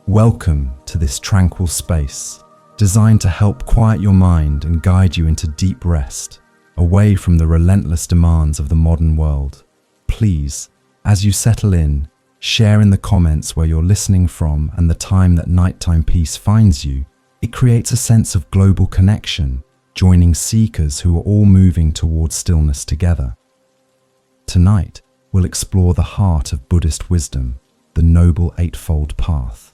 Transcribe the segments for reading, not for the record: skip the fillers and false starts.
Welcome to this tranquil space, designed to help quiet your mind and guide you into deep rest, away from the relentless demands of the modern world. Please, as you settle in, share in the comments where you're listening from and the time that nighttime peace finds you. It creates a sense of global connection, joining seekers who are all moving towards stillness together. Tonight, we'll explore the heart of Buddhist wisdom, the Noble Eightfold Path.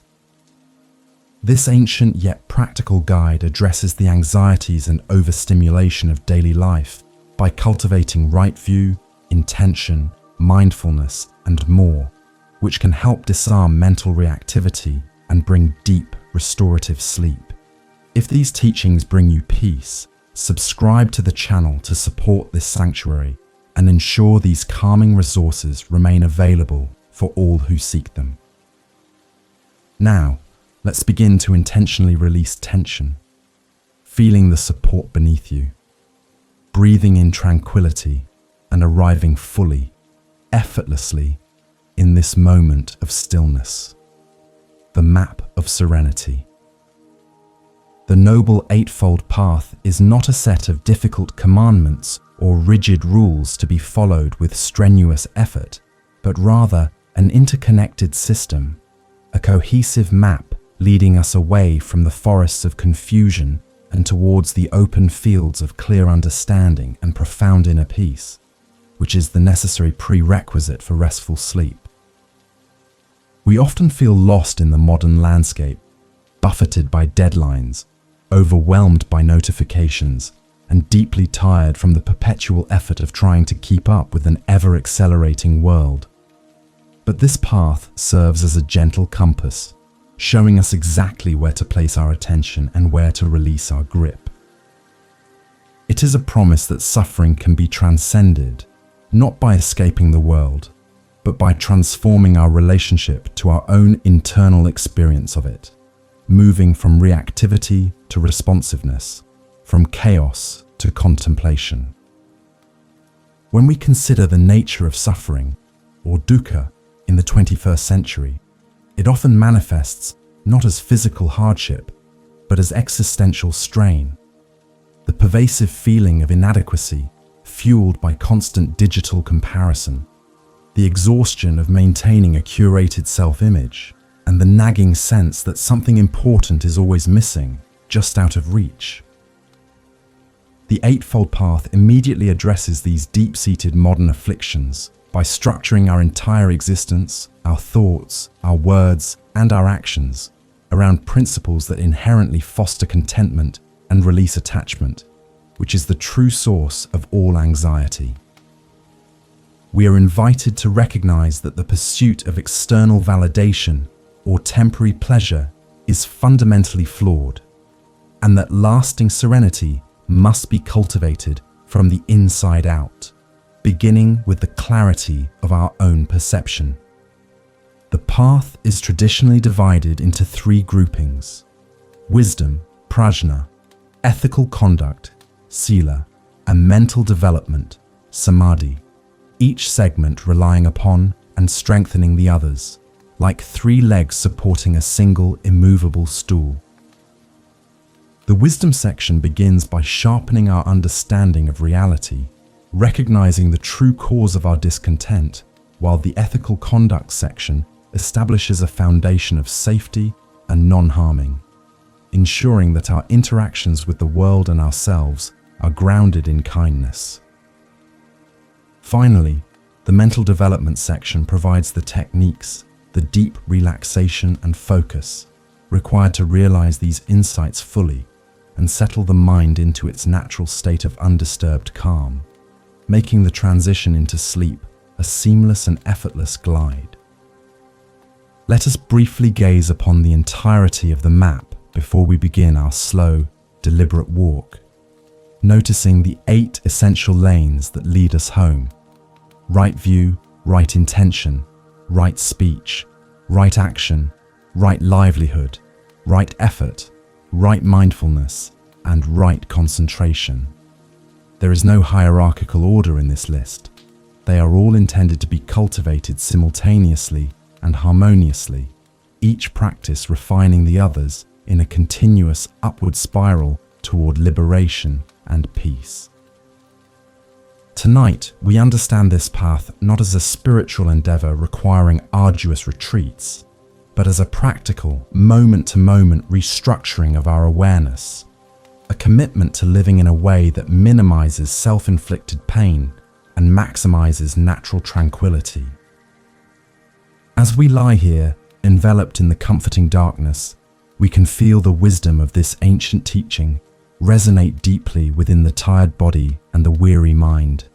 This ancient yet practical guide addresses the anxieties and overstimulation of daily life by cultivating right view, intention, mindfulness, and more, which can help disarm mental reactivity and bring deep, restorative sleep. If these teachings bring you peace, subscribe to the channel to support this sanctuary and ensure these calming resources remain available for all who seek them. Now, let's begin to intentionally release tension, feeling the support beneath you, breathing in tranquility and arriving fully, effortlessly, in this moment of stillness. The map of serenity. The Noble Eightfold Path is not a set of difficult commandments or rigid rules to be followed with strenuous effort, but rather an interconnected system, a cohesive map leading us away from the forests of confusion and towards the open fields of clear understanding and profound inner peace, which is the necessary prerequisite for restful sleep. We often feel lost in the modern landscape, buffeted by deadlines, overwhelmed by notifications, and deeply tired from the perpetual effort of trying to keep up with an ever-accelerating world. But this path serves as a gentle compass, showing us exactly where to place our attention and where to release our grip. It is a promise that suffering can be transcended, not by escaping the world, but by transforming our relationship to our own internal experience of it, moving from reactivity to responsiveness, from chaos to contemplation. When we consider the nature of suffering, or dukkha, in the 21st century, it often manifests not as physical hardship, but as existential strain. The pervasive feeling of inadequacy, fueled by constant digital comparison, the exhaustion of maintaining a curated self-image, and the nagging sense that something important is always missing, just out of reach. The Eightfold Path immediately addresses these deep-seated modern afflictions by structuring our entire existence, our thoughts, our words, and our actions around principles that inherently foster contentment and release attachment, which is the true source of all anxiety. We are invited to recognize that the pursuit of external validation or temporary pleasure is fundamentally flawed, and that lasting serenity must be cultivated from the inside out, beginning with the clarity of our own perception. The path is traditionally divided into three groupings: wisdom, prajna, ethical conduct, sila, and mental development, samadhi, each segment relying upon and strengthening the others, like three legs supporting a single immovable stool. The wisdom section begins by sharpening our understanding of reality, recognizing the true cause of our discontent, while the ethical conduct section establishes a foundation of safety and non-harming, ensuring that our interactions with the world and ourselves are grounded in kindness. Finally, the mental development section provides the techniques, the deep relaxation and focus required to realize these insights fully and settle the mind into its natural state of undisturbed calm, making the transition into sleep a seamless and effortless glide. Let us briefly gaze upon the entirety of the map before we begin our slow, deliberate walk, noticing the 8 essential lanes that lead us home: right view, right intention, right speech, right action, right livelihood, right effort, right mindfulness, and right concentration. There is no hierarchical order in this list. They are all intended to be cultivated simultaneously and harmoniously, each practice refining the others in a continuous upward spiral toward liberation and peace. Tonight, we understand this path not as a spiritual endeavor requiring arduous retreats, but as a practical, moment-to-moment restructuring of our awareness, a commitment to living in a way that minimizes self-inflicted pain and maximizes natural tranquility. As we lie here, enveloped in the comforting darkness, we can feel the wisdom of this ancient teaching resonate deeply within the tired body and the weary mind,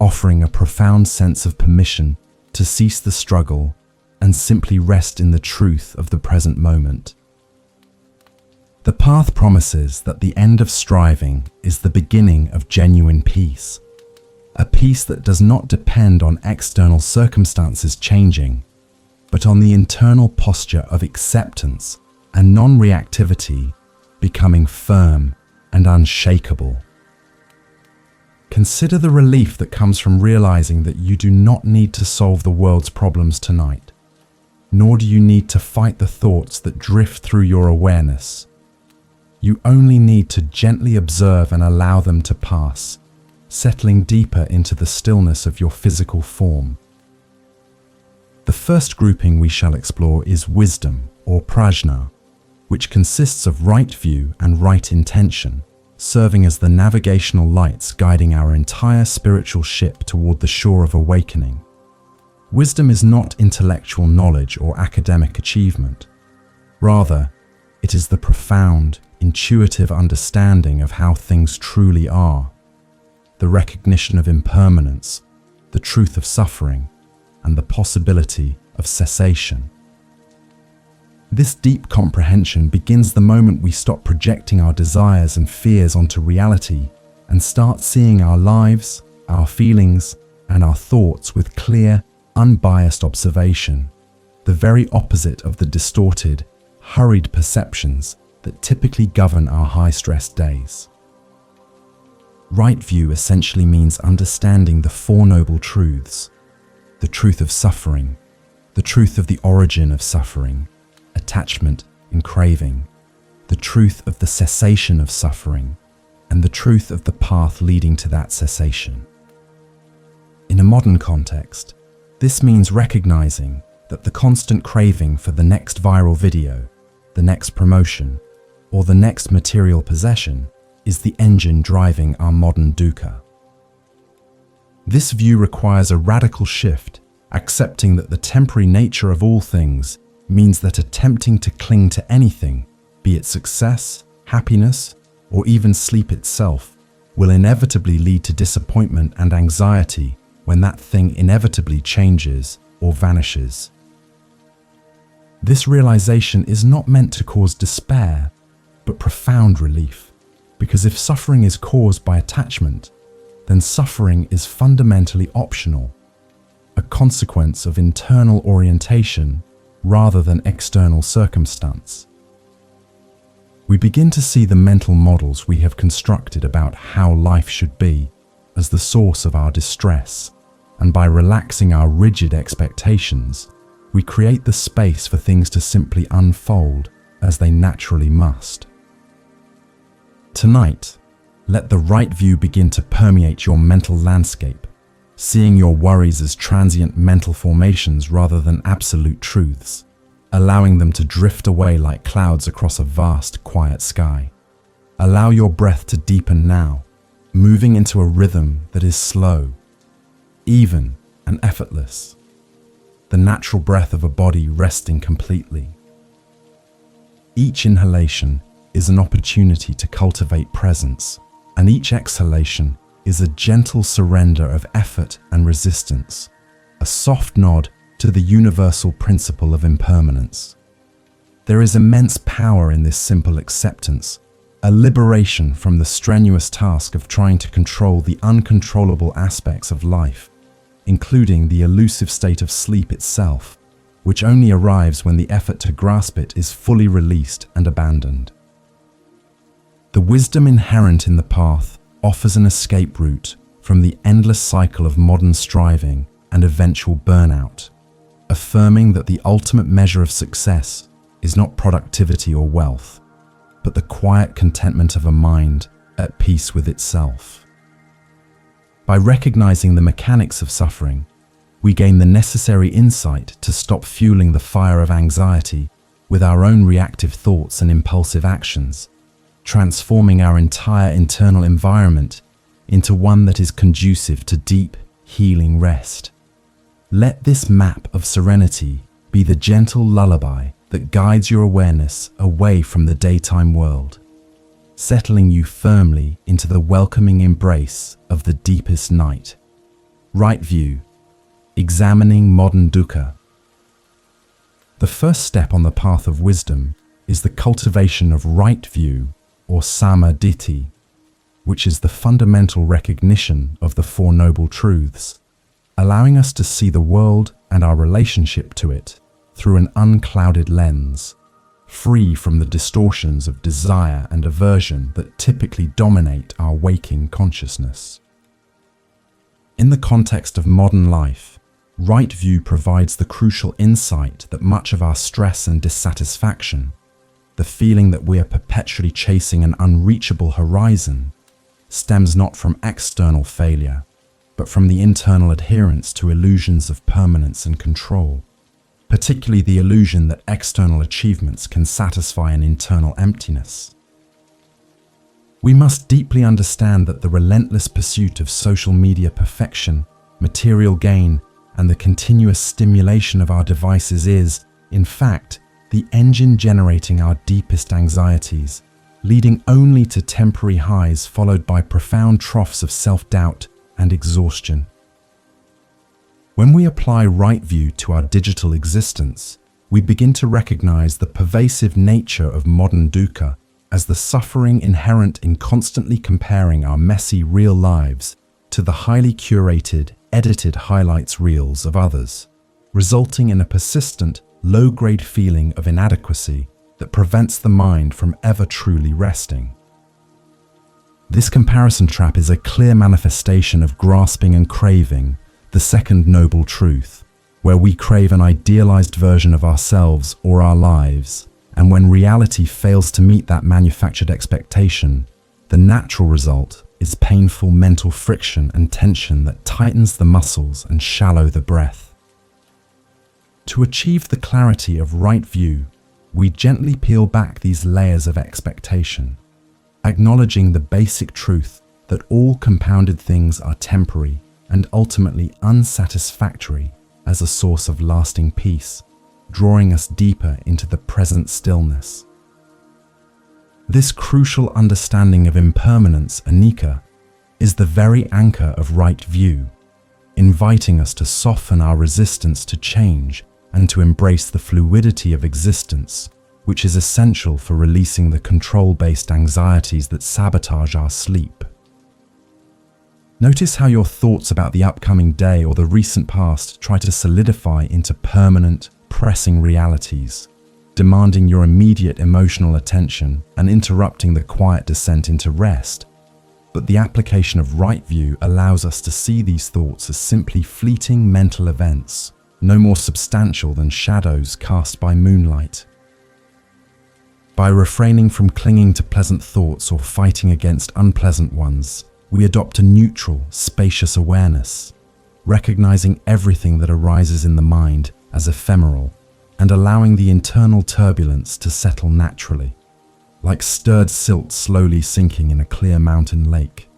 offering a profound sense of permission to cease the struggle and simply rest in the truth of the present moment. The path promises that the end of striving is the beginning of genuine peace, a peace that does not depend on external circumstances changing, but on the internal posture of acceptance and non-reactivity becoming firm and unshakable. Consider the relief that comes from realizing that you do not need to solve the world's problems tonight, nor do you need to fight the thoughts that drift through your awareness. You only need to gently observe and allow them to pass, settling deeper into the stillness of your physical form. The first grouping we shall explore is wisdom, or prajna, which consists of right view and right intention, serving as the navigational lights guiding our entire spiritual ship toward the shore of awakening. Wisdom is not intellectual knowledge or academic achievement. Rather, it is the profound, intuitive understanding of how things truly are, the recognition of impermanence, the truth of suffering, and the possibility of cessation. This deep comprehension begins the moment we stop projecting our desires and fears onto reality and start seeing our lives, our feelings, and our thoughts with clear, unbiased observation, the very opposite of the distorted, hurried perceptions that typically govern our high-stress days. Right view essentially means understanding the Four Noble Truths: the truth of suffering, the truth of the origin of suffering, attachment and craving, the truth of the cessation of suffering, and the truth of the path leading to that cessation. In a modern context, this means recognizing that the constant craving for the next viral video, the next promotion, or the next material possession is the engine driving our modern dukkha. This view requires a radical shift, accepting that the temporary nature of all things means that attempting to cling to anything, be it success, happiness, or even sleep itself, will inevitably lead to disappointment and anxiety when that thing inevitably changes or vanishes. This realization is not meant to cause despair, but profound relief, because if suffering is caused by attachment, then suffering is fundamentally optional, a consequence of internal orientation rather than external circumstance. We begin to see the mental models we have constructed about how life should be as the source of our distress, and by relaxing our rigid expectations, we create the space for things to simply unfold as they naturally must. Tonight, let the right view begin to permeate your mental landscape, seeing your worries as transient mental formations rather than absolute truths, allowing them to drift away like clouds across a vast, quiet sky. Allow your breath to deepen now, moving into a rhythm that is slow, even, and effortless, the natural breath of a body resting completely. Each inhalation is an opportunity to cultivate presence, and each exhalation is a gentle surrender of effort and resistance, a soft nod to the universal principle of impermanence. There is immense power in this simple acceptance, a liberation from the strenuous task of trying to control the uncontrollable aspects of life, including the elusive state of sleep itself, which only arrives when the effort to grasp it is fully released and abandoned. The wisdom inherent in the path offers an escape route from the endless cycle of modern striving and eventual burnout, affirming that the ultimate measure of success is not productivity or wealth, but the quiet contentment of a mind at peace with itself. By recognizing the mechanics of suffering, we gain the necessary insight to stop fueling the fire of anxiety with our own reactive thoughts and impulsive actions, transforming our entire internal environment into one that is conducive to deep, healing rest. Let this map of serenity be the gentle lullaby that guides your awareness away from the daytime world, settling you firmly into the welcoming embrace of the deepest night. Right view. Examining modern dukkha. The first step on the path of wisdom is the cultivation of right view, or samadhi, which is the fundamental recognition of the Four Noble Truths, allowing us to see the world and our relationship to it through an unclouded lens, free from the distortions of desire and aversion that typically dominate our waking consciousness. In the context of modern life, right view provides the crucial insight that much of our stress and dissatisfaction, the feeling that we are perpetually chasing an unreachable horizon, stems not from external failure, but from the internal adherence to illusions of permanence and control, particularly the illusion that external achievements can satisfy an internal emptiness. We must deeply understand that the relentless pursuit of social media perfection, material gain, and the continuous stimulation of our devices is, in fact, the engine generating our deepest anxieties, leading only to temporary highs followed by profound troughs of self-doubt and exhaustion. When we apply right view to our digital existence, we begin to recognize the pervasive nature of modern dukkha as the suffering inherent in constantly comparing our messy real lives to the highly curated, edited highlights reels of others, resulting in a persistent, low-grade feeling of inadequacy that prevents the mind from ever truly resting. This comparison trap is a clear manifestation of grasping and craving, the second noble truth, where we crave an idealized version of ourselves or our lives, and when reality fails to meet that manufactured expectation, the natural result is painful mental friction and tension that tightens the muscles and shallow the breath. To achieve the clarity of right view, we gently peel back these layers of expectation, acknowledging the basic truth that all compounded things are temporary and ultimately unsatisfactory as a source of lasting peace, drawing us deeper into the present stillness. This crucial understanding of impermanence, anicca, is the very anchor of right view, inviting us to soften our resistance to change and to embrace the fluidity of existence, which is essential for releasing the control-based anxieties that sabotage our sleep. Notice how your thoughts about the upcoming day or the recent past try to solidify into permanent, pressing realities, demanding your immediate emotional attention and interrupting the quiet descent into rest. But the application of right view allows us to see these thoughts as simply fleeting mental events, no more substantial than shadows cast by moonlight. By refraining from clinging to pleasant thoughts or fighting against unpleasant ones, we adopt a neutral, spacious awareness, recognizing everything that arises in the mind as ephemeral and allowing the internal turbulence to settle naturally, like stirred silt slowly sinking in a clear mountain lake.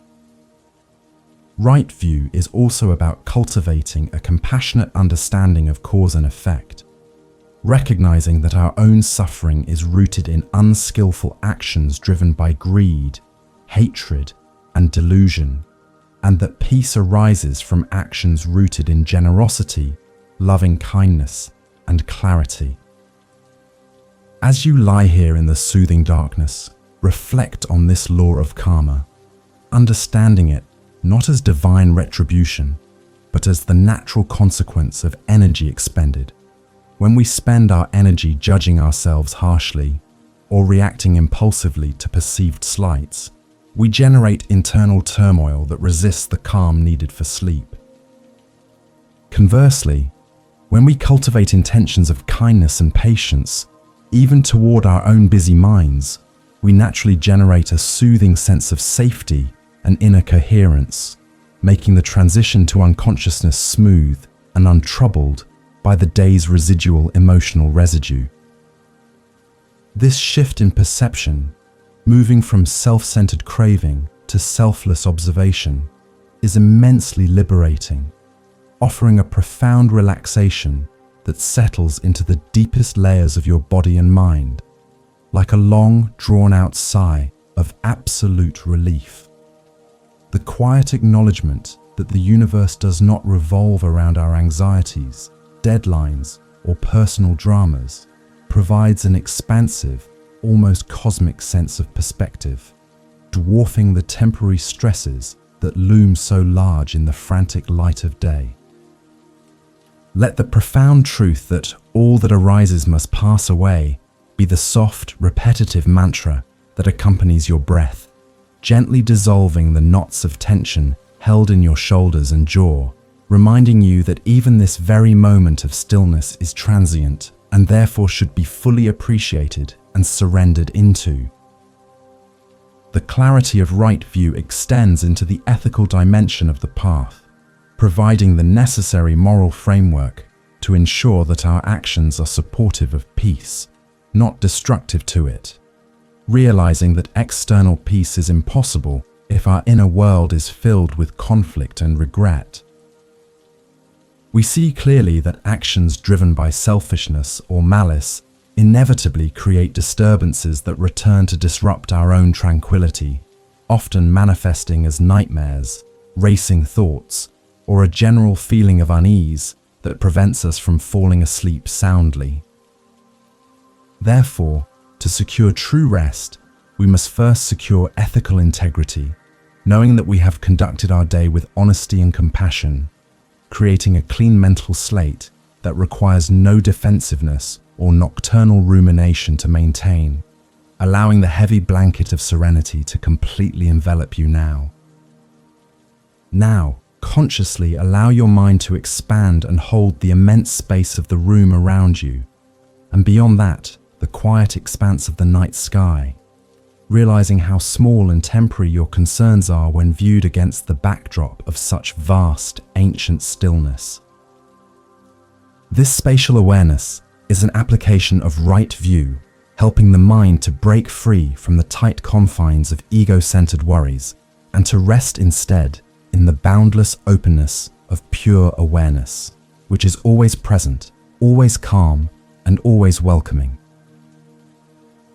Right view is also about cultivating a compassionate understanding of cause and effect, recognizing that our own suffering is rooted in unskillful actions driven by greed, hatred, and delusion, and that peace arises from actions rooted in generosity, loving kindness, and clarity. As you lie here in the soothing darkness, reflect on this law of karma, understanding it not as divine retribution, but as the natural consequence of energy expended. When we spend our energy judging ourselves harshly or reacting impulsively to perceived slights, we generate internal turmoil that resists the calm needed for sleep. Conversely, When we cultivate intentions of kindness and patience, even toward our own busy minds, we naturally generate a soothing sense of safety and inner coherence, making the transition to unconsciousness smooth and untroubled by the day's residual emotional residue. This shift in perception, moving from self-centered craving to selfless observation, is immensely liberating, offering a profound relaxation that settles into the deepest layers of your body and mind, like a long, drawn-out sigh of absolute relief. The quiet acknowledgement that the universe does not revolve around our anxieties, deadlines, or personal dramas provides an expansive, almost cosmic sense of perspective, dwarfing the temporary stresses that loom so large in the frantic light of day. Let the profound truth that all that arises must pass away be the soft, repetitive mantra that accompanies your breath, gently dissolving the knots of tension held in your shoulders and jaw, reminding you that even this very moment of stillness is transient and therefore should be fully appreciated and surrendered into. The clarity of right view extends into the ethical dimension of the path, providing the necessary moral framework to ensure that our actions are supportive of peace, not destructive to it, realizing that external peace is impossible if our inner world is filled with conflict and regret. We see clearly that actions driven by selfishness or malice inevitably create disturbances that return to disrupt our own tranquility, often manifesting as nightmares, racing thoughts, or a general feeling of unease that prevents us from falling asleep soundly. Therefore, to secure true rest, we must first secure ethical integrity, knowing that we have conducted our day with honesty and compassion, creating a clean mental slate that requires no defensiveness or nocturnal rumination to maintain, allowing the heavy blanket of serenity to completely envelop you now. Now, consciously allow your mind to expand and hold the immense space of the room around you, and beyond that, the quiet expanse of the night sky, realizing how small and temporary your concerns are when viewed against the backdrop of such vast, ancient stillness. This spatial awareness is an application of right view, helping the mind to break free from the tight confines of ego-centered worries and to rest instead in the boundless openness of pure awareness, which is always present, always calm, and always welcoming.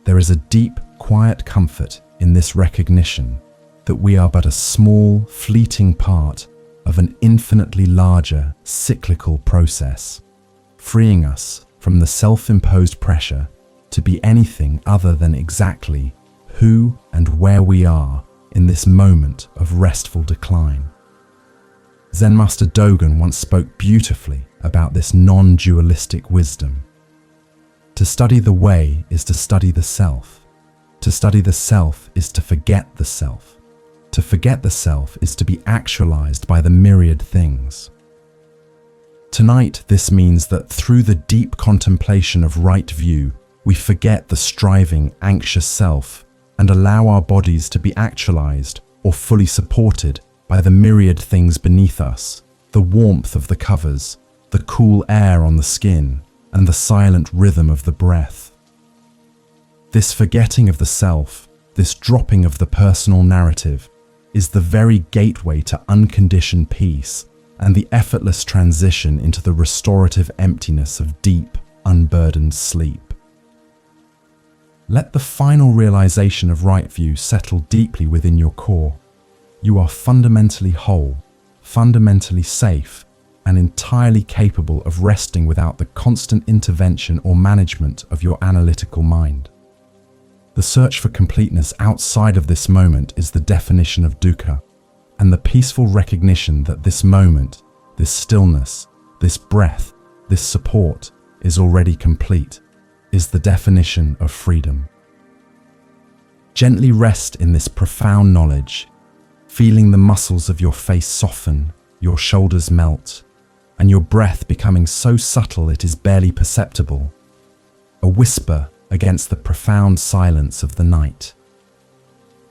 There is a deep, quiet comfort in this recognition that we are but a small, fleeting part of an infinitely larger, cyclical process, freeing us from the self-imposed pressure to be anything other than exactly who and where we are in this moment of restful decline. Zen Master Dogen once spoke beautifully about this non-dualistic wisdom. To study the way is to study the self. To study the self is to forget the self. To forget the self is to be actualized by the myriad things. Tonight, this means that through the deep contemplation of right view, we forget the striving, anxious self and allow our bodies to be actualized or fully supported by the myriad things beneath us, the warmth of the covers, the cool air on the skin, and the silent rhythm of the breath. This forgetting of the self, this dropping of the personal narrative, is the very gateway to unconditioned peace and the effortless transition into the restorative emptiness of deep, unburdened sleep. Let the final realization of right view settle deeply within your core. You are fundamentally whole, fundamentally safe, and entirely capable of resting without the constant intervention or management of your analytical mind. The search for completeness outside of this moment is the definition of dukkha, and the peaceful recognition that this moment, this stillness, this breath, this support is already complete, is the definition of freedom. Gently rest in this profound knowledge, feeling the muscles of your face soften, your shoulders melt, and your breath becoming so subtle it is barely perceptible, a whisper against the profound silence of the night.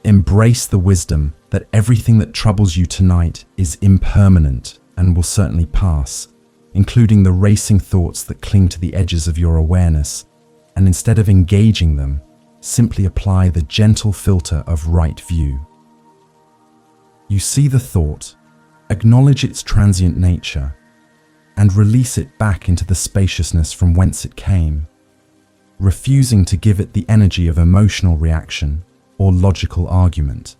Embrace the wisdom that everything that troubles you tonight is impermanent and will certainly pass, including the racing thoughts that cling to the edges of your awareness, and instead of engaging them, simply apply the gentle filter of right view. You see the thought, acknowledge its transient nature, and release it back into the spaciousness from whence it came, refusing to give it the energy of emotional reaction or logical argument.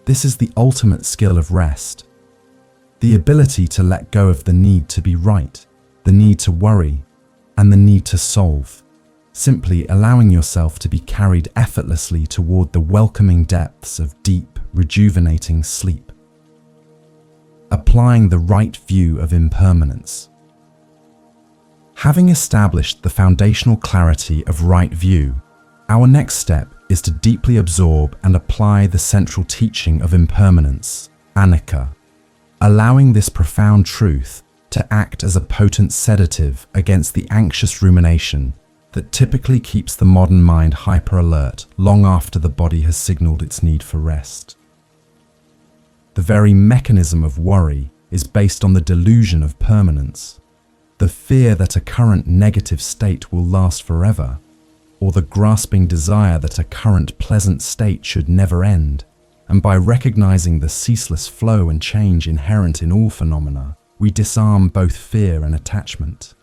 This is the ultimate skill of rest, the ability to let go of the need to be right, the need to worry, and the need to solve, simply allowing yourself to be carried effortlessly toward the welcoming depths of deep, rejuvenating sleep. Applying the right view of impermanence. Having established the foundational clarity of right view, our next step is to deeply absorb and apply the central teaching of impermanence, anicca, allowing this profound truth to act as a potent sedative against the anxious rumination that typically keeps the modern mind hyper-alert long after the body has signaled its need for rest. The very mechanism of worry is based on the delusion of permanence, the fear that a current negative state will last forever, or the grasping desire that a current pleasant state should never end. And by recognizing the ceaseless flow and change inherent in all phenomena, we disarm both fear and attachment.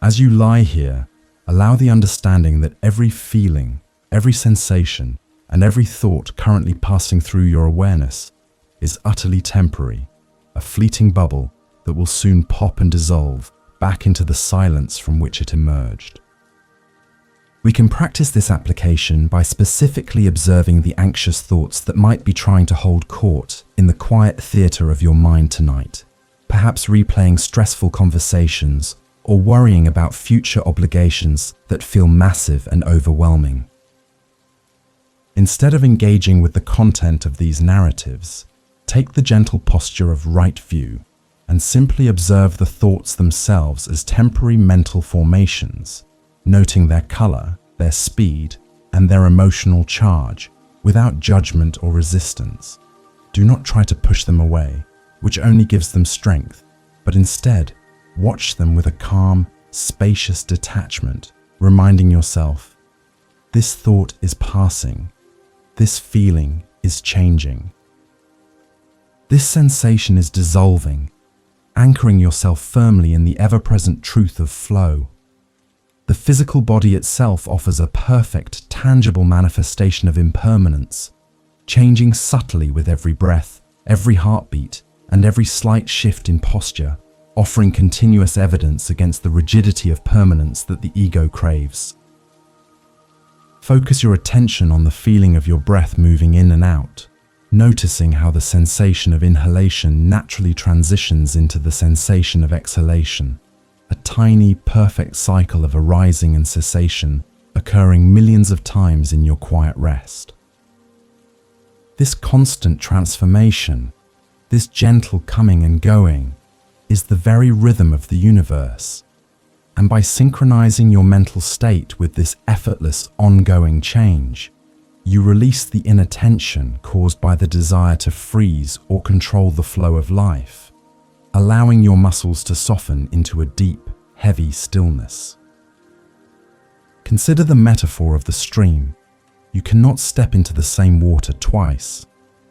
As you lie here, allow the understanding that every feeling, every sensation, and every thought currently passing through your awareness is utterly temporary, a fleeting bubble that will soon pop and dissolve back into the silence from which it emerged. We can practice this application by specifically observing the anxious thoughts that might be trying to hold court in the quiet theater of your mind tonight, perhaps replaying stressful conversations or worrying about future obligations that feel massive and overwhelming. Instead of engaging with the content of these narratives, take the gentle posture of right view and simply observe the thoughts themselves as temporary mental formations, noting their color, their speed, and their emotional charge without judgment or resistance. Do not try to push them away, which only gives them strength, but instead watch them with a calm, spacious detachment, reminding yourself, this thought is passing, this feeling is changing. This sensation is dissolving, anchoring yourself firmly in the ever-present truth of flow. The physical body itself offers a perfect, tangible manifestation of impermanence, changing subtly with every breath, every heartbeat, and every slight shift in posture, offering continuous evidence against the rigidity of permanence that the ego craves. Focus your attention on the feeling of your breath moving in and out, noticing how the sensation of inhalation naturally transitions into the sensation of exhalation, a tiny, perfect cycle of arising and cessation occurring millions of times in your quiet rest. This constant transformation, this gentle coming and going, is the very rhythm of the universe. And by synchronizing your mental state with this effortless, ongoing change, you release the inattention caused by the desire to freeze or control the flow of life, allowing your muscles to soften into a deep, heavy stillness. Consider the metaphor of the stream. You cannot step into the same water twice.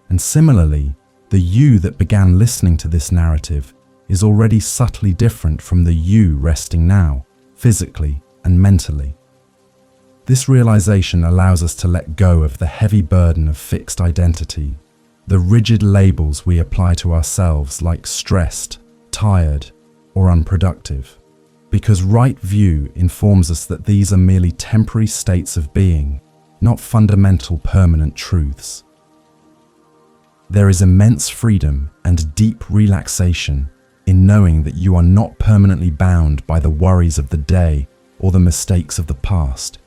And similarly, the you that began listening to this narrative is already subtly different from the you resting now, physically and mentally. This realization allows us to let go of the heavy burden of fixed identity, the rigid labels we apply to ourselves like stressed, tired, or unproductive, because right view informs us that these are merely temporary states of being, not fundamental permanent truths. There is immense freedom and deep relaxation in knowing that you are not permanently bound by the worries of the day or the mistakes of the past.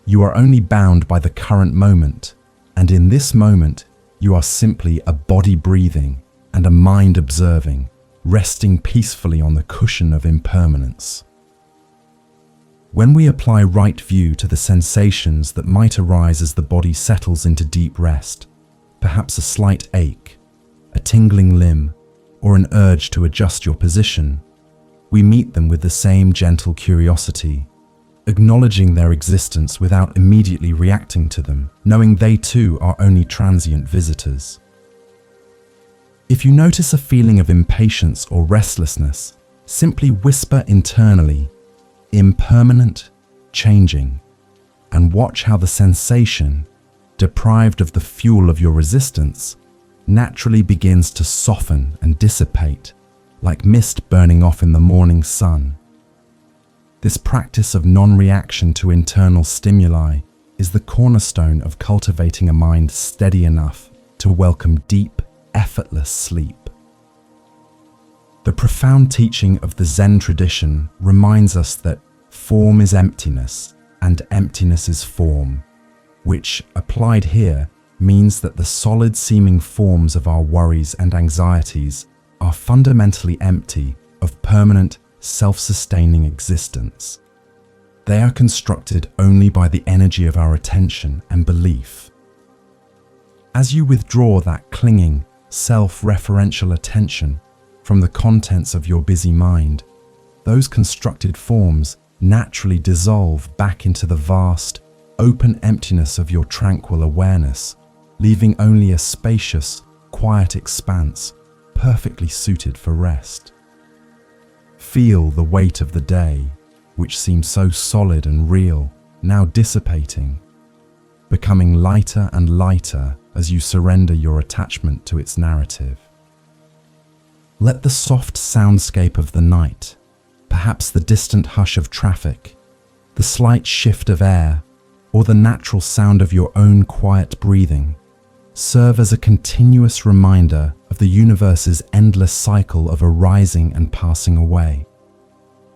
You are only bound by the current moment, and in this moment, you are simply a body breathing and a mind observing, resting peacefully on the cushion of impermanence. When we apply right view to the sensations that might arise as the body settles into deep rest, perhaps a slight ache, a tingling limb, or an urge to adjust your position, we meet them with the same gentle curiosity, acknowledging their existence without immediately reacting to them, knowing they too are only transient visitors. If you notice a feeling of impatience or restlessness, simply whisper internally, "Impermanent, changing," and watch how the sensation, deprived of the fuel of your resistance, naturally begins to soften and dissipate, like mist burning off in the morning sun. This practice of non-reaction to internal stimuli is the cornerstone of cultivating a mind steady enough to welcome deep, effortless sleep. The profound teaching of the Zen tradition reminds us that form is emptiness and emptiness is form, which, applied here, means that the solid-seeming forms of our worries and anxieties are fundamentally empty of permanent, self-sustaining existence. They are constructed only by the energy of our attention and belief. As you withdraw that clinging, self-referential attention from the contents of your busy mind, those constructed forms naturally dissolve back into the vast, open emptiness of your tranquil awareness, leaving only a spacious, quiet expanse perfectly suited for rest. Feel the weight of the day, which seems so solid and real, now dissipating, becoming lighter and lighter as you surrender your attachment to its narrative. Let the soft soundscape of the night, perhaps the distant hush of traffic, the slight shift of air, or the natural sound of your own quiet breathing, serve as a continuous reminder of the universe's endless cycle of arising and passing away,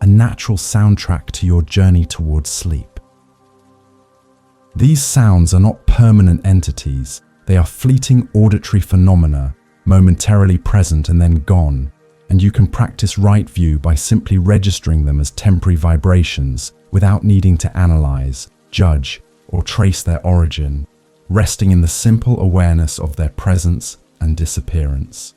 a natural soundtrack to your journey towards sleep. These sounds are not permanent entities, they are fleeting auditory phenomena, momentarily present and then gone, and you can practice right view by simply registering them as temporary vibrations without needing to analyze, judge, or trace their origin, resting in the simple awareness of their presence and disappearance.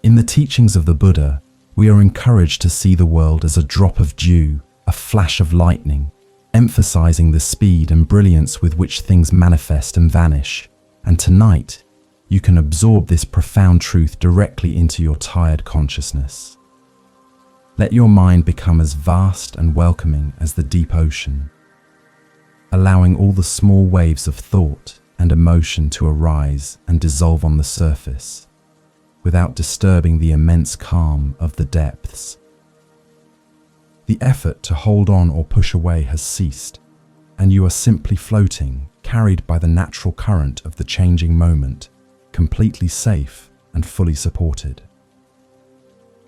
In the teachings of the Buddha, we are encouraged to see the world as a drop of dew, a flash of lightning, emphasizing the speed and brilliance with which things manifest and vanish. And tonight, you can absorb this profound truth directly into your tired consciousness. Let your mind become as vast and welcoming as the deep ocean, allowing all the small waves of thought and emotion to arise and dissolve on the surface, without disturbing the immense calm of the depths. The effort to hold on or push away has ceased, and you are simply floating, carried by the natural current of the changing moment, completely safe and fully supported.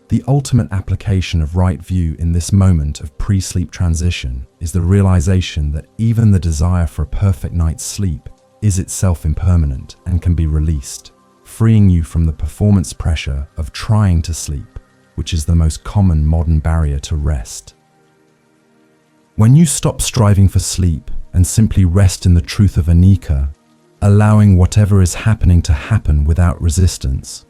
The ultimate application of right view in this moment of pre-sleep transition is the realization that even the desire for a perfect night's sleep is itself impermanent and can be released, freeing you from the performance pressure of trying to sleep, which is the most common modern barrier to rest. When you stop striving for sleep and simply rest in the truth of anicca, allowing whatever is happening to happen without resistance,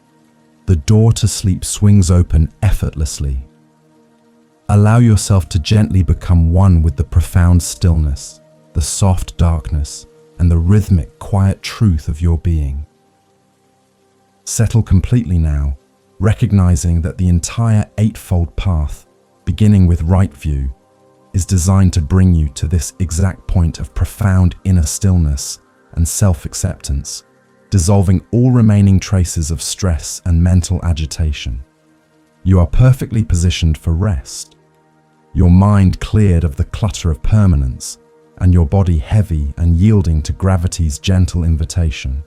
the door to sleep swings open effortlessly. Allow yourself to gently become one with the profound stillness, the soft darkness, and the rhythmic, quiet truth of your being. Settle completely now, recognizing that the entire Eightfold Path, beginning with right view, is designed to bring you to this exact point of profound inner stillness and self-acceptance, dissolving all remaining traces of stress and mental agitation. You are perfectly positioned for rest, your mind cleared of the clutter of permanence, and your body heavy and yielding to gravity's gentle invitation.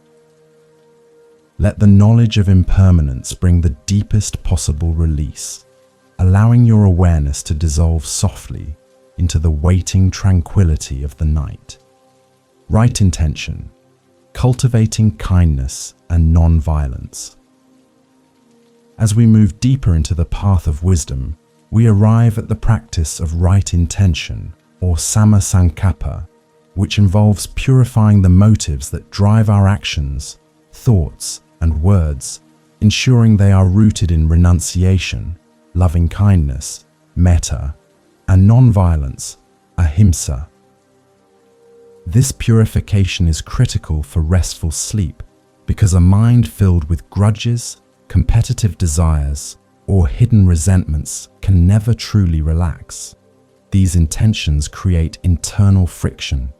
Let the knowledge of impermanence bring the deepest possible release, allowing your awareness to dissolve softly into the waiting tranquility of the night. Right intention, cultivating kindness and non-violence. As we move deeper into the path of wisdom, we arrive at the practice of right intention, or samma sankappa, which involves purifying the motives that drive our actions, thoughts, and words, ensuring they are rooted in renunciation, loving kindness, metta, and non-violence, ahimsa. This purification is critical for restful sleep because a mind filled with grudges, competitive desires, or hidden resentments can never truly relax. These intentions create internal friction,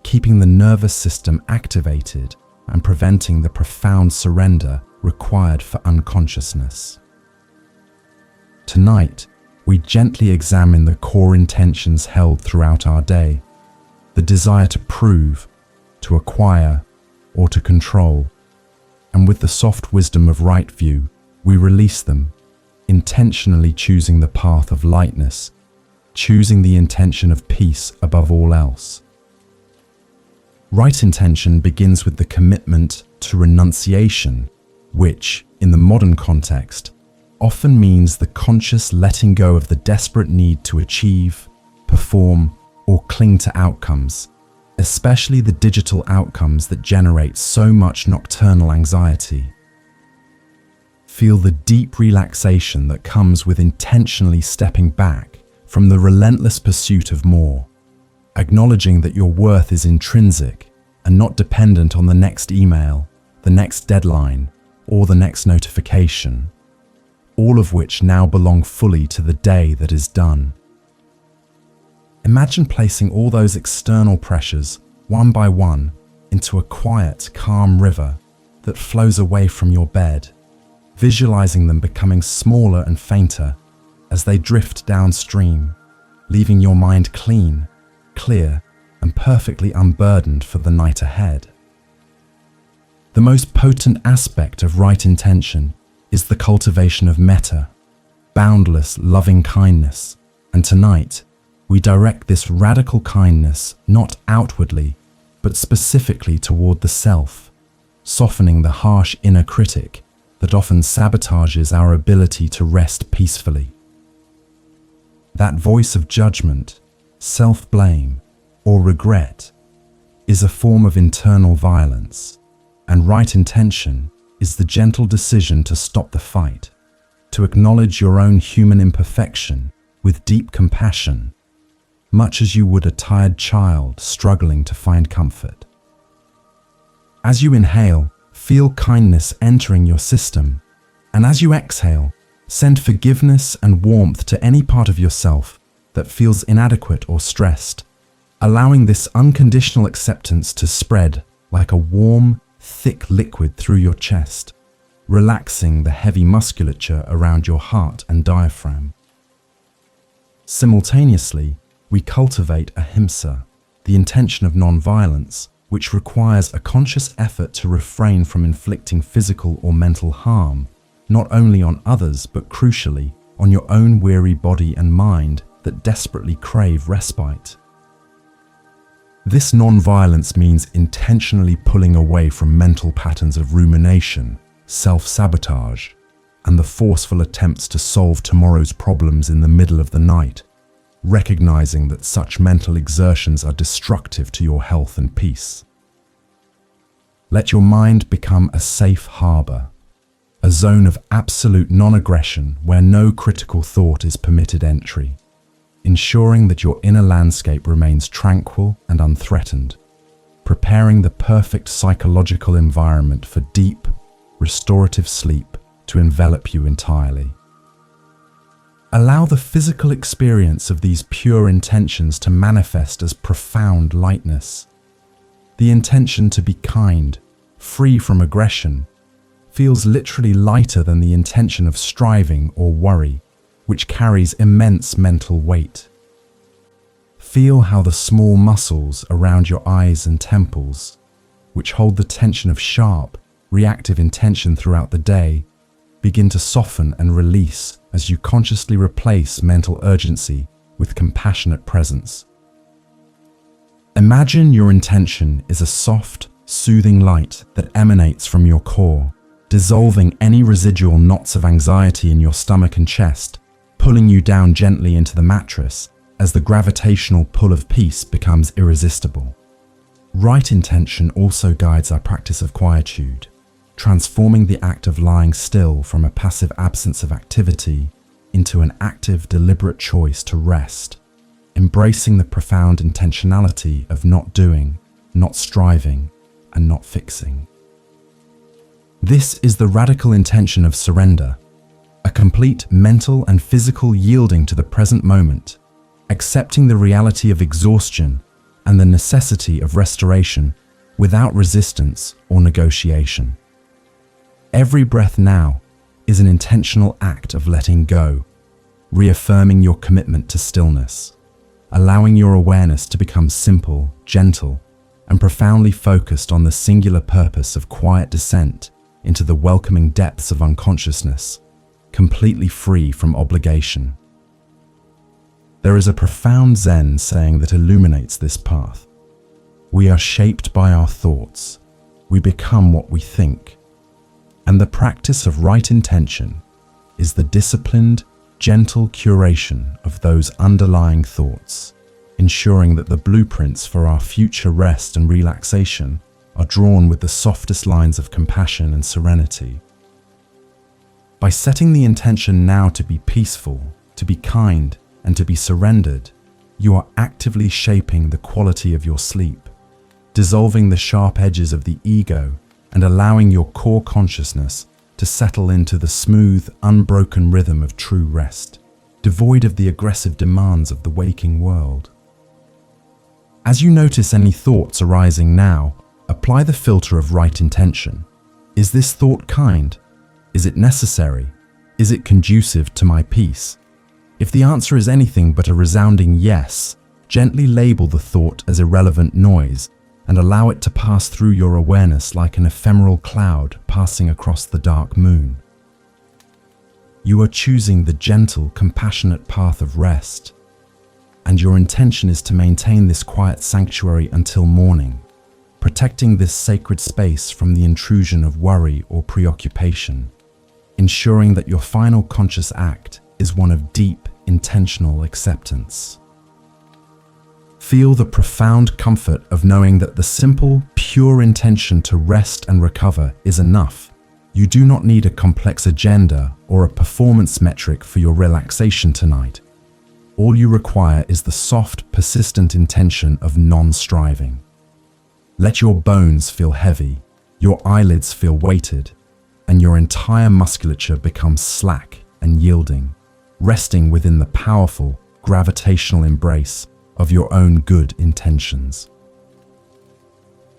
keeping the nervous system activated and preventing the profound surrender required for unconsciousness. Tonight, we gently examine the core intentions held throughout our day, the desire to prove, to acquire, or to control, and with the soft wisdom of right view, we release them, intentionally choosing the path of lightness, choosing the intention of peace above all else. Right intention begins with the commitment to renunciation, which, in the modern context, often means the conscious letting go of the desperate need to achieve, perform, or cling to outcomes, especially the digital outcomes that generate so much nocturnal anxiety. Feel the deep relaxation that comes with intentionally stepping back from the relentless pursuit of more, acknowledging that your worth is intrinsic and not dependent on the next email, the next deadline, or the next notification, all of which now belong fully to the day that is done. Imagine placing all those external pressures, one by one, into a quiet, calm river that flows away from your bed, visualizing them becoming smaller and fainter as they drift downstream, leaving your mind clean, clear, and perfectly unburdened for the night ahead. The most potent aspect of right intention is the cultivation of metta, boundless loving kindness, and tonight, we direct this radical kindness not outwardly, but specifically toward the self, softening the harsh inner critic that often sabotages our ability to rest peacefully. That voice of judgment, self-blame, or regret is a form of internal violence, and right intention is the gentle decision to stop the fight, to acknowledge your own human imperfection with deep compassion, much as you would a tired child struggling to find comfort. As you inhale, feel kindness entering your system, and as you exhale, send forgiveness and warmth to any part of yourself that feels inadequate or stressed, allowing this unconditional acceptance to spread like a warm, thick liquid through your chest, relaxing the heavy musculature around your heart and diaphragm. Simultaneously, we cultivate ahimsa, the intention of non-violence, which requires a conscious effort to refrain from inflicting physical or mental harm, not only on others but crucially on your own weary body and mind that desperately crave respite. This non-violence means intentionally pulling away from mental patterns of rumination, self-sabotage, and the forceful attempts to solve tomorrow's problems in the middle of the night, recognizing that such mental exertions are destructive to your health and peace. Let your mind become a safe harbor, a zone of absolute non-aggression where no critical thought is permitted entry, ensuring that your inner landscape remains tranquil and unthreatened, preparing the perfect psychological environment for deep, restorative sleep to envelop you entirely. Allow the physical experience of these pure intentions to manifest as profound lightness. The intention to be kind, free from aggression, feels literally lighter than the intention of striving or worry, which carries immense mental weight. Feel how the small muscles around your eyes and temples, which hold the tension of sharp, reactive intention throughout the day, begin to soften and release as you consciously replace mental urgency with compassionate presence. Imagine your intention is a soft, soothing light that emanates from your core, dissolving any residual knots of anxiety in your stomach and chest, pulling you down gently into the mattress as the gravitational pull of peace becomes irresistible. Right intention also guides our practice of quietude, transforming the act of lying still from a passive absence of activity into an active, deliberate choice to rest, embracing the profound intentionality of not doing, not striving, and not fixing. This is the radical intention of surrender, a complete mental and physical yielding to the present moment, accepting the reality of exhaustion and the necessity of restoration without resistance or negotiation. Every breath now is an intentional act of letting go, reaffirming your commitment to stillness, allowing your awareness to become simple, gentle, and profoundly focused on the singular purpose of quiet descent into the welcoming depths of unconsciousness, completely free from obligation. There is a profound Zen saying that illuminates this path. We are shaped by our thoughts. We become what we think. And the practice of right intention is the disciplined, gentle curation of those underlying thoughts, ensuring that the blueprints for our future rest and relaxation are drawn with the softest lines of compassion and serenity. By setting the intention now to be peaceful, to be kind, and to be surrendered, you are actively shaping the quality of your sleep, dissolving the sharp edges of the ego and allowing your core consciousness to settle into the smooth, unbroken rhythm of true rest, devoid of the aggressive demands of the waking world. As you notice any thoughts arising now, apply the filter of right intention. Is this thought kind? Is it necessary? Is it conducive to my peace? If the answer is anything but a resounding yes, gently label the thought as irrelevant noise and allow it to pass through your awareness like an ephemeral cloud passing across the dark moon. You are choosing the gentle, compassionate path of rest, and your intention is to maintain this quiet sanctuary until morning, protecting this sacred space from the intrusion of worry or preoccupation, ensuring that your final conscious act is one of deep, intentional acceptance. Feel the profound comfort of knowing that the simple, pure intention to rest and recover is enough. You do not need a complex agenda or a performance metric for your relaxation tonight. All you require is the soft, persistent intention of non-striving. Let your bones feel heavy, your eyelids feel weighted, and your entire musculature become slack and yielding, resting within the powerful, gravitational embrace of your own good intentions.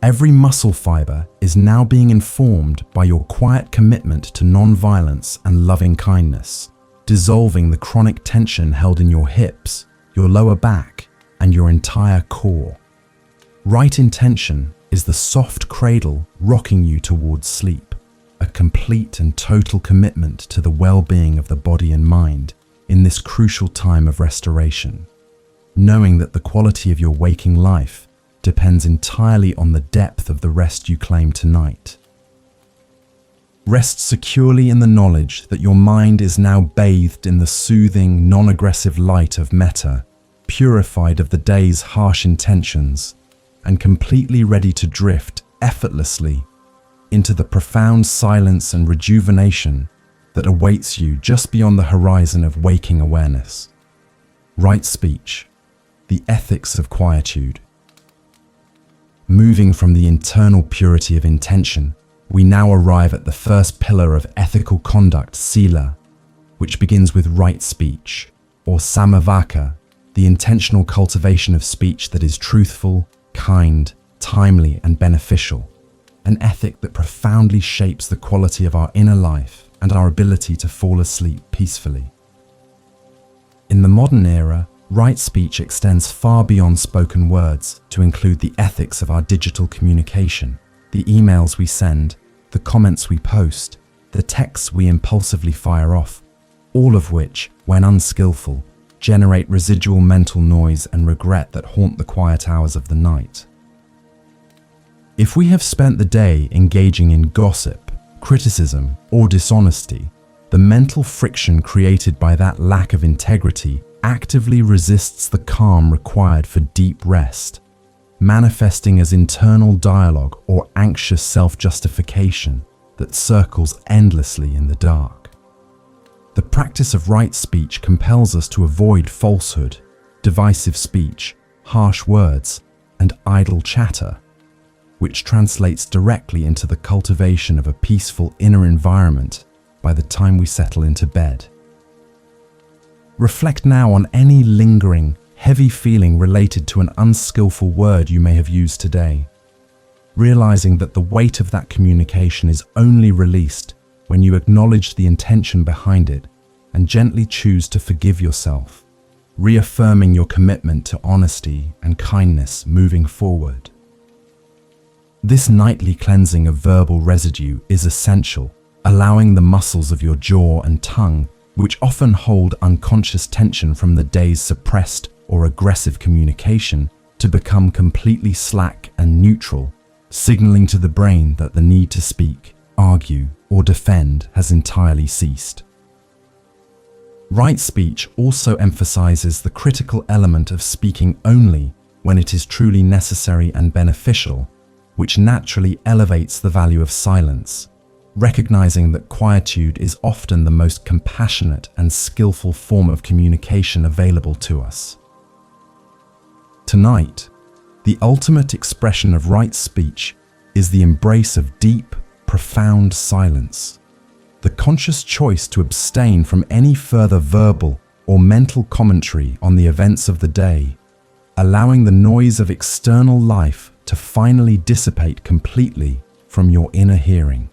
Every muscle fiber is now being informed by your quiet commitment to non-violence and loving kindness, dissolving the chronic tension held in your hips, your lower back, and your entire core. Right intention is the soft cradle rocking you towards sleep, a complete and total commitment to the well-being of the body and mind in this crucial time of restoration, knowing that the quality of your waking life depends entirely on the depth of the rest you claim tonight. Rest securely in the knowledge that your mind is now bathed in the soothing, non-aggressive light of metta, purified of the day's harsh intentions, and completely ready to drift effortlessly into the profound silence and rejuvenation that awaits you just beyond the horizon of waking awareness. Right speech, the ethics of quietude. Moving from the internal purity of intention, we now arrive at the first pillar of ethical conduct, sila, which begins with right speech, or samavaka, the intentional cultivation of speech that is truthful, kind, timely, and beneficial, an ethic that profoundly shapes the quality of our inner life and our ability to fall asleep peacefully. In the modern era, right speech extends far beyond spoken words to include the ethics of our digital communication, the emails we send, the comments we post, the texts we impulsively fire off, all of which, when unskillful, generate residual mental noise and regret that haunt the quiet hours of the night. If we have spent the day engaging in gossip, criticism, or dishonesty, the mental friction created by that lack of integrity actively resists the calm required for deep rest, manifesting as internal dialogue or anxious self-justification that circles endlessly in the dark. The practice of right speech compels us to avoid falsehood, divisive speech, harsh words, and idle chatter, which translates directly into the cultivation of a peaceful inner environment by the time we settle into bed. Reflect now on any lingering, heavy feeling related to an unskillful word you may have used today, realizing that the weight of that communication is only released when you acknowledge the intention behind it and gently choose to forgive yourself, reaffirming your commitment to honesty and kindness moving forward. This nightly cleansing of verbal residue is essential, allowing the muscles of your jaw and tongue, which often hold unconscious tension from the day's suppressed or aggressive communication, to become completely slack and neutral, signaling to the brain that the need to speak, argue, or defend has entirely ceased. Right speech also emphasizes the critical element of speaking only when it is truly necessary and beneficial, which naturally elevates the value of silence, recognizing that quietude is often the most compassionate and skillful form of communication available to us. Tonight, the ultimate expression of right speech is the embrace of deep, profound silence, the conscious choice to abstain from any further verbal or mental commentary on the events of the day, allowing the noise of external life to finally dissipate completely from your inner hearing.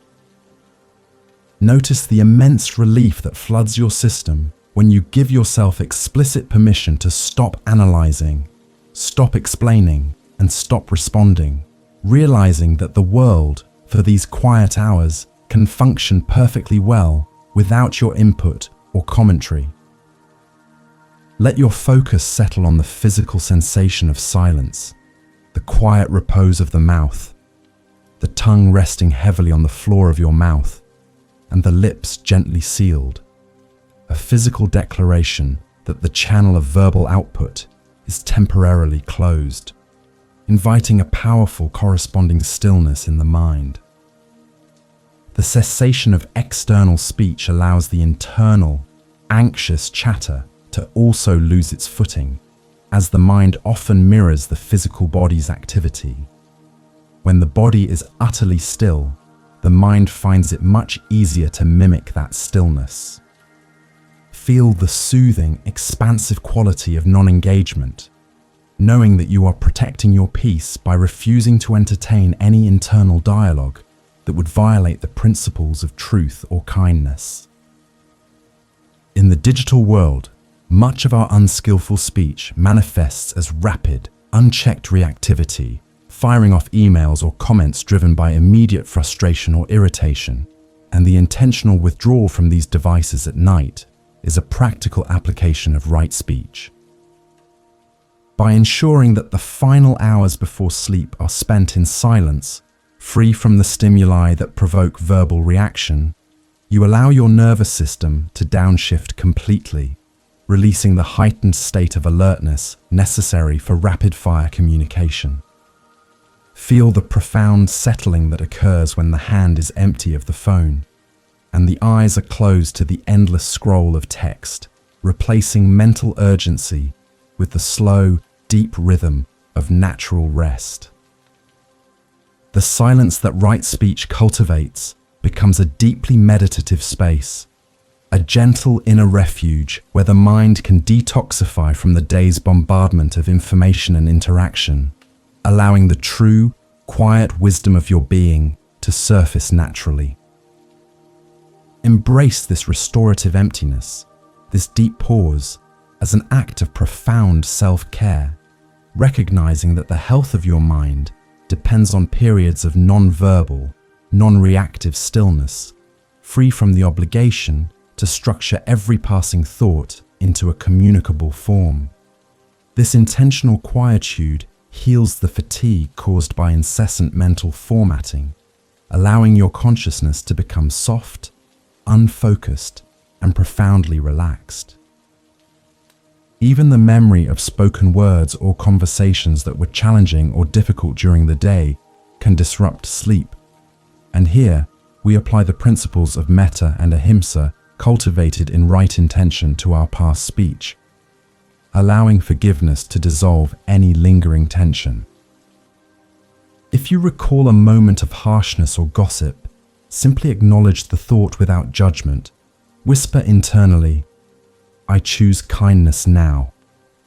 Notice the immense relief that floods your system when you give yourself explicit permission to stop analyzing, stop explaining, and stop responding, realizing that the world, for these quiet hours, can function perfectly well without your input or commentary. Let your focus settle on the physical sensation of silence, the quiet repose of the mouth, the tongue resting heavily on the floor of your mouth, and the lips gently sealed, a physical declaration that the channel of verbal output is temporarily closed, inviting a powerful corresponding stillness in the mind. The cessation of external speech allows the internal, anxious chatter to also lose its footing, as the mind often mirrors the physical body's activity. When the body is utterly still, the mind finds it much easier to mimic that stillness. Feel the soothing, expansive quality of non-engagement, knowing that you are protecting your peace by refusing to entertain any internal dialogue that would violate the principles of truth or kindness. In the digital world, much of our unskillful speech manifests as rapid, unchecked reactivity, firing off emails or comments driven by immediate frustration or irritation, and the intentional withdrawal from these devices at night is a practical application of right speech. By ensuring that the final hours before sleep are spent in silence, free from the stimuli that provoke verbal reaction, you allow your nervous system to downshift completely, releasing the heightened state of alertness necessary for rapid-fire communication. Feel the profound settling that occurs when the hand is empty of the phone, and the eyes are closed to the endless scroll of text, replacing mental urgency with the slow, deep rhythm of natural rest. The silence that right speech cultivates becomes a deeply meditative space, a gentle inner refuge where the mind can detoxify from the day's bombardment of information and interaction, allowing the true, quiet wisdom of your being to surface naturally. Embrace this restorative emptiness, this deep pause, as an act of profound self-care, recognizing that the health of your mind depends on periods of non-verbal, non-reactive stillness, free from the obligation to structure every passing thought into a communicable form. This intentional quietude heals the fatigue caused by incessant mental formatting, allowing your consciousness to become soft, unfocused, and profoundly relaxed. Even the memory of spoken words or conversations that were challenging or difficult during the day can disrupt sleep. And here, we apply the principles of metta and ahimsa cultivated in right intention to our past speech, allowing forgiveness to dissolve any lingering tension. If you recall a moment of harshness or gossip, simply acknowledge the thought without judgment. Whisper internally, "I choose kindness now,"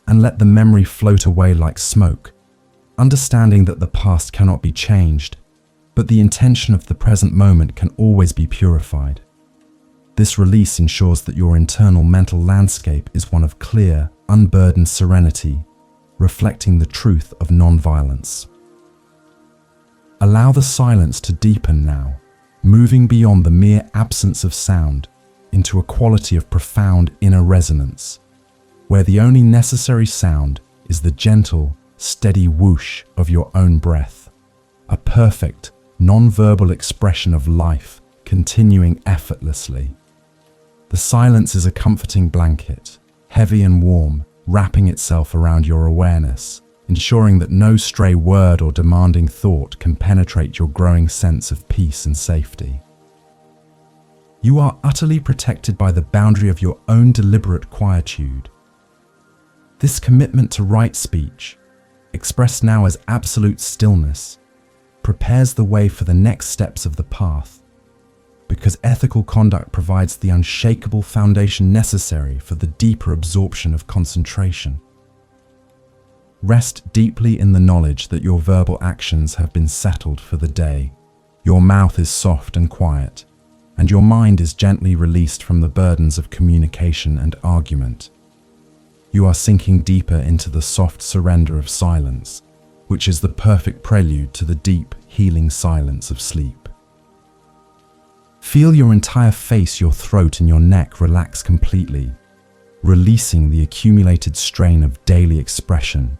and let the memory float away like smoke, understanding that the past cannot be changed, but the intention of the present moment can always be purified. This release ensures that your internal mental landscape is one of clear, unburdened serenity, reflecting the truth of non-violence. Allow the silence to deepen now, moving beyond the mere absence of sound into a quality of profound inner resonance, where the only necessary sound is the gentle, steady whoosh of your own breath, a perfect, non-verbal expression of life continuing effortlessly. The silence is a comforting blanket, heavy and warm, wrapping itself around your awareness, ensuring that no stray word or demanding thought can penetrate your growing sense of peace and safety. You are utterly protected by the boundary of your own deliberate quietude. This commitment to right speech, expressed now as absolute stillness, prepares the way for the next steps of the path, because ethical conduct provides the unshakable foundation necessary for the deeper absorption of concentration. Rest deeply in the knowledge that your verbal actions have been settled for the day. Your mouth is soft and quiet, and your mind is gently released from the burdens of communication and argument. You are sinking deeper into the soft surrender of silence, which is the perfect prelude to the deep, healing silence of sleep. Feel your entire face, your throat, and your neck relax completely, releasing the accumulated strain of daily expression,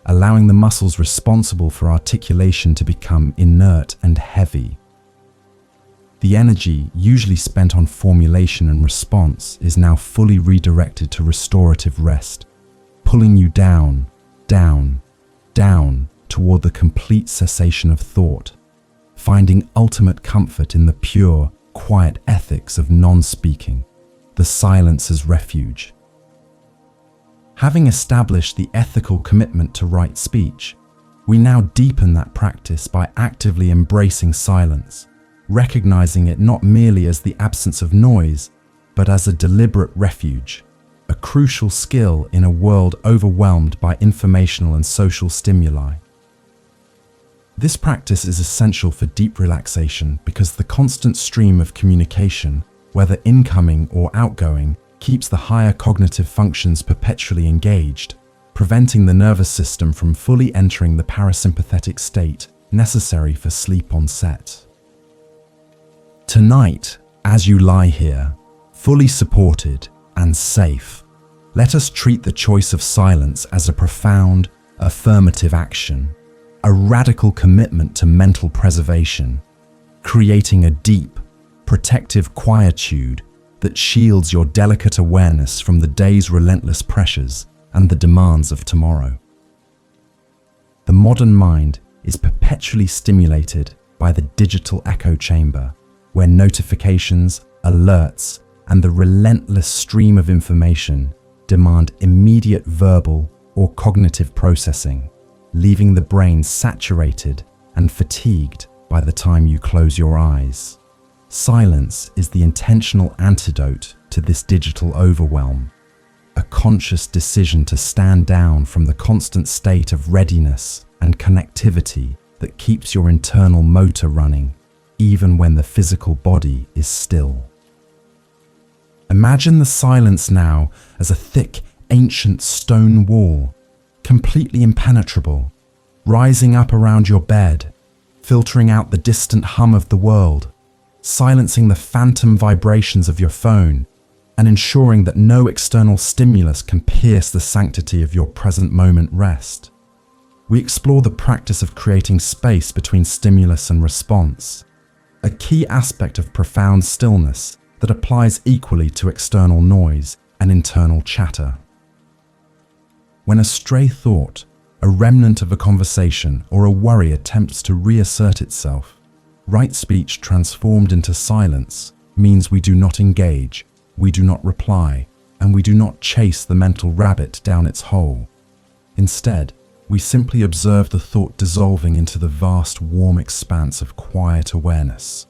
allowing the muscles responsible for articulation to become inert and heavy. The energy usually spent on formulation and response is now fully redirected to restorative rest, pulling you down, down, down toward the complete cessation of thought, finding ultimate comfort in the pure, quiet ethics of non-speaking, the silence as refuge. Having established the ethical commitment to right speech, we now deepen that practice by actively embracing silence, recognizing it not merely as the absence of noise, but as a deliberate refuge, a crucial skill in a world overwhelmed by informational and social stimuli. This practice is essential for deep relaxation because the constant stream of communication, whether incoming or outgoing, keeps the higher cognitive functions perpetually engaged, preventing the nervous system from fully entering the parasympathetic state necessary for sleep onset. Tonight, as you lie here, fully supported and safe, let us treat the choice of silence as a profound, affirmative action, a radical commitment to mental preservation, creating a deep, protective quietude that shields your delicate awareness from the day's relentless pressures and the demands of tomorrow. The modern mind is perpetually stimulated by the digital echo chamber, where notifications, alerts, and the relentless stream of information demand immediate verbal or cognitive processing, leaving the brain saturated and fatigued by the time you close your eyes. Silence is the intentional antidote to this digital overwhelm, a conscious decision to stand down from the constant state of readiness and connectivity that keeps your internal motor running, even when the physical body is still. Imagine the silence now as a thick, ancient stone wall, completely impenetrable, rising up around your bed, filtering out the distant hum of the world, silencing the phantom vibrations of your phone, and ensuring that no external stimulus can pierce the sanctity of your present moment rest. We explore the practice of creating space between stimulus and response, a key aspect of profound stillness that applies equally to external noise and internal chatter. When a stray thought, a remnant of a conversation, or a worry attempts to reassert itself, right speech transformed into silence means we do not engage, we do not reply, and we do not chase the mental rabbit down its hole. Instead, we simply observe the thought dissolving into the vast, warm expanse of quiet awareness.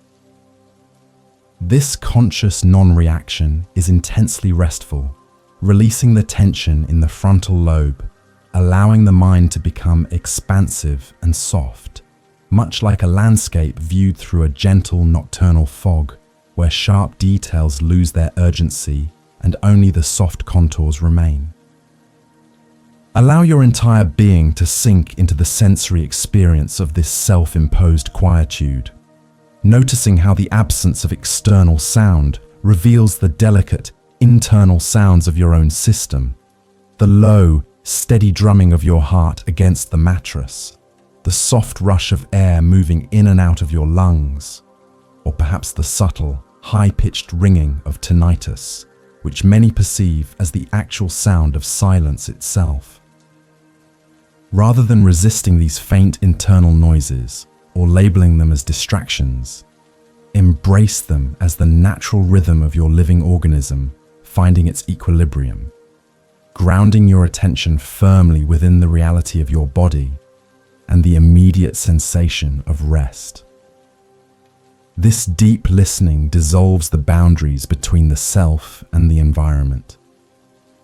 This conscious non-reaction is intensely restful, releasing the tension in the frontal lobe, allowing the mind to become expansive and soft, much like a landscape viewed through a gentle nocturnal fog, where sharp details lose their urgency and only the soft contours remain. Allow your entire being to sink into the sensory experience of this self-imposed quietude, noticing how the absence of external sound reveals the delicate internal sounds of your own system, the low, steady drumming of your heart against the mattress, the soft rush of air moving in and out of your lungs, or perhaps the subtle, high-pitched ringing of tinnitus, which many perceive as the actual sound of silence itself. Rather than resisting these faint internal noises or labeling them as distractions, embrace them as the natural rhythm of your living organism finding its equilibrium, grounding your attention firmly within the reality of your body and the immediate sensation of rest. This deep listening dissolves the boundaries between the self and the environment,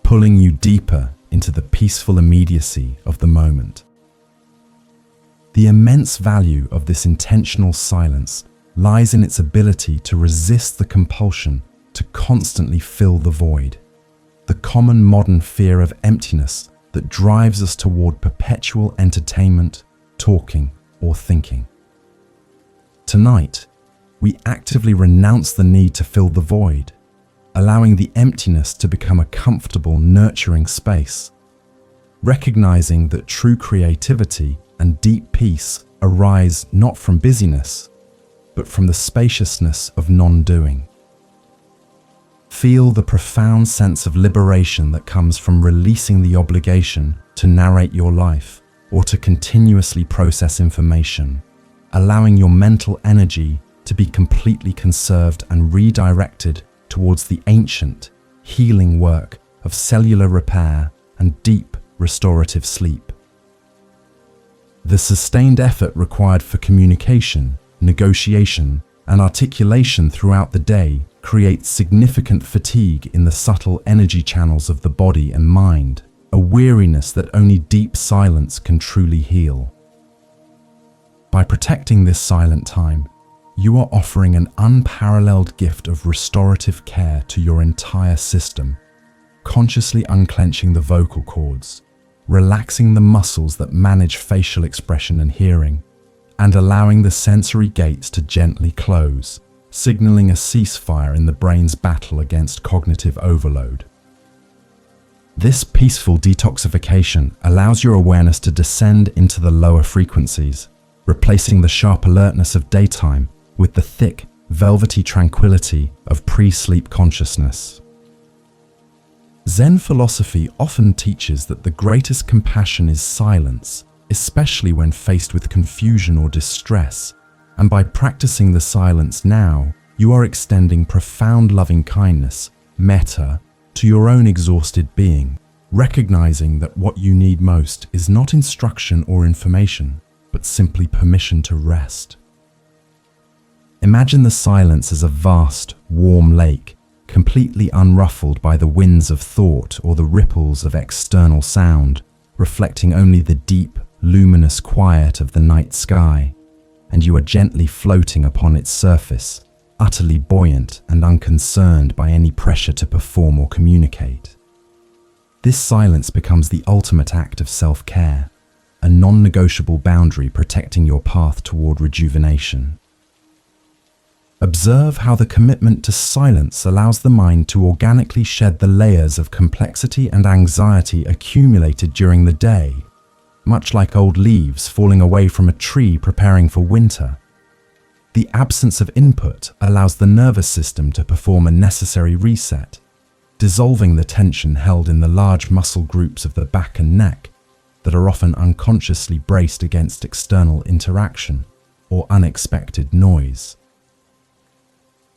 pulling you deeper into the peaceful immediacy of the moment. The immense value of this intentional silence lies in its ability to resist the compulsion to constantly fill the void, the common modern fear of emptiness that drives us toward perpetual entertainment, talking, or thinking. Tonight, we actively renounce the need to fill the void, allowing the emptiness to become a comfortable, nurturing space, recognizing that true creativity and deep peace arise not from busyness, but from the spaciousness of non-doing. Feel the profound sense of liberation that comes from releasing the obligation to narrate your life or to continuously process information, allowing your mental energy to be completely conserved and redirected towards the ancient, healing work of cellular repair and deep, restorative sleep. The sustained effort required for communication, negotiation, and articulation throughout the day creates significant fatigue in the subtle energy channels of the body and mind, a weariness that only deep silence can truly heal. By protecting this silent time, you are offering an unparalleled gift of restorative care to your entire system, consciously unclenching the vocal cords, relaxing the muscles that manage facial expression and hearing, and allowing the sensory gates to gently close, signaling a ceasefire in the brain's battle against cognitive overload. This peaceful detoxification allows your awareness to descend into the lower frequencies, replacing the sharp alertness of daytime with the thick, velvety tranquility of pre-sleep consciousness. Zen philosophy often teaches that the greatest compassion is silence, especially when faced with confusion or distress, and by practicing the silence now, you are extending profound loving kindness, metta, to your own exhausted being, recognizing that what you need most is not instruction or information, but simply permission to rest. Imagine the silence as a vast, warm lake, completely unruffled by the winds of thought or the ripples of external sound, reflecting only the deep, luminous quiet of the night sky, and you are gently floating upon its surface, utterly buoyant and unconcerned by any pressure to perform or communicate. This silence becomes the ultimate act of self-care, a non-negotiable boundary protecting your path toward rejuvenation. Observe how the commitment to silence allows the mind to organically shed the layers of complexity and anxiety accumulated during the day, much like old leaves falling away from a tree preparing for winter. The absence of input allows the nervous system to perform a necessary reset, dissolving the tension held in the large muscle groups of the back and neck that are often unconsciously braced against external interaction or unexpected noise.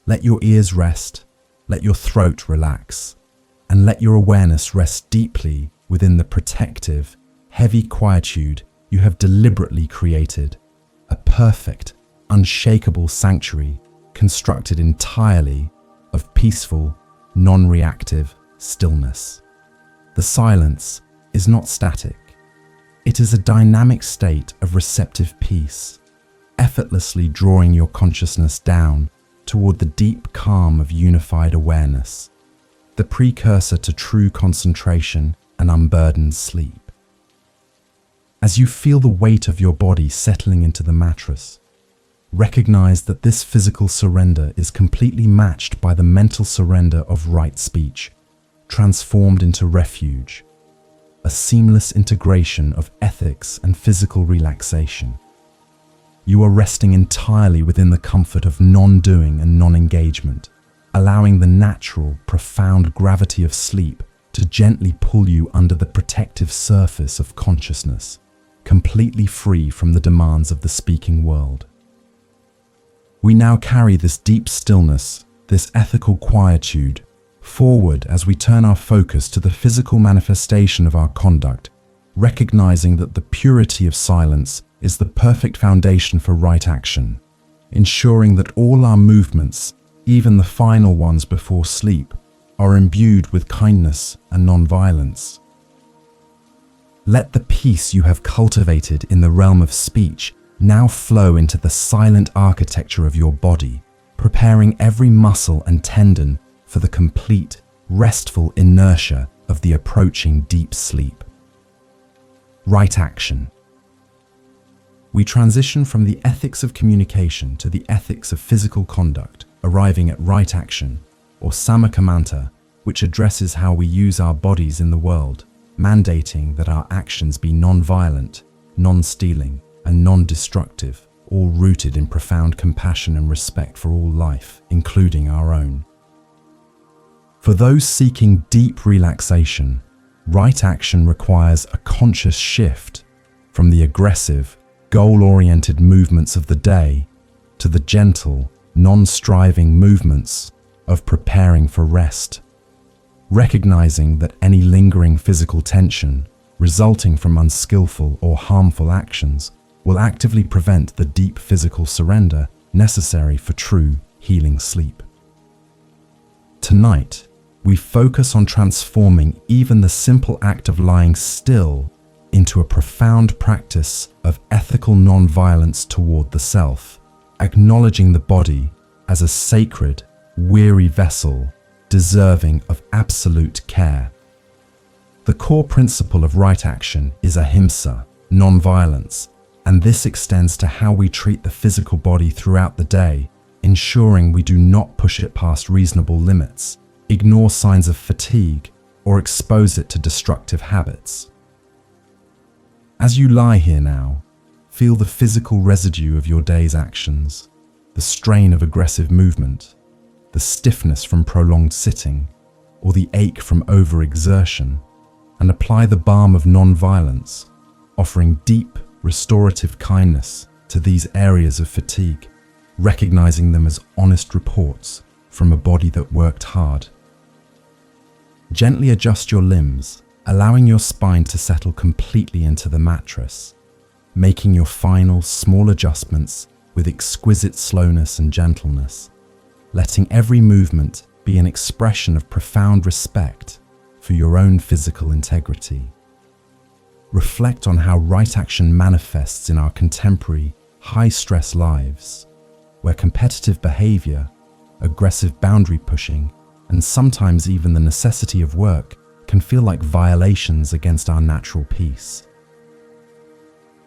Let your ears rest, let your throat relax, and let your awareness rest deeply within the protective, heavy quietude you have deliberately created, a perfect, unshakable sanctuary constructed entirely of peaceful, non-reactive stillness. The silence is not static. It is a dynamic state of receptive peace, effortlessly drawing your consciousness down toward the deep calm of unified awareness, the precursor to true concentration and unburdened sleep. As you feel the weight of your body settling into the mattress, recognize that this physical surrender is completely matched by the mental surrender of right speech, transformed into refuge, a seamless integration of ethics and physical relaxation. You are resting entirely within the comfort of non-doing and non-engagement, allowing the natural, profound gravity of sleep to gently pull you under the protective surface of consciousness, completely free from the demands of the speaking world. We now carry this deep stillness, this ethical quietude, forward as we turn our focus to the physical manifestation of our conduct, recognizing that the purity of silence is the perfect foundation for right action, ensuring that all our movements, even the final ones before sleep, are imbued with kindness and non-violence. Let the peace you have cultivated in the realm of speech now flow into the silent architecture of your body, preparing every muscle and tendon for the complete, restful inertia of the approaching deep sleep. Right action. We transition from the ethics of communication to the ethics of physical conduct, arriving at right action, or samakamanta, which addresses how we use our bodies in the world, mandating that our actions be non-violent, non-stealing, and non-destructive, all rooted in profound compassion and respect for all life, including our own. For those seeking deep relaxation, right action requires a conscious shift from the aggressive, goal-oriented movements of the day to the gentle, non-striving movements of preparing for rest, recognizing that any lingering physical tension resulting from unskillful or harmful actions will actively prevent the deep physical surrender necessary for true healing sleep. Tonight, we focus on transforming even the simple act of lying still into a profound practice of ethical non-violence toward the self, acknowledging the body as a sacred, weary vessel deserving of absolute care. The core principle of right action is ahimsa, non-violence, and this extends to how we treat the physical body throughout the day, ensuring we do not push it past reasonable limits, ignore signs of fatigue, or expose it to destructive habits. As you lie here now, feel the physical residue of your day's actions, the strain of aggressive movement, the stiffness from prolonged sitting, or the ache from overexertion, and apply the balm of non-violence, offering deep, restorative kindness to these areas of fatigue, recognizing them as honest reports from a body that worked hard. Gently adjust your limbs, allowing your spine to settle completely into the mattress, making your final small adjustments with exquisite slowness and gentleness, letting every movement be an expression of profound respect for your own physical integrity. Reflect on how right action manifests in our contemporary, high-stress lives, where competitive behavior, aggressive boundary pushing, and sometimes even the necessity of work can feel like violations against our natural peace.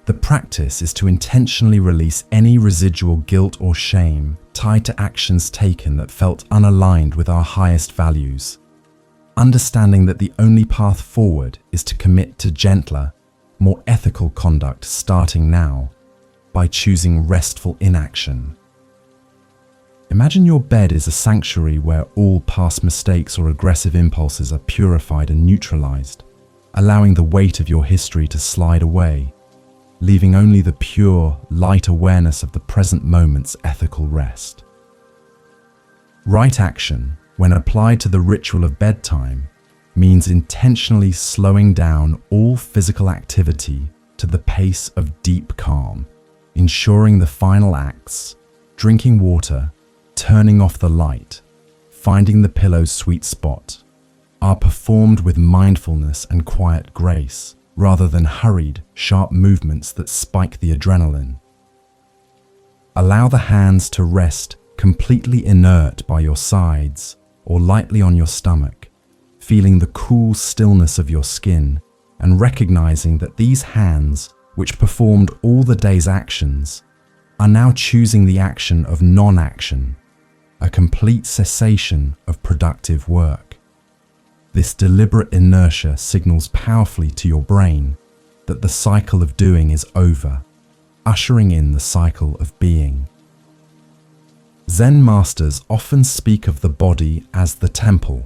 The practice is to intentionally release any residual guilt or shame tied to actions taken that felt unaligned with our highest values, understanding that the only path forward is to commit to gentler, more ethical conduct starting now by choosing restful inaction, Imagine your bed is a sanctuary where all past mistakes or aggressive impulses are purified and neutralized, allowing the weight of your history to slide away, leaving only the pure, light awareness of the present moment's ethical rest. Right action, when applied to the ritual of bedtime, means intentionally slowing down all physical activity to the pace of deep calm, ensuring the final acts, drinking water, turning off the light, finding the pillow's sweet spot, are performed with mindfulness and quiet grace, rather than hurried, sharp movements that spike the adrenaline. Allow the hands to rest completely inert by your sides or lightly on your stomach, feeling the cool stillness of your skin and recognizing that these hands, which performed all the day's actions, are now choosing the action of non-action, a complete cessation of productive work. This deliberate inertia signals powerfully to your brain that the cycle of doing is over, ushering in the cycle of being. Zen masters often speak of the body as the temple,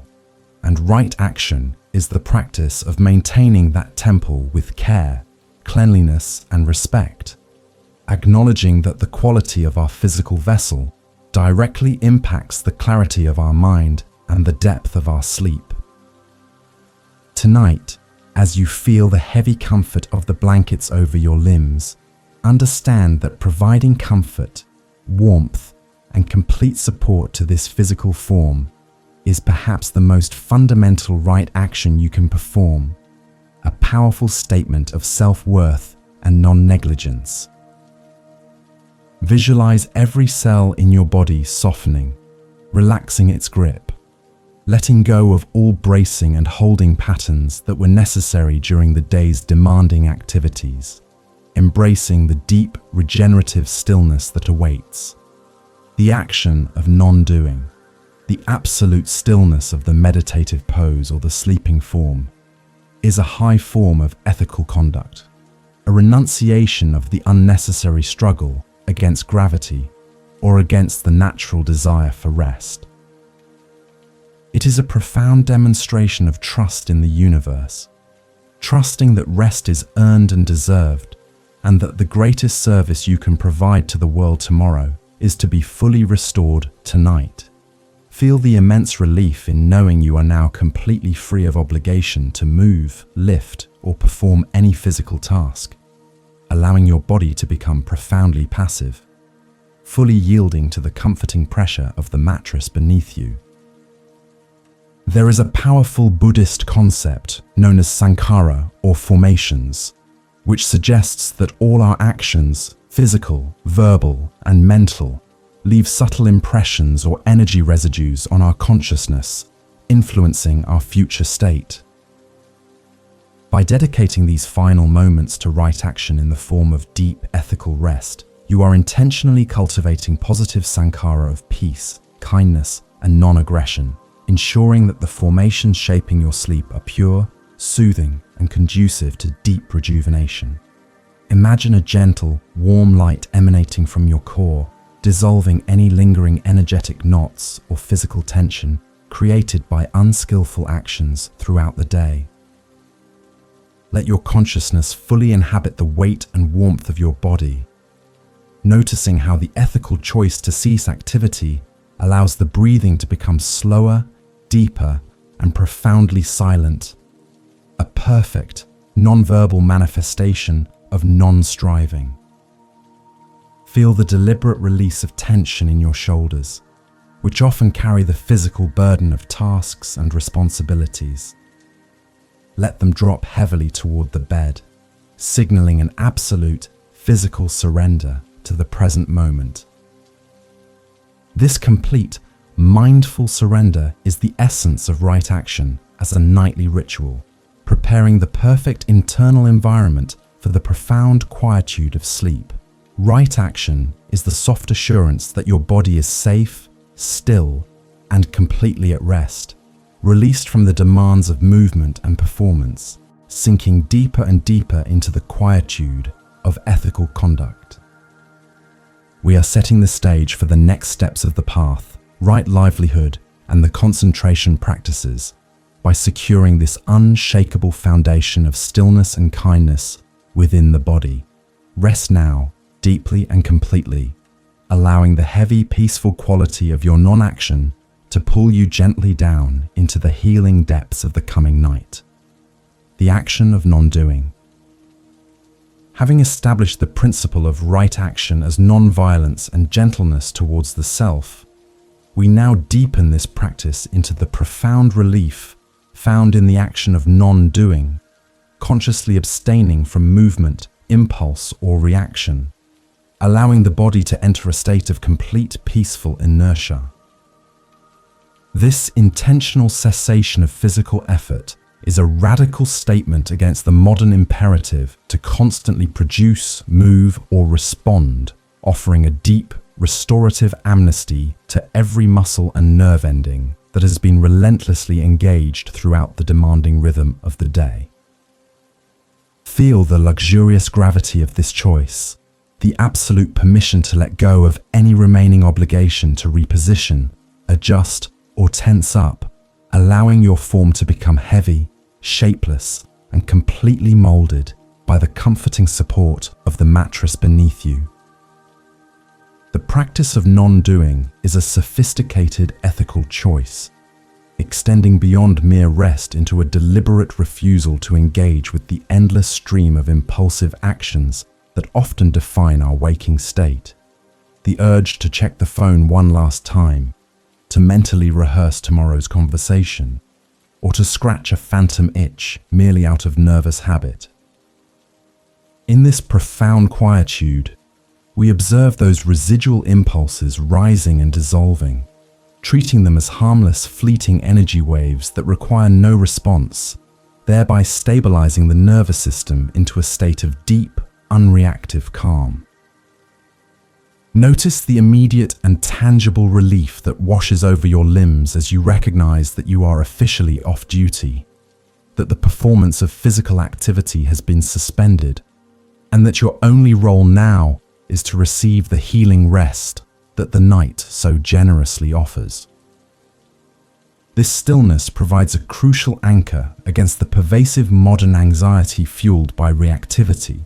and right action is the practice of maintaining that temple with care, cleanliness, and respect, acknowledging that the quality of our physical vessel directly impacts the clarity of our mind and the depth of our sleep. Tonight, as you feel the heavy comfort of the blankets over your limbs, understand that providing comfort, warmth, and complete support to this physical form is perhaps the most fundamental right action you can perform, a powerful statement of self-worth and non-negligence. Visualize every cell in your body softening, relaxing its grip, letting go of all bracing and holding patterns that were necessary during the day's demanding activities, embracing the deep, regenerative stillness that awaits. The action of non-doing, the absolute stillness of the meditative pose or the sleeping form, is a high form of ethical conduct, a renunciation of the unnecessary struggle against gravity or against the natural desire for rest. It is a profound demonstration of trust in the universe, trusting that rest is earned and deserved, and that the greatest service you can provide to the world tomorrow is to be fully restored tonight. Feel the immense relief in knowing you are now completely free of obligation to move, lift, or perform any physical task, allowing your body to become profoundly passive, fully yielding to the comforting pressure of the mattress beneath you. There is a powerful Buddhist concept known as sankhara or formations, which suggests that all our actions, physical, verbal, and mental, leave subtle impressions or energy residues on our consciousness, influencing our future state. By dedicating these final moments to right action in the form of deep ethical rest, you are intentionally cultivating positive sankhara of peace, kindness, and non-aggression, ensuring that the formations shaping your sleep are pure, soothing, and conducive to deep rejuvenation. Imagine a gentle, warm light emanating from your core, dissolving any lingering energetic knots or physical tension created by unskillful actions throughout the day. Let your consciousness fully inhabit the weight and warmth of your body, noticing how the ethical choice to cease activity allows the breathing to become slower, deeper, and profoundly silent, a perfect, non-verbal manifestation of non-striving. Feel the deliberate release of tension in your shoulders, which often carry the physical burden of tasks and responsibilities. Let them drop heavily toward the bed, signaling an absolute physical surrender to the present moment. This complete, mindful surrender is the essence of right action as a nightly ritual, preparing the perfect internal environment for the profound quietude of sleep. Right action is the soft assurance that your body is safe, still, and completely at rest, released from the demands of movement and performance, sinking deeper and deeper into the quietude of ethical conduct. we are setting the stage for the next steps of the path, right livelihood, and the concentration practices by securing this unshakable foundation of stillness and kindness within the body. Rest now, deeply and completely, allowing the heavy, peaceful quality of your non-action to pull you gently down into the healing depths of the coming night. The action of non-doing. Having established the principle of right action as non-violence and gentleness towards the self, we now deepen this practice into the profound relief found in the action of non-doing, consciously abstaining from movement, impulse, or reaction, allowing the body to enter a state of complete peaceful inertia. This intentional cessation of physical effort is a radical statement against the modern imperative to constantly produce, move, or respond, offering a deep, restorative amnesty to every muscle and nerve ending that has been relentlessly engaged throughout the demanding rhythm of the day. Feel the luxurious gravity of this choice, the absolute permission to let go of any remaining obligation to reposition, adjust, or tense up, allowing your form to become heavy, shapeless, and completely molded by the comforting support of the mattress beneath you. The practice of non-doing is a sophisticated ethical choice, extending beyond mere rest into a deliberate refusal to engage with the endless stream of impulsive actions that often define our waking state. The urge to check the phone one last time, to mentally rehearse tomorrow's conversation, or to scratch a phantom itch merely out of nervous habit. In this profound quietude, we observe those residual impulses rising and dissolving, treating them as harmless, fleeting energy waves that require no response, thereby stabilizing the nervous system into a state of deep, unreactive calm. Notice the immediate and tangible relief that washes over your limbs as you recognize that you are officially off duty, that the performance of physical activity has been suspended, and that your only role now is to receive the healing rest that the night so generously offers. This stillness provides a crucial anchor against the pervasive modern anxiety fueled by reactivity,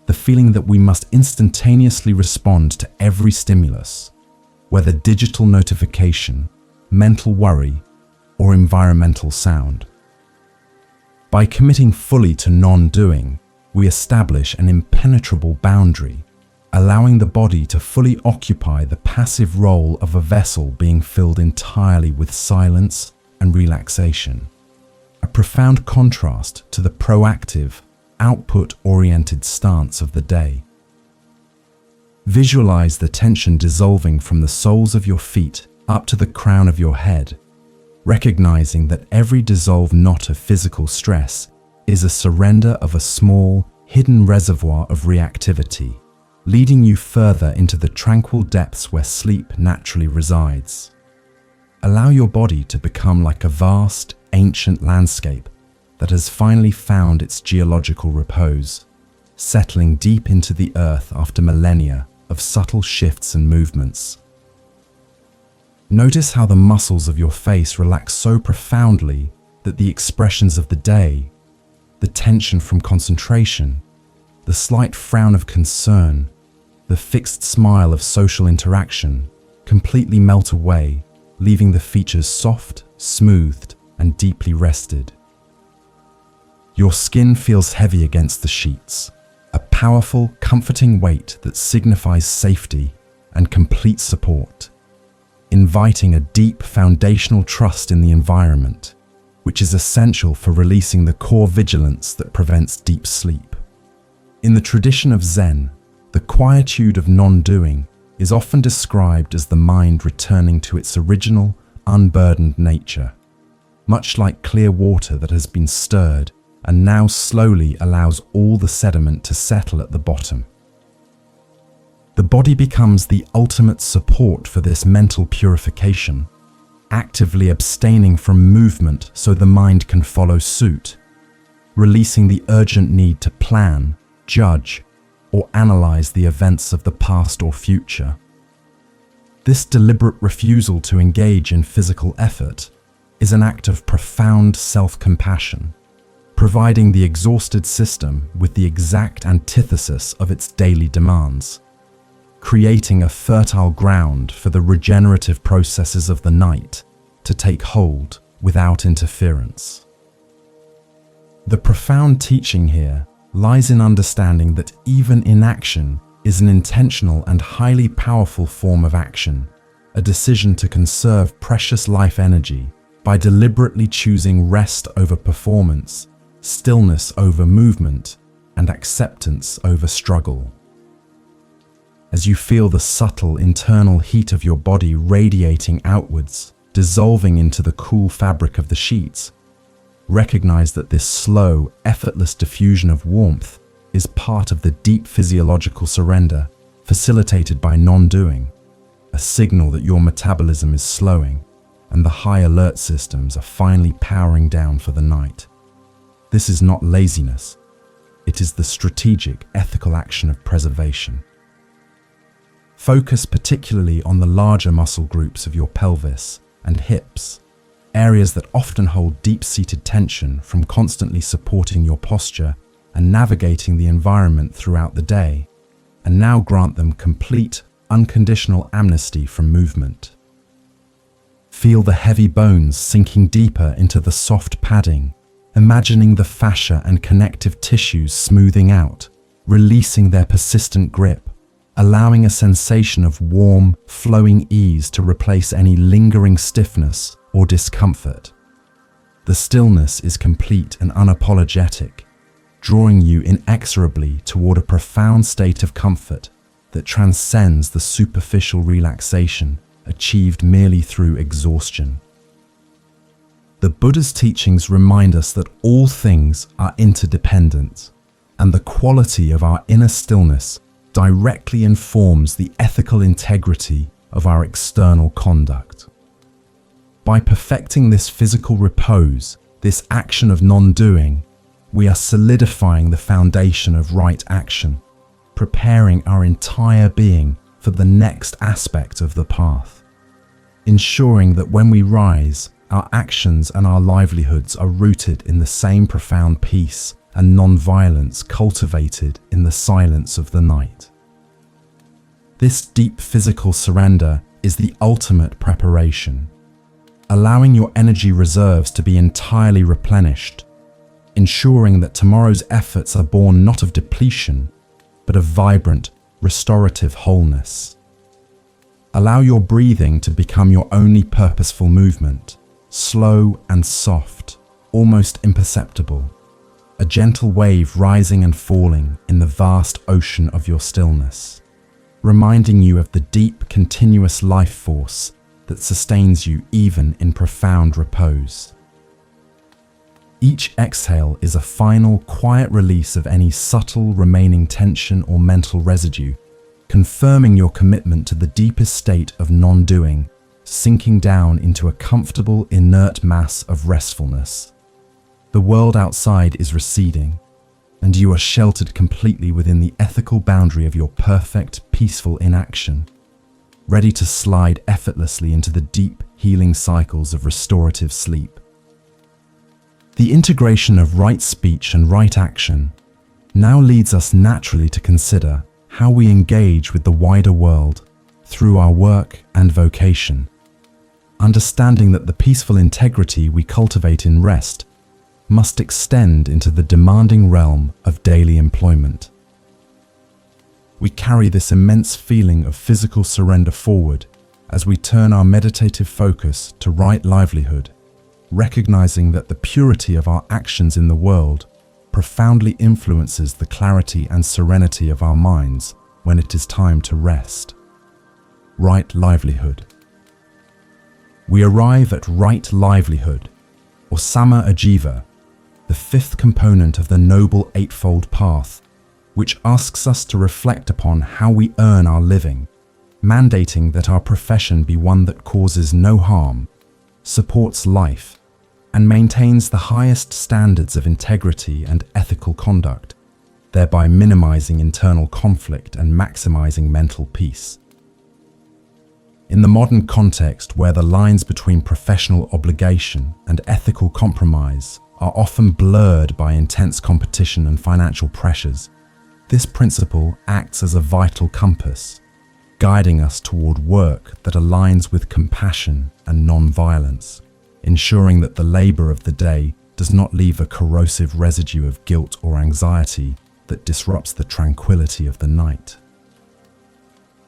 the feeling that we must instantaneously respond to every stimulus, whether digital notification, mental worry, or environmental sound. By committing fully to non-doing, we establish an impenetrable boundary, allowing the body to fully occupy the passive role of a vessel being filled entirely with silence and relaxation, a profound contrast to the proactive, output-oriented stance of the day. Visualize the tension dissolving from the soles of your feet up to the crown of your head, recognizing that every dissolved knot of physical stress is a surrender of a small, hidden reservoir of reactivity, leading you further into the tranquil depths where sleep naturally resides. Allow your body to become like a vast, ancient landscape that has finally found its geological repose, settling deep into the earth after millennia of subtle shifts and movements. Notice how the muscles of your face relax so profoundly that the expressions of the day, the tension from concentration, the slight frown of concern, the fixed smile of social interaction completely melt away, leaving the features soft, smoothed, and deeply rested. Your skin feels heavy against the sheets, a powerful, comforting weight that signifies safety and complete support, inviting a deep foundational trust in the environment, which is essential for releasing the core vigilance that prevents deep sleep. In the tradition of Zen, the quietude of non-doing is often described as the mind returning to its original, unburdened nature, much like clear water that has been stirred and now slowly allows all the sediment to settle at the bottom. The body becomes the ultimate support for this mental purification, actively abstaining from movement so the mind can follow suit, releasing the urgent need to plan, judge, or analyze the events of the past or future. This deliberate refusal to engage in physical effort is an act of profound self-compassion, providing the exhausted system with the exact antithesis of its daily demands, creating a fertile ground for the regenerative processes of the night to take hold without interference. The profound teaching here lies in understanding that even inaction is an intentional and highly powerful form of action, a decision to conserve precious life energy by deliberately choosing rest over performance, stillness over movement, and acceptance over struggle. As you feel the subtle internal heat of your body radiating outwards, dissolving into the cool fabric of the sheets, recognize that this slow, effortless diffusion of warmth is part of the deep physiological surrender facilitated by non-doing, a signal that your metabolism is slowing and the high alert systems are finally powering down for the night. This is not laziness. It is the strategic, ethical action of preservation. Focus particularly on the larger muscle groups of your pelvis and hips, areas that often hold deep-seated tension from constantly supporting your posture and navigating the environment throughout the day, and now grant them complete, unconditional amnesty from movement. Feel the heavy bones sinking deeper into the soft padding, imagining the fascia and connective tissues smoothing out, releasing their persistent grip, allowing a sensation of warm, flowing ease to replace any lingering stiffness or discomfort. The stillness is complete and unapologetic, drawing you inexorably toward a profound state of comfort that transcends the superficial relaxation achieved merely through exhaustion. The Buddha's teachings remind us that all things are interdependent, and the quality of our inner stillness directly informs the ethical integrity of our external conduct. By perfecting this physical repose, this action of non-doing, we are solidifying the foundation of right action, preparing our entire being for the next aspect of the path, ensuring that when we rise, our actions and our livelihoods are rooted in the same profound peace and non-violence cultivated in the silence of the night. This deep physical surrender is the ultimate preparation, allowing your energy reserves to be entirely replenished, ensuring that tomorrow's efforts are born not of depletion, but of vibrant, restorative wholeness. Allow your breathing to become your only purposeful movement, slow and soft, almost imperceptible, a gentle wave rising and falling in the vast ocean of your stillness, reminding you of the deep, continuous life force that sustains you even in profound repose. Each exhale is a final, quiet release of any subtle remaining tension or mental residue, confirming your commitment to the deepest state of non-doing, sinking down into a comfortable, inert mass of restfulness. The world outside is receding, and you are sheltered completely within the ethical boundary of your perfect, peaceful inaction, ready to slide effortlessly into the deep, healing cycles of restorative sleep. The integration of right speech and right action now leads us naturally to consider how we engage with the wider world through our work and vocation, understanding that the peaceful integrity we cultivate in rest must extend into the demanding realm of daily employment. We carry this immense feeling of physical surrender forward as we turn our meditative focus to right livelihood, recognizing that the purity of our actions in the world profoundly influences the clarity and serenity of our minds when it is time to rest. Right livelihood. We arrive at right livelihood, or Sama Ajiva, the fifth component of the Noble Eightfold Path, which asks us to reflect upon how we earn our living, mandating that our profession be one that causes no harm, supports life, and maintains the highest standards of integrity and ethical conduct, thereby minimizing internal conflict and maximizing mental peace. In the modern context, where the lines between professional obligation and ethical compromise are often blurred by intense competition and financial pressures, this principle acts as a vital compass, guiding us toward work that aligns with compassion and non-violence, ensuring that the labor of the day does not leave a corrosive residue of guilt or anxiety that disrupts the tranquility of the night.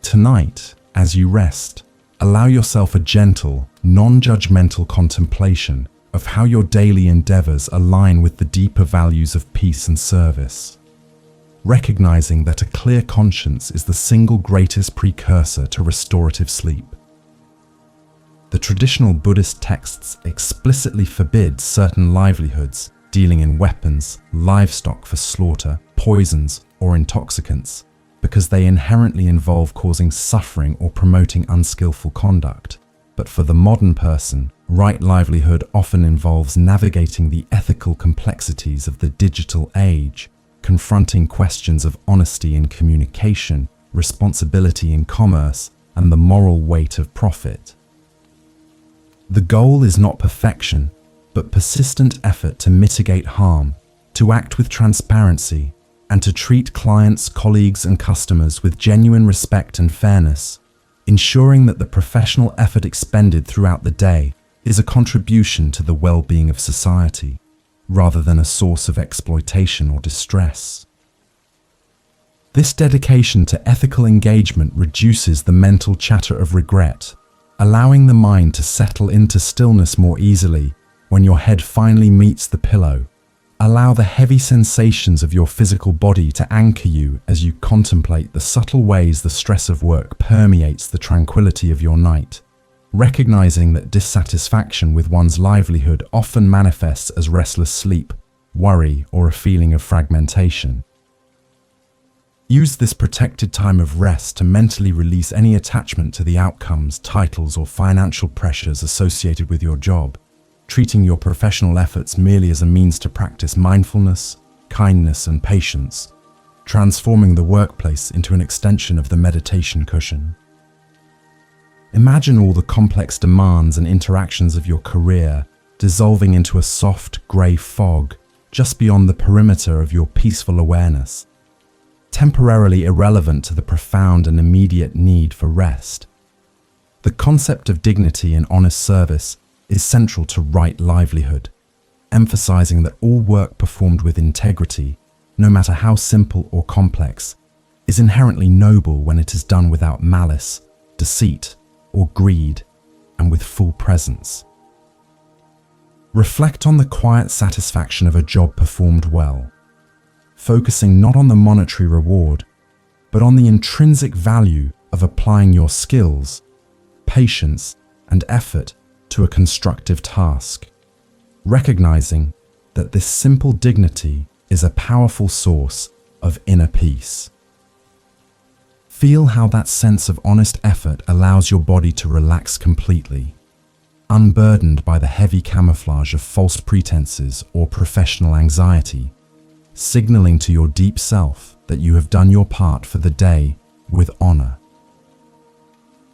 Tonight, as you rest, allow yourself a gentle, non-judgmental contemplation of how your daily endeavors align with the deeper values of peace and service, recognizing that a clear conscience is the single greatest precursor to restorative sleep. The traditional Buddhist texts explicitly forbid certain livelihoods dealing in weapons, livestock for slaughter, poisons, or intoxicants, because they inherently involve causing suffering or promoting unskillful conduct. But for the modern person, right livelihood often involves navigating the ethical complexities of the digital age, confronting questions of honesty in communication, responsibility in commerce, and the moral weight of profit. The goal is not perfection, but persistent effort to mitigate harm, to act with transparency, and to treat clients, colleagues, and customers with genuine respect and fairness, ensuring that the professional effort expended throughout the day is a contribution to the well-being of society, rather than a source of exploitation or distress. This dedication to ethical engagement reduces the mental chatter of regret, allowing the mind to settle into stillness more easily when your head finally meets the pillow. Allow the heavy sensations of your physical body to anchor you as you contemplate the subtle ways the stress of work permeates the tranquility of your night, recognizing that dissatisfaction with one's livelihood often manifests as restless sleep, worry, or a feeling of fragmentation. Use this protected time of rest to mentally release any attachment to the outcomes, titles, or financial pressures associated with your job, treating your professional efforts merely as a means to practice mindfulness, kindness, and patience, transforming the workplace into an extension of the meditation cushion. Imagine all the complex demands and interactions of your career dissolving into a soft, grey fog just beyond the perimeter of your peaceful awareness, temporarily irrelevant to the profound and immediate need for rest. The concept of dignity and honest service is central to right livelihood, emphasizing that all work performed with integrity, no matter how simple or complex, is inherently noble when it is done without malice, deceit, or greed, and with full presence. Reflect on the quiet satisfaction of a job performed well, focusing not on the monetary reward, but on the intrinsic value of applying your skills, patience, and effort to a constructive task, recognizing that this simple dignity is a powerful source of inner peace. Feel how that sense of honest effort allows your body to relax completely, unburdened by the heavy camouflage of false pretenses or professional anxiety, signaling to your deep self that you have done your part for the day with honor.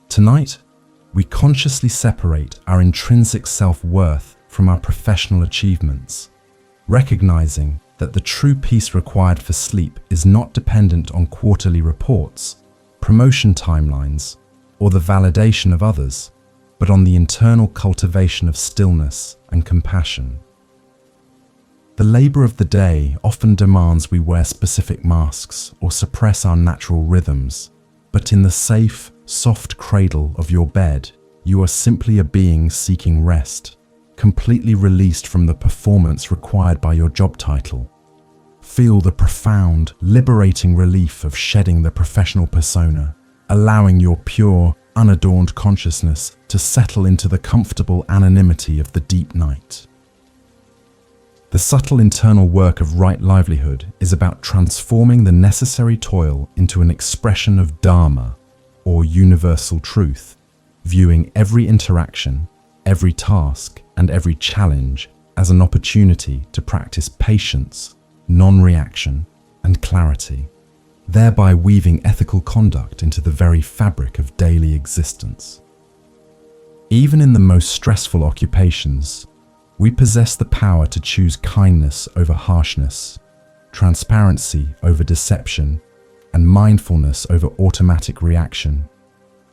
Tonight, we consciously separate our intrinsic self-worth from our professional achievements, recognizing that the true peace required for sleep is not dependent on quarterly reports, promotion timelines, or the validation of others, but on the internal cultivation of stillness and compassion. The labor of the day often demands we wear specific masks or suppress our natural rhythms, but in the safe, soft cradle of your bed, you are simply a being seeking rest, completely released from the performance required by your job title. Feel the profound, liberating relief of shedding the professional persona, allowing your pure, unadorned consciousness to settle into the comfortable anonymity of the deep night. The subtle internal work of right livelihood is about transforming the necessary toil into an expression of Dharma, or universal truth, viewing every interaction, every task, and every challenge as an opportunity to practice patience, non-reaction, and clarity, thereby weaving ethical conduct into the very fabric of daily existence. Even in the most stressful occupations, we possess the power to choose kindness over harshness, transparency over deception, and mindfulness over automatic reaction,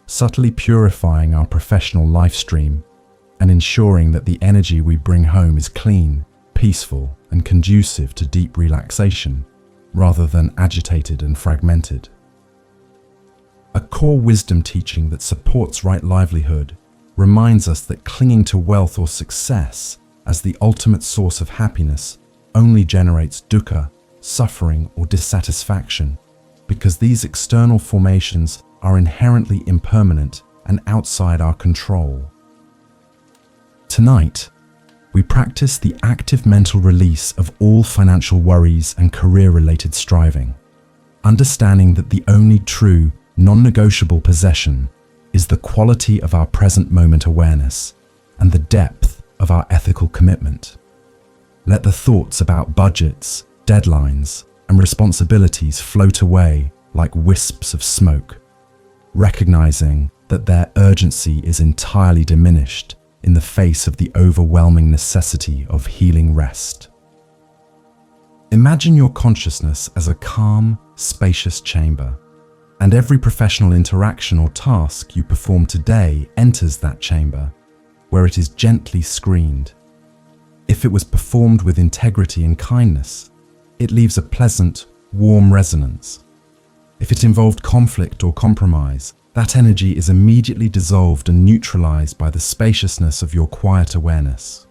subtly purifying our professional life stream and ensuring that the energy we bring home is clean, peaceful, and conducive to deep relaxation, rather than agitated and fragmented. A core wisdom teaching that supports right livelihood reminds us that clinging to wealth or success as the ultimate source of happiness only generates dukkha, suffering, or dissatisfaction, because these external formations are inherently impermanent and outside our control. Tonight, we practice the active mental release of all financial worries and career-related striving, understanding that the only true, non-negotiable possession is the quality of our present moment awareness and the depth of our ethical commitment. Let the thoughts about budgets, deadlines, and responsibilities float away like wisps of smoke, recognizing that their urgency is entirely diminished in the face of the overwhelming necessity of healing rest. Imagine your consciousness as a calm, spacious chamber, and every professional interaction or task you perform today enters that chamber, where it is gently screened. If it was performed with integrity and kindness, it leaves a pleasant, warm resonance. If it involved conflict or compromise, that energy is immediately dissolved and neutralized by the spaciousness of your quiet awareness.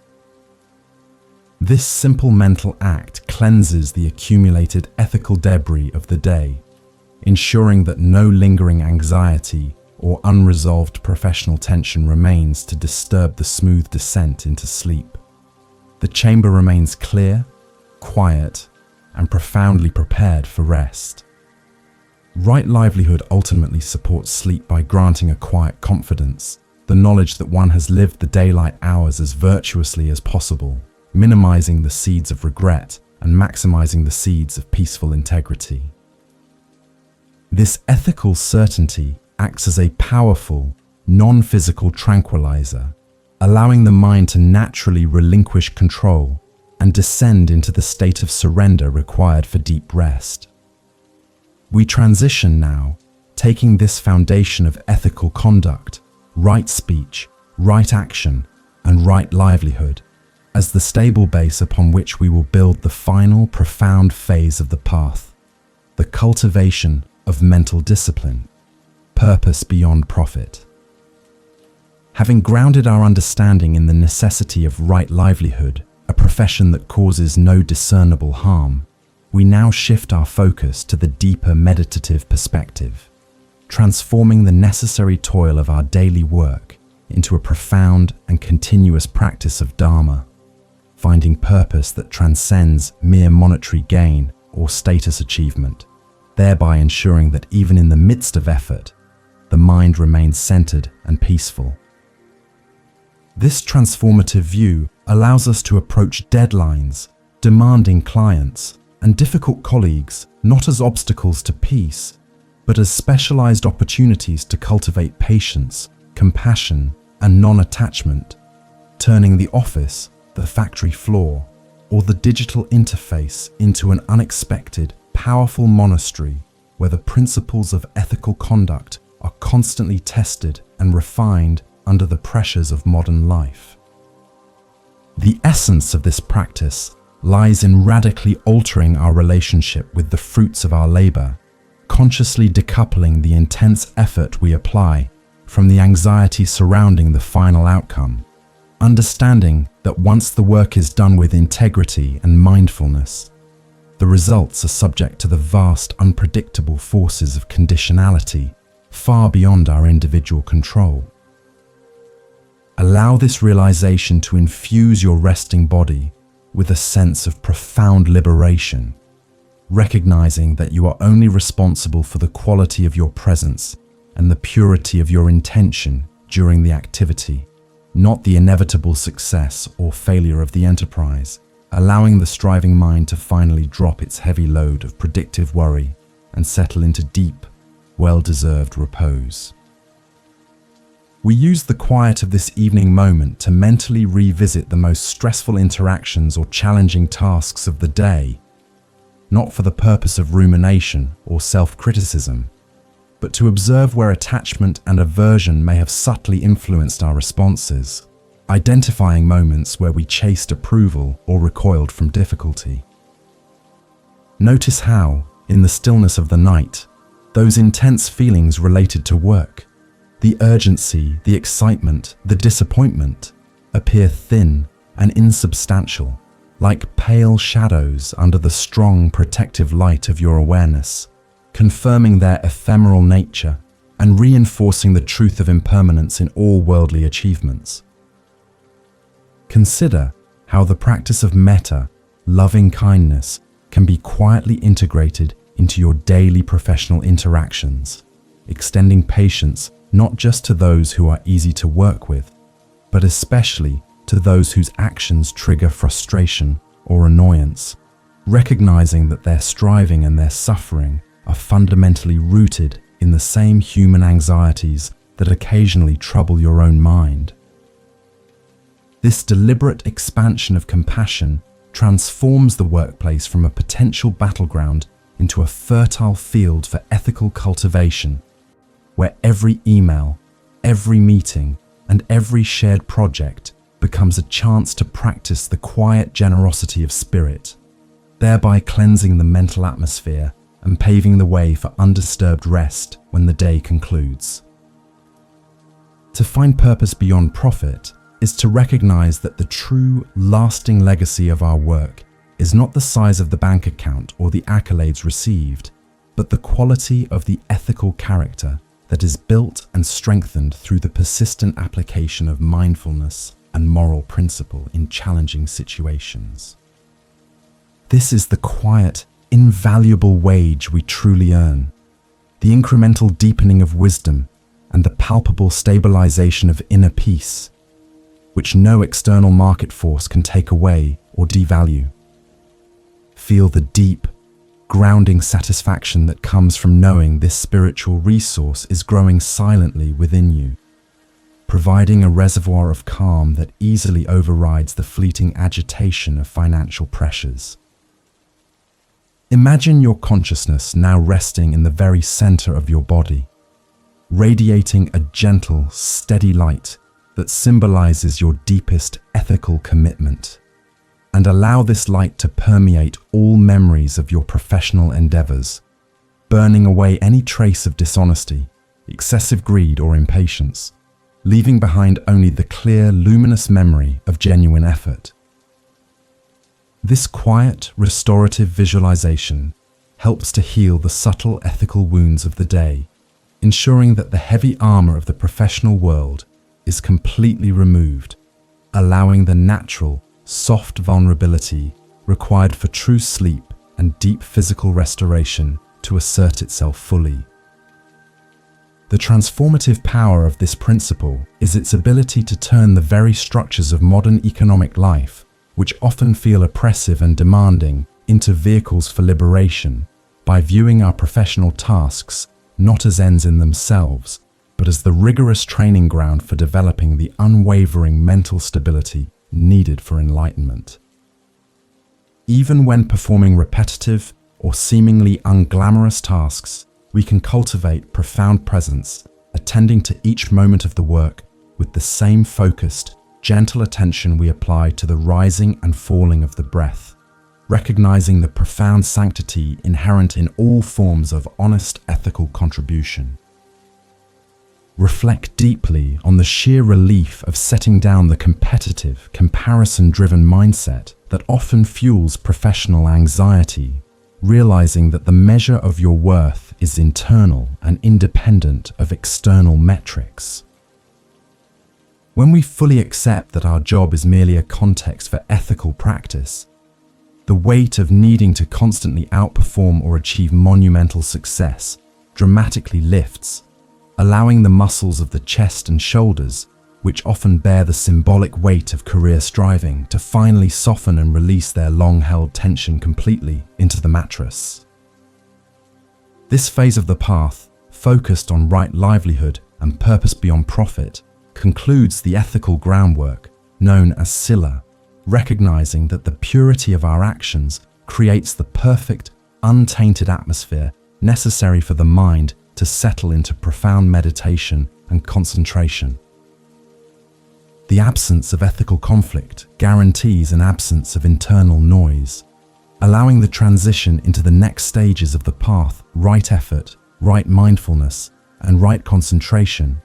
This simple mental act cleanses the accumulated ethical debris of the day, ensuring that no lingering anxiety or unresolved professional tension remains to disturb the smooth descent into sleep. The chamber remains clear, quiet, and profoundly prepared for rest. Right livelihood ultimately supports sleep by granting a quiet confidence, the knowledge that one has lived the daylight hours as virtuously as possible, minimizing the seeds of regret and maximizing the seeds of peaceful integrity. This ethical certainty acts as a powerful, non-physical tranquilizer, allowing the mind to naturally relinquish control and descend into the state of surrender required for deep rest. We transition now, taking this foundation of ethical conduct, right speech, right action, and right livelihood as the stable base upon which we will build the final profound phase of the path, the cultivation of mental discipline, purpose beyond profit. Having grounded our understanding in the necessity of right livelihood, a profession that causes no discernible harm, we now shift our focus to the deeper meditative perspective, transforming the necessary toil of our daily work into a profound and continuous practice of Dharma, finding purpose that transcends mere monetary gain or status achievement, thereby ensuring that even in the midst of effort, the mind remains centered and peaceful. This transformative view allows us to approach deadlines, demanding clients, and difficult colleagues not as obstacles to peace, but as specialized opportunities to cultivate patience, compassion, and non-attachment, turning the office, the factory floor, or the digital interface into an unexpected, powerful monastery where the principles of ethical conduct are constantly tested and refined under the pressures of modern life. The essence of this practice lies in radically altering our relationship with the fruits of our labor, consciously decoupling the intense effort we apply from the anxiety surrounding the final outcome, understanding that once the work is done with integrity and mindfulness, the results are subject to the vast, unpredictable forces of conditionality far beyond our individual control. Allow this realization to infuse your resting body with a sense of profound liberation, recognizing that you are only responsible for the quality of your presence and the purity of your intention during the activity, not the inevitable success or failure of the enterprise, allowing the striving mind to finally drop its heavy load of predictive worry and settle into deep, well-deserved repose. We use the quiet of this evening moment to mentally revisit the most stressful interactions or challenging tasks of the day, not for the purpose of rumination or self-criticism, but to observe where attachment and aversion may have subtly influenced our responses, identifying moments where we chased approval or recoiled from difficulty. Notice how, in the stillness of the night, those intense feelings related to work, the urgency, the excitement, the disappointment, appear thin and insubstantial, like pale shadows under the strong protective light of your awareness, confirming their ephemeral nature and reinforcing the truth of impermanence in all worldly achievements. Consider how the practice of metta, loving kindness, can be quietly integrated into your daily professional interactions, extending patience not just to those who are easy to work with, but especially to those whose actions trigger frustration or annoyance, recognizing that their striving and their suffering are fundamentally rooted in the same human anxieties that occasionally trouble your own mind. This deliberate expansion of compassion transforms the workplace from a potential battleground into a fertile field for ethical cultivation, where every email, every meeting, and every shared project becomes a chance to practice the quiet generosity of spirit, thereby cleansing the mental atmosphere and paving the way for undisturbed rest when the day concludes. To find purpose beyond profit is to recognize that the true, lasting legacy of our work is not the size of the bank account or the accolades received, but the quality of the ethical character that is built and strengthened through the persistent application of mindfulness and moral principle in challenging situations. This is the quiet, invaluable wage we truly earn, the incremental deepening of wisdom and the palpable stabilization of inner peace, which no external market force can take away or devalue. Feel the deep, grounding satisfaction that comes from knowing this spiritual resource is growing silently within you, providing a reservoir of calm that easily overrides the fleeting agitation of financial pressures. Imagine your consciousness now resting in the very center of your body, radiating a gentle, steady light that symbolizes your deepest ethical commitment, and allow this light to permeate all memories of your professional endeavors, burning away any trace of dishonesty, excessive greed, or impatience, leaving behind only the clear, luminous memory of genuine effort. This quiet, restorative visualization helps to heal the subtle ethical wounds of the day, ensuring that the heavy armor of the professional world is completely removed, allowing the natural, soft vulnerability required for true sleep and deep physical restoration to assert itself fully. The transformative power of this principle is its ability to turn the very structures of modern economic life, which often feel oppressive and demanding, into vehicles for liberation, by viewing our professional tasks not as ends in themselves, but as the rigorous training ground for developing the unwavering mental stability needed for enlightenment. Even when performing repetitive or seemingly unglamorous tasks, we can cultivate profound presence, attending to each moment of the work with the same focused, gentle attention we apply to the rising and falling of the breath, recognizing the profound sanctity inherent in all forms of honest ethical contribution. Reflect deeply on the sheer relief of setting down the competitive, comparison-driven mindset that often fuels professional anxiety, realizing that the measure of your worth is internal and independent of external metrics. When we fully accept that our job is merely a context for ethical practice, the weight of needing to constantly outperform or achieve monumental success dramatically lifts, allowing the muscles of the chest and shoulders which often bear the symbolic weight of career striving to finally soften and release their long-held tension completely into the mattress. This phase of the path, focused on right livelihood and purpose beyond profit, concludes the ethical groundwork known as sila, recognizing that the purity of our actions creates the perfect, untainted atmosphere necessary for the mind to settle into profound meditation and concentration. The absence of ethical conflict guarantees an absence of internal noise, allowing the transition into the next stages of the path, right effort, right mindfulness, and right concentration,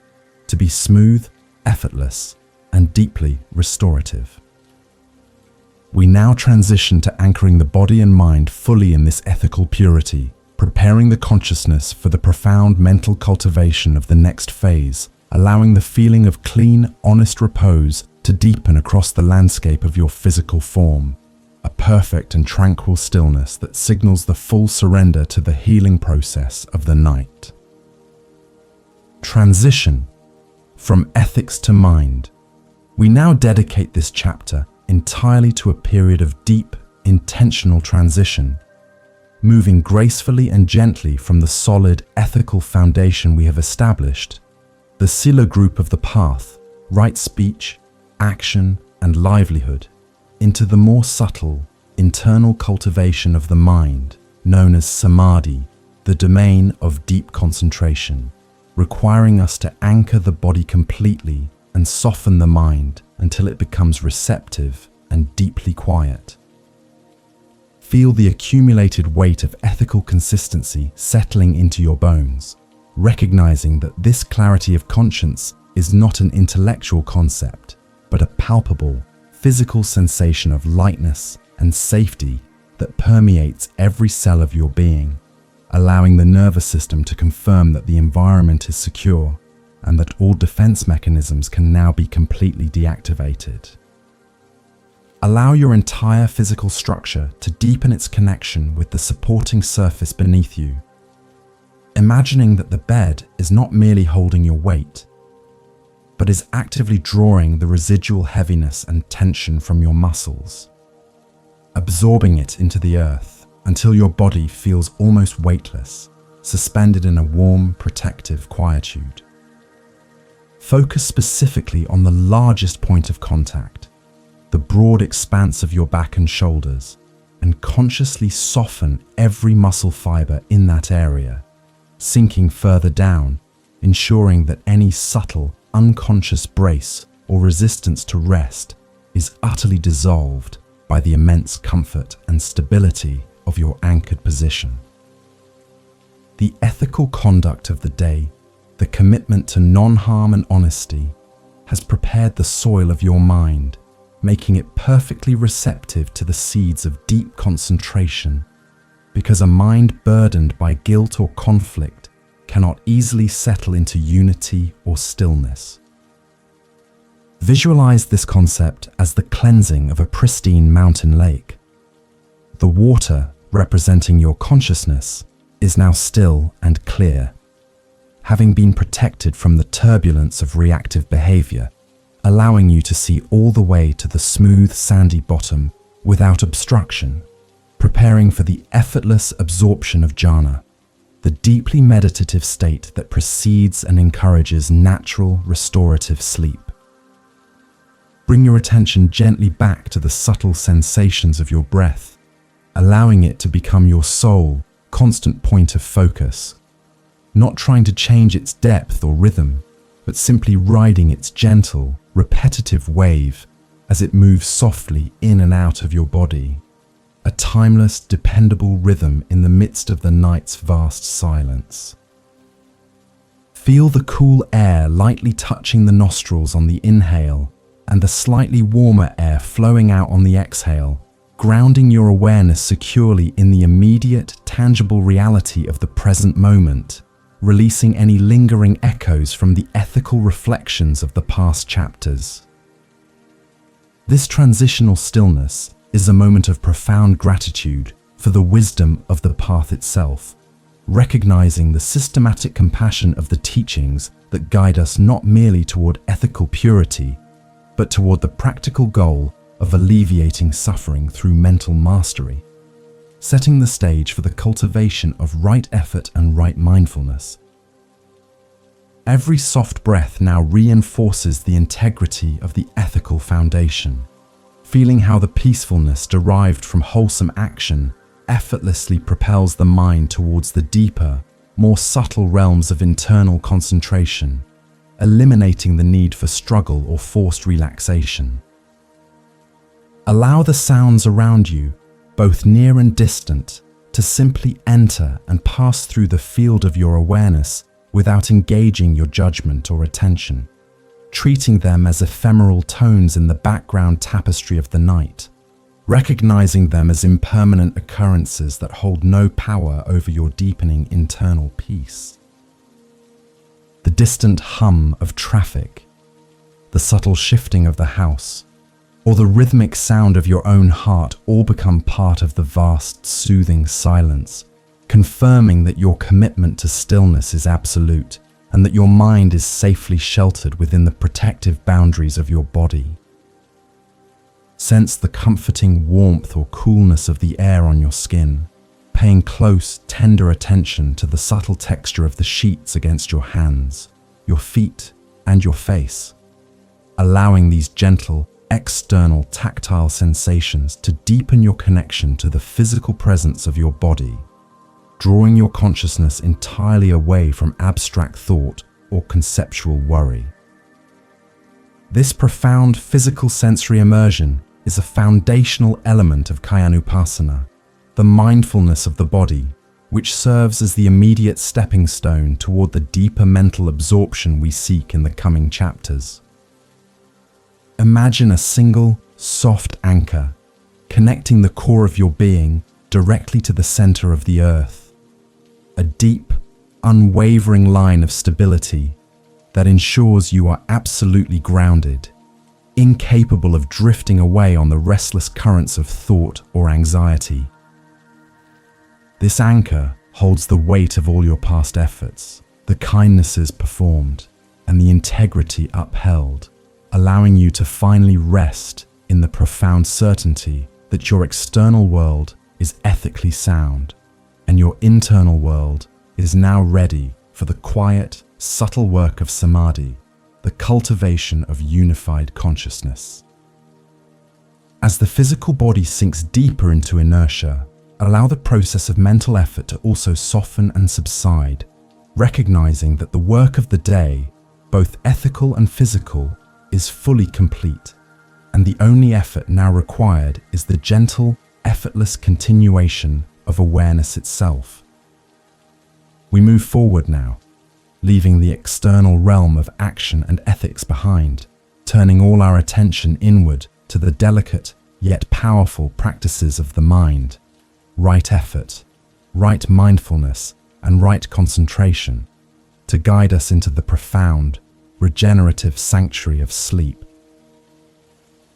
to be smooth, effortless, and deeply restorative. We now transition to anchoring the body and mind fully in this ethical purity, preparing the consciousness for the profound mental cultivation of the next phase, allowing the feeling of clean, honest repose to deepen across the landscape of your physical form, a perfect and tranquil stillness that signals the full surrender to the healing process of the night. Transition from ethics to mind. We now dedicate this chapter entirely to a period of deep, intentional transition, moving gracefully and gently from the solid ethical foundation we have established, the sila group of the path, right speech, action, and livelihood, into the more subtle, internal cultivation of the mind, known as samadhi, the domain of deep concentration, requiring us to anchor the body completely and soften the mind until it becomes receptive and deeply quiet. Feel the accumulated weight of ethical consistency settling into your bones, recognizing that this clarity of conscience is not an intellectual concept, but a palpable, physical sensation of lightness and safety that permeates every cell of your being, allowing the nervous system to confirm that the environment is secure and that all defense mechanisms can now be completely deactivated. Allow your entire physical structure to deepen its connection with the supporting surface beneath you, imagining that the bed is not merely holding your weight, but is actively drawing the residual heaviness and tension from your muscles, absorbing it into the earth until your body feels almost weightless, suspended in a warm, protective quietude. Focus specifically on the largest point of contact, the broad expanse of your back and shoulders, and consciously soften every muscle fiber in that area, sinking further down, ensuring that any subtle, unconscious brace or resistance to rest is utterly dissolved by the immense comfort and stability of your anchored position. The ethical conduct of the day, the commitment to non-harm and honesty, has prepared the soil of your mind, making it perfectly receptive to the seeds of deep concentration, because a mind burdened by guilt or conflict cannot easily settle into unity or stillness. Visualize this concept as the cleansing of a pristine mountain lake. The water, representing your consciousness, is now still and clear, having been protected from the turbulence of reactive behavior, allowing you to see all the way to the smooth, sandy bottom without obstruction, preparing for the effortless absorption of jhana, the deeply meditative state that precedes and encourages natural, restorative sleep. Bring your attention gently back to the subtle sensations of your breath, allowing it to become your sole, constant point of focus, not trying to change its depth or rhythm, but simply riding its gentle, repetitive wave as it moves softly in and out of your body, a timeless, dependable rhythm in the midst of the night's vast silence. Feel the cool air lightly touching the nostrils on the inhale and the slightly warmer air flowing out on the exhale, grounding your awareness securely in the immediate, tangible reality of the present moment, releasing any lingering echoes from the ethical reflections of the past chapters. This transitional stillness is a moment of profound gratitude for the wisdom of the path itself, recognizing the systematic compassion of the teachings that guide us not merely toward ethical purity, but toward the practical goal of alleviating suffering through mental mastery, setting the stage for the cultivation of right effort and right mindfulness. Every soft breath now reinforces the integrity of the ethical foundation, feeling how the peacefulness derived from wholesome action effortlessly propels the mind towards the deeper, more subtle realms of internal concentration, eliminating the need for struggle or forced relaxation. Allow the sounds around you, both near and distant, to simply enter and pass through the field of your awareness without engaging your judgment or attention, treating them as ephemeral tones in the background tapestry of the night, recognizing them as impermanent occurrences that hold no power over your deepening internal peace. The distant hum of traffic, the subtle shifting of the house, or the rhythmic sound of your own heart all become part of the vast, soothing silence, confirming that your commitment to stillness is absolute and that your mind is safely sheltered within the protective boundaries of your body. Sense the comforting warmth or coolness of the air on your skin, paying close, tender attention to the subtle texture of the sheets against your hands, your feet, and your face, allowing these gentle, external tactile sensations to deepen your connection to the physical presence of your body, drawing your consciousness entirely away from abstract thought or conceptual worry. This profound physical sensory immersion is a foundational element of Kayanupasana, the mindfulness of the body, which serves as the immediate stepping stone toward the deeper mental absorption we seek in the coming chapters. Imagine a single, soft anchor, connecting the core of your being directly to the center of the earth. A deep, unwavering line of stability that ensures you are absolutely grounded, incapable of drifting away on the restless currents of thought or anxiety. This anchor holds the weight of all your past efforts, the kindnesses performed, and the integrity upheld, allowing you to finally rest in the profound certainty that your external world is ethically sound, and your internal world is now ready for the quiet, subtle work of samadhi, the cultivation of unified consciousness. As the physical body sinks deeper into inertia, allow the process of mental effort to also soften and subside, recognizing that the work of the day, both ethical and physical, is fully complete, and the only effort now required is the gentle, effortless continuation of awareness itself. We move forward now, leaving the external realm of action and ethics behind, turning all our attention inward to the delicate yet powerful practices of the mind, right effort, right mindfulness, and right concentration, to guide us into the profound, regenerative sanctuary of sleep.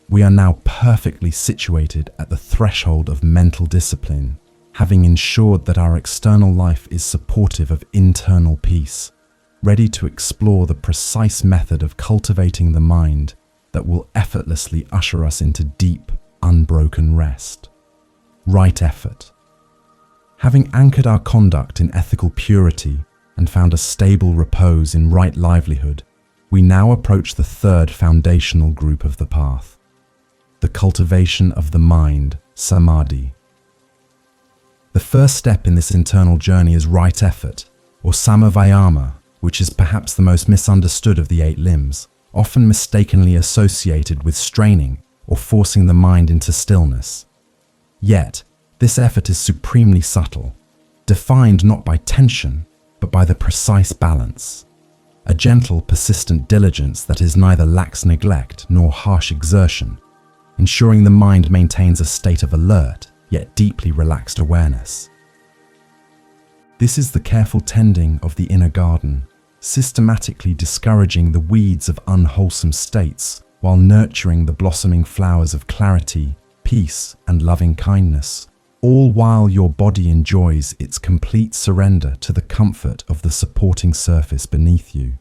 We are now perfectly situated at the threshold of mental discipline, having ensured that our external life is supportive of internal peace, ready to explore the precise method of cultivating the mind that will effortlessly usher us into deep, unbroken rest. Right effort. Having anchored our conduct in ethical purity and found a stable repose in right livelihood, we now approach the third foundational group of the path, the cultivation of the mind, samadhi. The first step in this internal journey is right effort, or samavayama, which is perhaps the most misunderstood of the 8 limbs, often mistakenly associated with straining or forcing the mind into stillness. Yet, this effort is supremely subtle, defined not by tension, but by the precise balance. A gentle, persistent diligence that is neither lax neglect nor harsh exertion, ensuring the mind maintains a state of alert, yet deeply relaxed awareness. This is the careful tending of the inner garden, systematically discouraging the weeds of unwholesome states while nurturing the blossoming flowers of clarity, peace, and loving kindness, all while your body enjoys its complete surrender to the comfort of the supporting surface beneath you.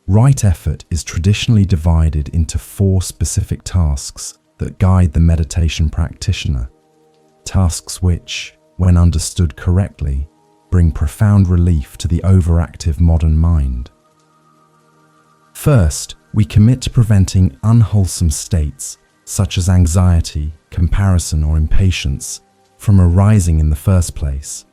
Right effort is traditionally divided into 4 specific tasks that guide the meditation practitioner. Tasks which, when understood correctly, bring profound relief to the overactive modern mind. First, we commit to preventing unwholesome states such as anxiety, comparison, or impatience from arising in the first place,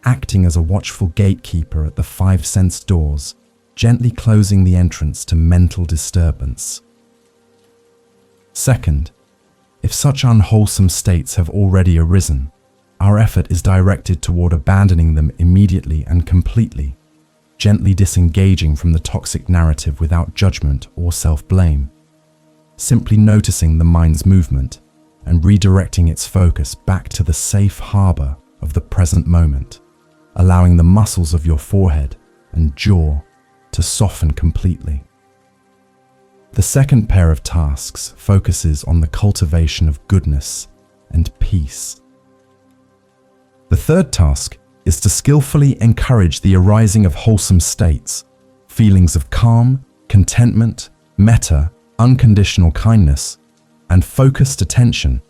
acting as a watchful gatekeeper at the 5 sense doors, gently closing the entrance to mental disturbance. Second, if such unwholesome states have already arisen, our effort is directed toward abandoning them immediately and completely, gently disengaging from the toxic narrative without judgment or self-blame, simply noticing the mind's movement and redirecting its focus back to the safe harbor of the present moment, allowing the muscles of your forehead and jaw to soften completely. The second pair of tasks focuses on the cultivation of goodness and peace. The third task is to skillfully encourage the arising of wholesome states, feelings of calm, contentment, metta, unconditional kindness, and focused attention,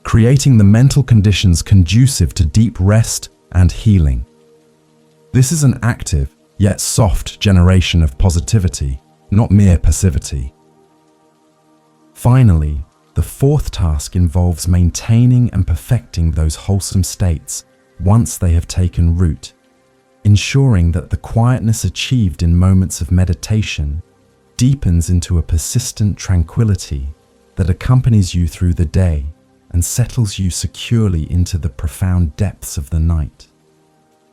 creating the mental conditions conducive to deep rest and healing. This is an active, yet soft generation of positivity, not mere passivity. Finally, the fourth task involves maintaining and perfecting those wholesome states once they have taken root, ensuring that the quietness achieved in moments of meditation deepens into a persistent tranquility that accompanies you through the day and settles you securely into the profound depths of the night,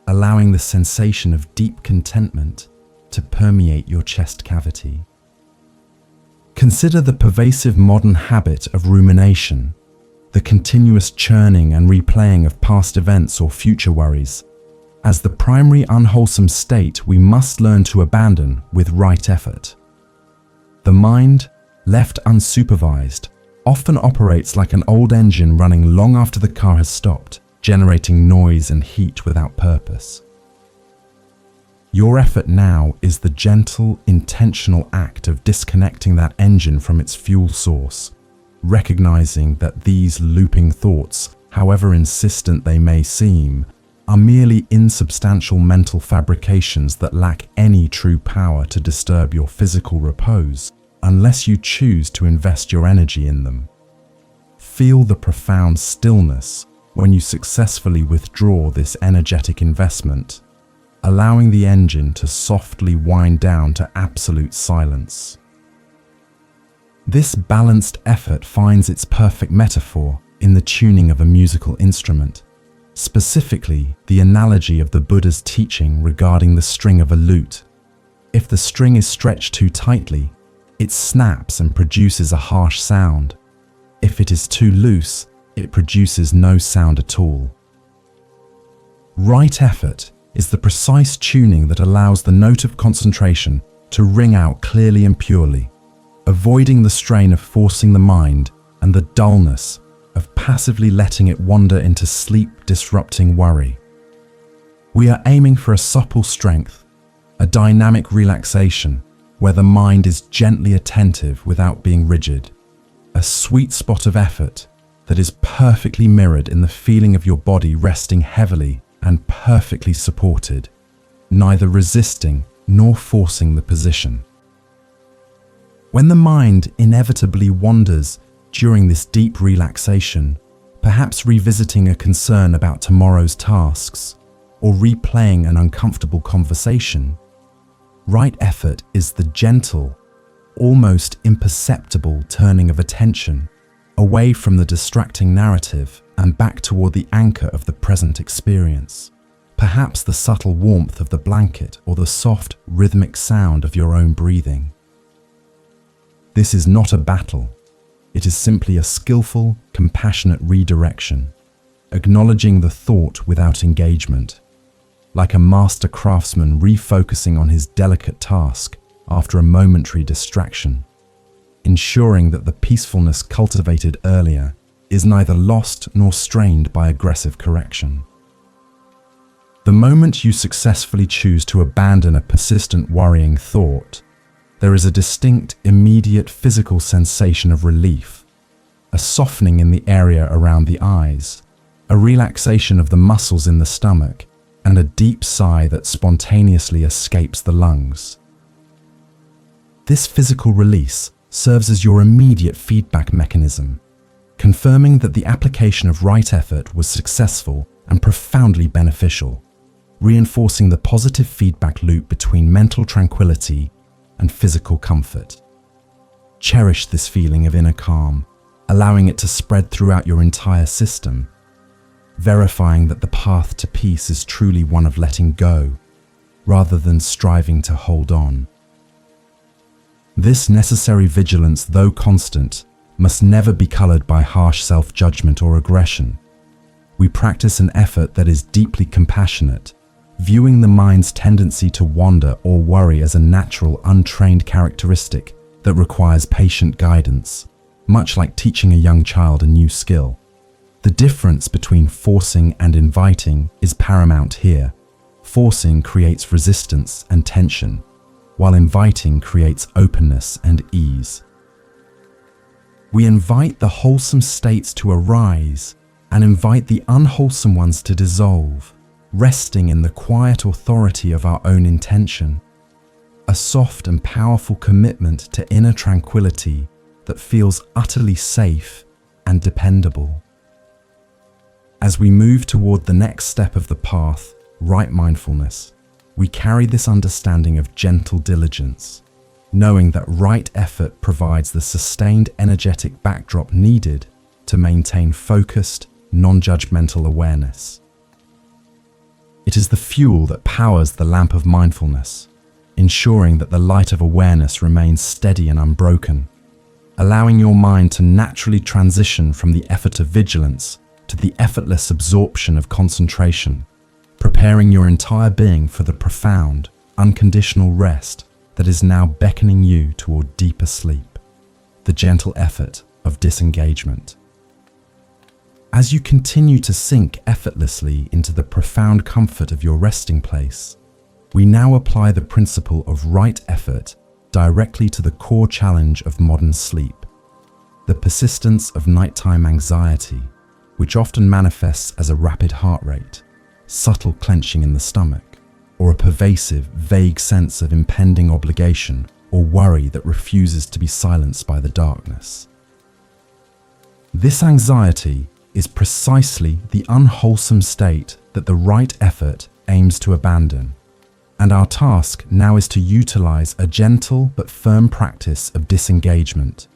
allowing the sensation of deep contentment to permeate your chest cavity. Consider the pervasive modern habit of rumination, the continuous churning and replaying of past events or future worries, as the primary unwholesome state we must learn to abandon with right effort. The mind, left unsupervised, often operates like an old engine running long after the car has stopped, generating noise and heat without purpose. Your effort now is the gentle, intentional act of disconnecting that engine from its fuel source, recognizing that these looping thoughts, however insistent they may seem, are merely insubstantial mental fabrications that lack any true power to disturb your physical repose, unless you choose to invest your energy in them. Feel the profound stillness when you successfully withdraw this energetic investment, allowing the engine to softly wind down to absolute silence. This balanced effort finds its perfect metaphor in the tuning of a musical instrument, specifically the analogy of the Buddha's teaching regarding the string of a lute. If the string is stretched too tightly, it snaps and produces a harsh sound. If it is too loose, it produces no sound at all. Right effort is the precise tuning that allows the note of concentration to ring out clearly and purely, avoiding the strain of forcing the mind and the dullness of passively letting it wander into sleep-disrupting worry. We are aiming for a supple strength, a dynamic relaxation where the mind is gently attentive without being rigid, a sweet spot of effort that is perfectly mirrored in the feeling of your body resting heavily and perfectly supported, neither resisting nor forcing the position. When the mind inevitably wanders during this deep relaxation, perhaps revisiting a concern about tomorrow's tasks or replaying an uncomfortable conversation, right effort is the gentle, almost imperceptible turning of attention away from the distracting narrative and back toward the anchor of the present experience, perhaps the subtle warmth of the blanket or the soft, rhythmic sound of your own breathing. This is not a battle. It is simply a skillful, compassionate redirection, acknowledging the thought without engagement, like a master craftsman refocusing on his delicate task after a momentary distraction, ensuring that the peacefulness cultivated earlier is neither lost nor strained by aggressive correction. The moment you successfully choose to abandon a persistent worrying thought, there is a distinct, immediate physical sensation of relief, a softening in the area around the eyes, a relaxation of the muscles in the stomach, and a deep sigh that spontaneously escapes the lungs. This physical release serves as your immediate feedback mechanism, confirming that the application of right effort was successful and profoundly beneficial, reinforcing the positive feedback loop between mental tranquility and physical comfort. Cherish this feeling of inner calm, allowing it to spread throughout your entire system, verifying that the path to peace is truly one of letting go, rather than striving to hold on. This necessary vigilance, though constant, must never be colored by harsh self-judgment or aggression. We practice an effort that is deeply compassionate, viewing the mind's tendency to wander or worry as a natural, untrained characteristic that requires patient guidance, much like teaching a young child a new skill. The difference between forcing and inviting is paramount here. Forcing creates resistance and tension, while inviting creates openness and ease. We invite the wholesome states to arise and invite the unwholesome ones to dissolve, resting in the quiet authority of our own intention, a soft and powerful commitment to inner tranquility that feels utterly safe and dependable. As we move toward the next step of the path, right mindfulness, we carry this understanding of gentle diligence, knowing that right effort provides the sustained energetic backdrop needed to maintain focused, non-judgmental awareness. It is the fuel that powers the lamp of mindfulness, ensuring that the light of awareness remains steady and unbroken, allowing your mind to naturally transition from the effort of vigilance to the effortless absorption of concentration, preparing your entire being for the profound, unconditional rest that is now beckoning you toward deeper sleep, the gentle effort of disengagement. As you continue to sink effortlessly into the profound comfort of your resting place, we now apply the principle of right effort directly to the core challenge of modern sleep, the persistence of nighttime anxiety, which often manifests as a rapid heart rate, subtle clenching in the stomach, or a pervasive, vague sense of impending obligation or worry that refuses to be silenced by the darkness. This anxiety is precisely the unwholesome state that the right effort aims to abandon, and our task now is to utilize a gentle but firm practice of disengagement,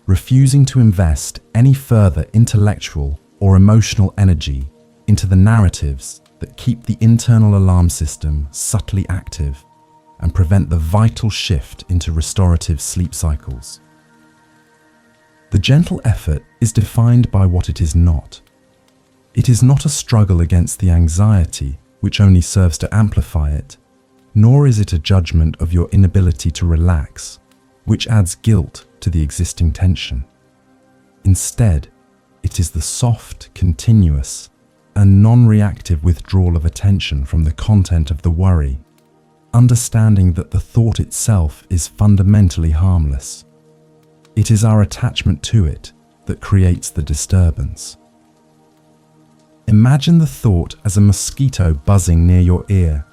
refusing to invest any further intellectual or emotional energy into the narratives that keep the internal alarm system subtly active and prevent the vital shift into restorative sleep cycles. The gentle effort is defined by what it is not. It is not a struggle against the anxiety, which only serves to amplify it, nor is it a judgment of your inability to relax, which adds guilt to the existing tension. Instead, it is the soft, continuous, and non-reactive withdrawal of attention from the content of the worry, understanding that the thought itself is fundamentally harmless. It is our attachment to it that creates the disturbance. Imagine the thought as a mosquito buzzing near your ear.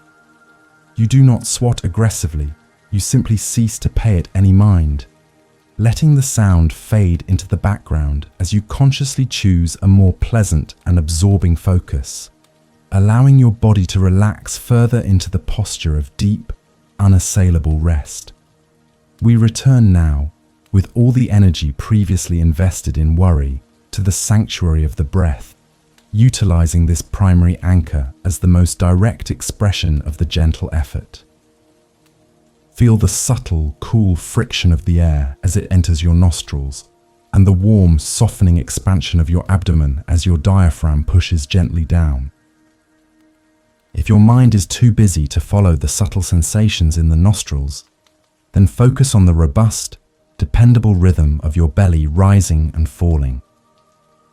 You do not swat aggressively, you simply cease to pay it any mind, letting the sound fade into the background as you consciously choose a more pleasant and absorbing focus, allowing your body to relax further into the posture of deep, unassailable rest. We return now, with all the energy previously invested in worry, to the sanctuary of the breath, utilizing this primary anchor as the most direct expression of the gentle effort. Feel the subtle, cool friction of the air as it enters your nostrils, and the warm, softening expansion of your abdomen as your diaphragm pushes gently down. If your mind is too busy to follow the subtle sensations in the nostrils, then focus on the robust, dependable rhythm of your belly rising and falling.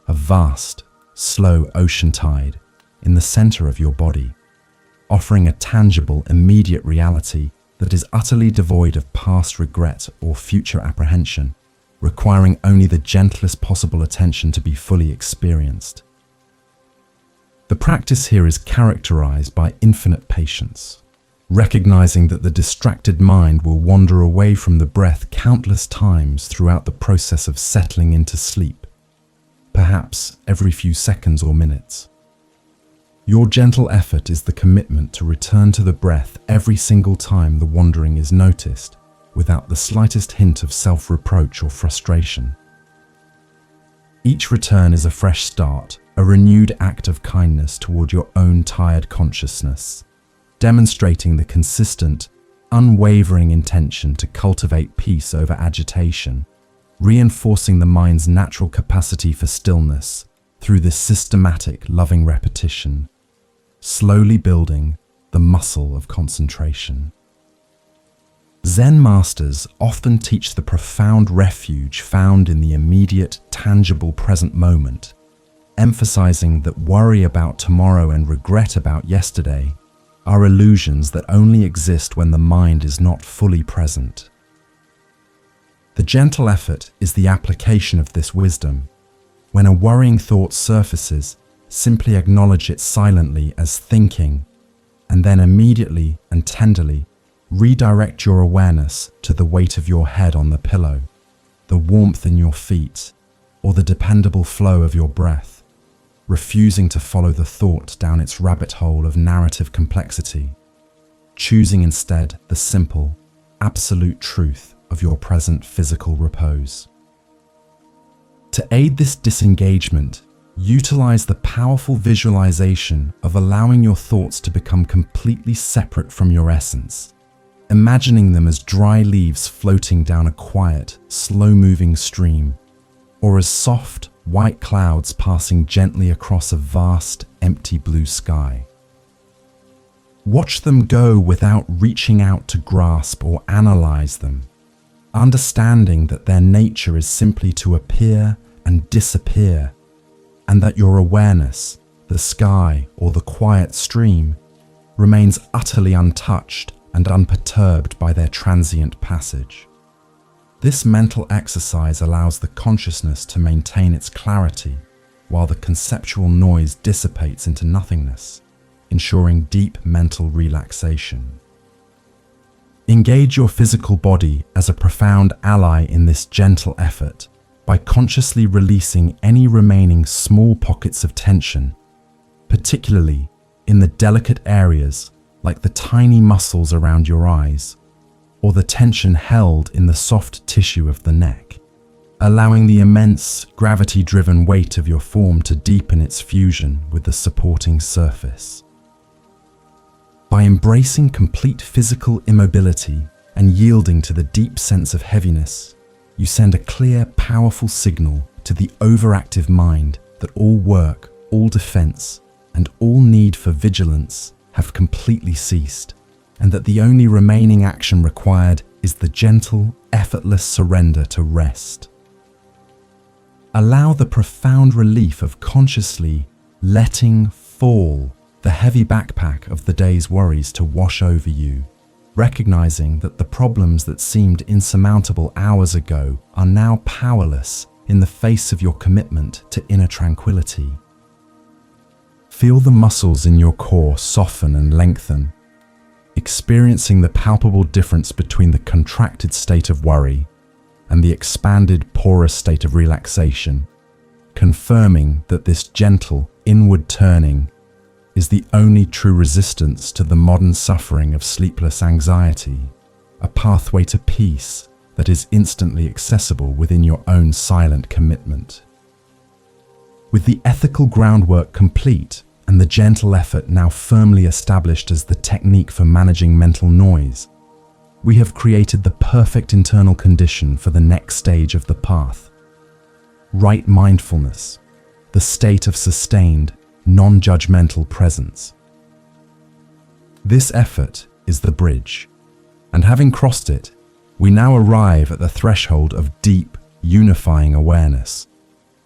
a vast, slow ocean tide in the center of your body, offering a tangible, immediate reality that is utterly devoid of past regret or future apprehension, requiring only the gentlest possible attention to be fully experienced. The practice here is characterized by infinite patience, recognizing that the distracted mind will wander away from the breath countless times throughout the process of settling into sleep, perhaps every few seconds or minutes. Your gentle effort is the commitment to return to the breath every single time the wandering is noticed, without the slightest hint of self-reproach or frustration. Each return is a fresh start, a renewed act of kindness toward your own tired consciousness, demonstrating the consistent, unwavering intention to cultivate peace over agitation, reinforcing the mind's natural capacity for stillness through this systematic, loving repetition, slowly building the muscle of concentration. Zen masters often teach the profound refuge found in the immediate, tangible present moment, emphasizing that worry about tomorrow and regret about yesterday are illusions that only exist when the mind is not fully present. The gentle effort is the application of this wisdom. When a worrying thought surfaces, simply acknowledge it silently as thinking, and then immediately and tenderly redirect your awareness to the weight of your head on the pillow, the warmth in your feet, or the dependable flow of your breath, refusing to follow the thought down its rabbit hole of narrative complexity, choosing instead the simple, absolute truth of your present physical repose. To aid this disengagement, utilize the powerful visualization of allowing your thoughts to become completely separate from your essence, imagining them as dry leaves floating down a quiet, slow-moving stream, or as soft, white clouds passing gently across a vast, empty blue sky. Watch them go without reaching out to grasp or analyze them, understanding that their nature is simply to appear and disappear, and that your awareness, the sky or the quiet stream, remains utterly untouched and unperturbed by their transient passage. This mental exercise allows the consciousness to maintain its clarity while the conceptual noise dissipates into nothingness, ensuring deep mental relaxation. Engage your physical body as a profound ally in this gentle effort by consciously releasing any remaining small pockets of tension, particularly in the delicate areas like the tiny muscles around your eyes, or the tension held in the soft tissue of the neck, allowing the immense gravity-driven weight of your form to deepen its fusion with the supporting surface. By embracing complete physical immobility and yielding to the deep sense of heaviness, you send a clear, powerful signal to the overactive mind that all work, all defense, and all need for vigilance have completely ceased, and that the only remaining action required is the gentle, effortless surrender to rest. Allow the profound relief of consciously letting fall the heavy backpack of the day's worries to wash over you, recognizing that the problems that seemed insurmountable hours ago are now powerless in the face of your commitment to inner tranquility. Feel the muscles in your core soften and lengthen, experiencing the palpable difference between the contracted state of worry and the expanded, porous state of relaxation, confirming that this gentle, inward turning is the only true resistance to the modern suffering of sleepless anxiety, a pathway to peace that is instantly accessible within your own silent commitment. With the ethical groundwork complete and the gentle effort now firmly established as the technique for managing mental noise, we have created the perfect internal condition for the next stage of the path. Right mindfulness, the state of sustained, non-judgmental presence. This effort is the bridge, and having crossed it, we now arrive at the threshold of deep, unifying awareness,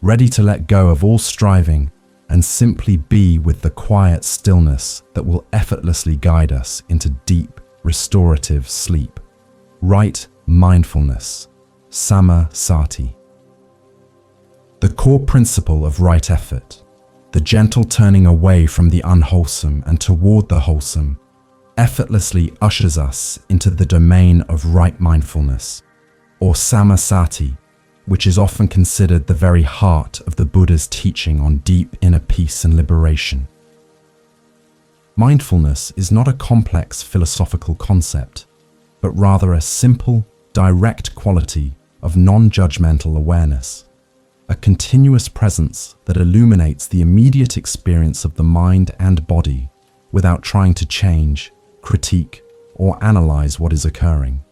ready to let go of all striving and simply be with the quiet stillness that will effortlessly guide us into deep, restorative sleep. Right mindfulness, samasati. The core principle of right effort, the gentle turning away from the unwholesome and toward the wholesome, effortlessly ushers us into the domain of right mindfulness, or samasati, which is often considered the very heart of the Buddha's teaching on deep inner peace and liberation. Mindfulness is not a complex philosophical concept, but rather a simple, direct quality of non-judgmental awareness, a continuous presence that illuminates the immediate experience of the mind and body without trying to change, critique, or analyze what is occurring.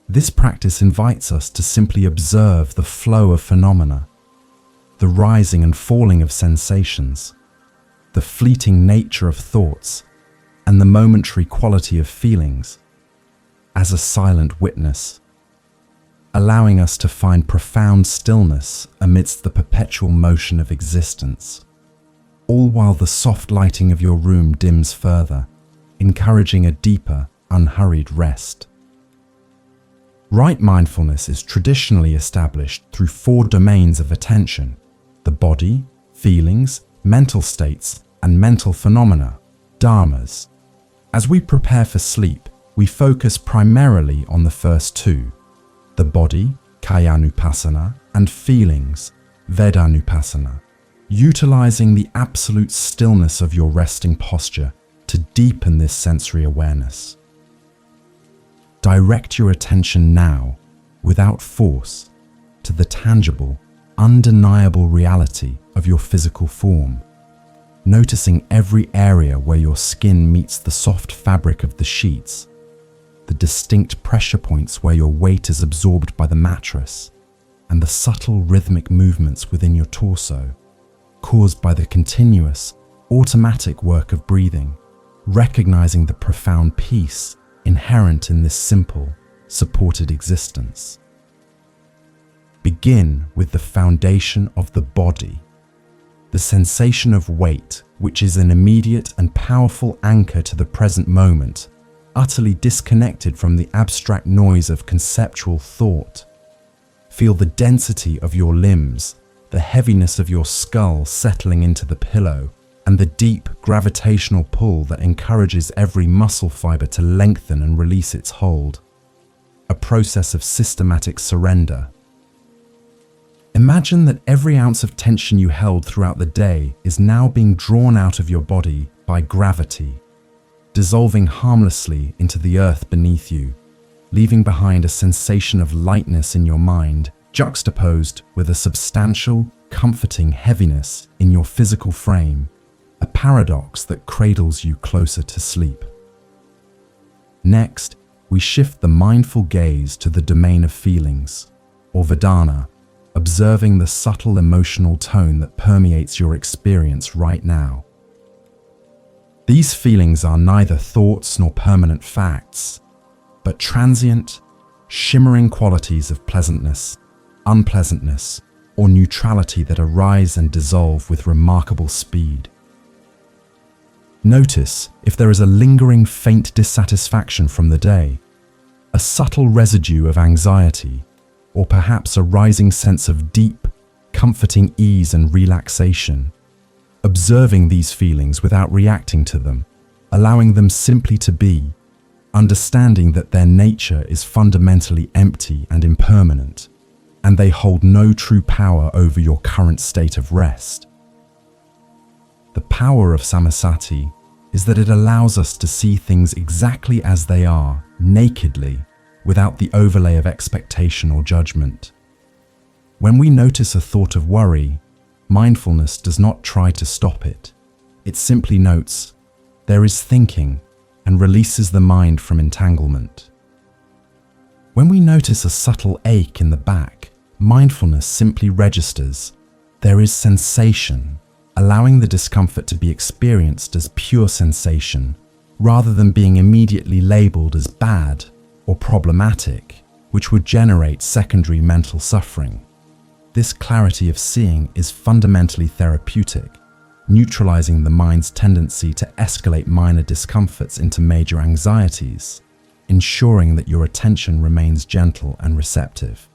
This practice invites us to simply observe the flow of phenomena, the rising and falling of sensations, the fleeting nature of thoughts, and the momentary quality of feelings, as a silent witness, allowing us to find profound stillness amidst the perpetual motion of existence, all while the soft lighting of your room dims further, encouraging a deeper, unhurried rest. Right mindfulness is traditionally established through 4 domains of attention: the body, feelings, mental states, and mental phenomena, dharmas. As we prepare for sleep, we focus primarily on the first 2, the body, kayanupassana, and feelings, vedanupassana, utilizing the absolute stillness of your resting posture to deepen this sensory awareness. Direct your attention now, without force, to the tangible, undeniable reality of your physical form, noticing every area where your skin meets the soft fabric of the sheets, the distinct pressure points where your weight is absorbed by the mattress, and the subtle rhythmic movements within your torso, caused by the continuous, automatic work of breathing, recognizing the profound peace inherent in this simple, supported existence. Begin with the foundation of the body, the sensation of weight, which is an immediate and powerful anchor to the present moment, utterly disconnected from the abstract noise of conceptual thought. Feel the density of your limbs, the heaviness of your skull settling into the pillow, and the deep gravitational pull that encourages every muscle fiber to lengthen and release its hold. A process of systematic surrender. Imagine that every ounce of tension you held throughout the day is now being drawn out of your body by gravity, dissolving harmlessly into the earth beneath you, leaving behind a sensation of lightness in your mind, juxtaposed with a substantial, comforting heaviness in your physical frame, a paradox that cradles you closer to sleep. Next, we shift the mindful gaze to the domain of feelings, or vedana, observing the subtle emotional tone that permeates your experience right now. These feelings are neither thoughts nor permanent facts, but transient, shimmering qualities of pleasantness, unpleasantness, or neutrality that arise and dissolve with remarkable speed. Notice if there is a lingering faint dissatisfaction from the day, a subtle residue of anxiety, or perhaps a rising sense of deep, comforting ease and relaxation. Observing these feelings without reacting to them, allowing them simply to be, understanding that their nature is fundamentally empty and impermanent, and they hold no true power over your current state of rest. The power of samasati is that it allows us to see things exactly as they are, nakedly, without the overlay of expectation or judgment. When we notice a thought of worry, mindfulness does not try to stop it. It simply notes, there is thinking, and releases the mind from entanglement. When we notice a subtle ache in the back, mindfulness simply registers, there is sensation, allowing the discomfort to be experienced as pure sensation, rather than being immediately labeled as bad or problematic, which would generate secondary mental suffering. This clarity of seeing is fundamentally therapeutic, neutralizing the mind's tendency to escalate minor discomforts into major anxieties, ensuring that your attention remains gentle and receptive.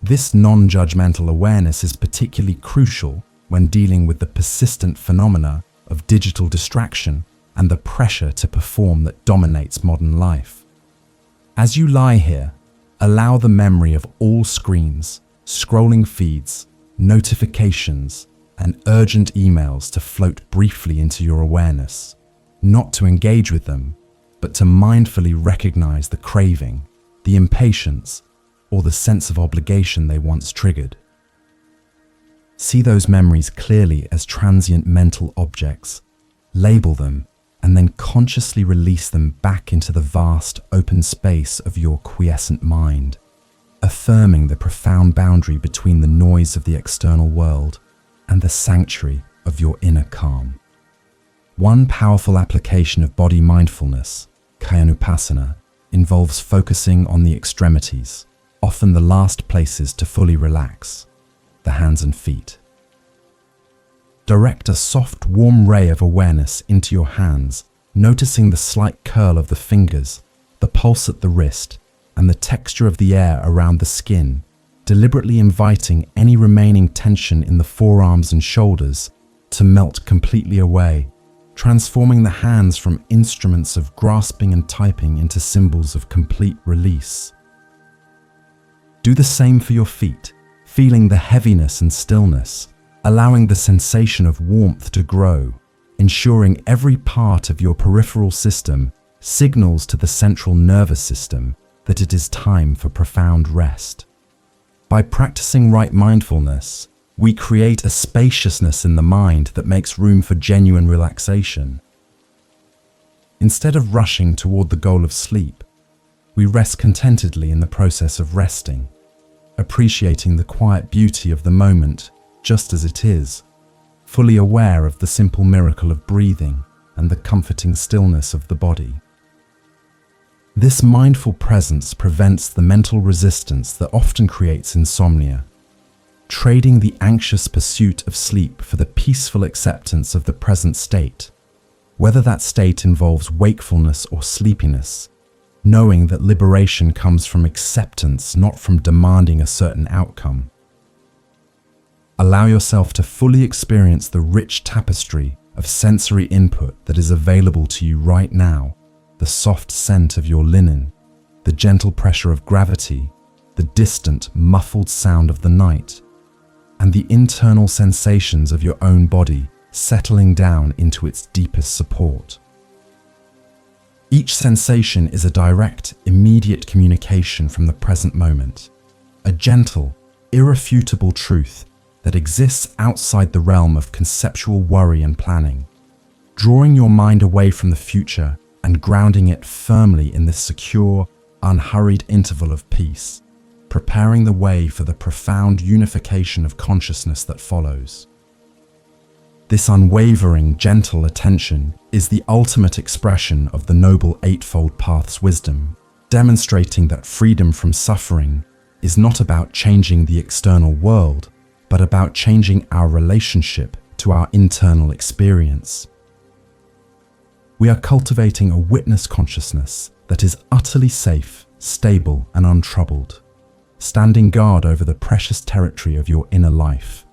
This non-judgmental awareness is particularly crucial when dealing with the persistent phenomena of digital distraction and the pressure to perform that dominates modern life. As you lie here, allow the memory of all screens, scrolling feeds, notifications, and urgent emails to float briefly into your awareness, not to engage with them, but to mindfully recognize the craving, the impatience, or the sense of obligation they once triggered. See those memories clearly as transient mental objects, label them, and then consciously release them back into the vast, open space of your quiescent mind, affirming the profound boundary between the noise of the external world and the sanctuary of your inner calm. One powerful application of body mindfulness, Kayanupassana, involves focusing on the extremities, often the last places to fully relax, the hands and feet. Direct a soft, warm ray of awareness into your hands, noticing the slight curl of the fingers, the pulse at the wrist, and the texture of the air around the skin, deliberately inviting any remaining tension in the forearms and shoulders to melt completely away, transforming the hands from instruments of grasping and typing into symbols of complete release. Do the same for your feet, feeling the heaviness and stillness, allowing the sensation of warmth to grow, ensuring every part of your peripheral system signals to the central nervous system that it is time for profound rest. By practicing right mindfulness, we create a spaciousness in the mind that makes room for genuine relaxation. Instead of rushing toward the goal of sleep, we rest contentedly in the process of resting, appreciating the quiet beauty of the moment just as it is, fully aware of the simple miracle of breathing and the comforting stillness of the body. This mindful presence prevents the mental resistance that often creates insomnia, trading the anxious pursuit of sleep for the peaceful acceptance of the present state, whether that state involves wakefulness or sleepiness, knowing that liberation comes from acceptance, not from demanding a certain outcome. Allow yourself to fully experience the rich tapestry of sensory input that is available to you right now, the soft scent of your linen, the gentle pressure of gravity, the distant, muffled sound of the night, and the internal sensations of your own body settling down into its deepest support. Each sensation is a direct, immediate communication from the present moment, a gentle, irrefutable truth that exists outside the realm of conceptual worry and planning, drawing your mind away from the future and grounding it firmly in this secure, unhurried interval of peace, preparing the way for the profound unification of consciousness that follows. This unwavering, gentle attention is the ultimate expression of the Noble Eightfold Path's wisdom, demonstrating that freedom from suffering is not about changing the external world, but about changing our relationship to our internal experience. We are cultivating a witness consciousness that is utterly safe, stable, and untroubled, standing guard over the precious territory of your inner life,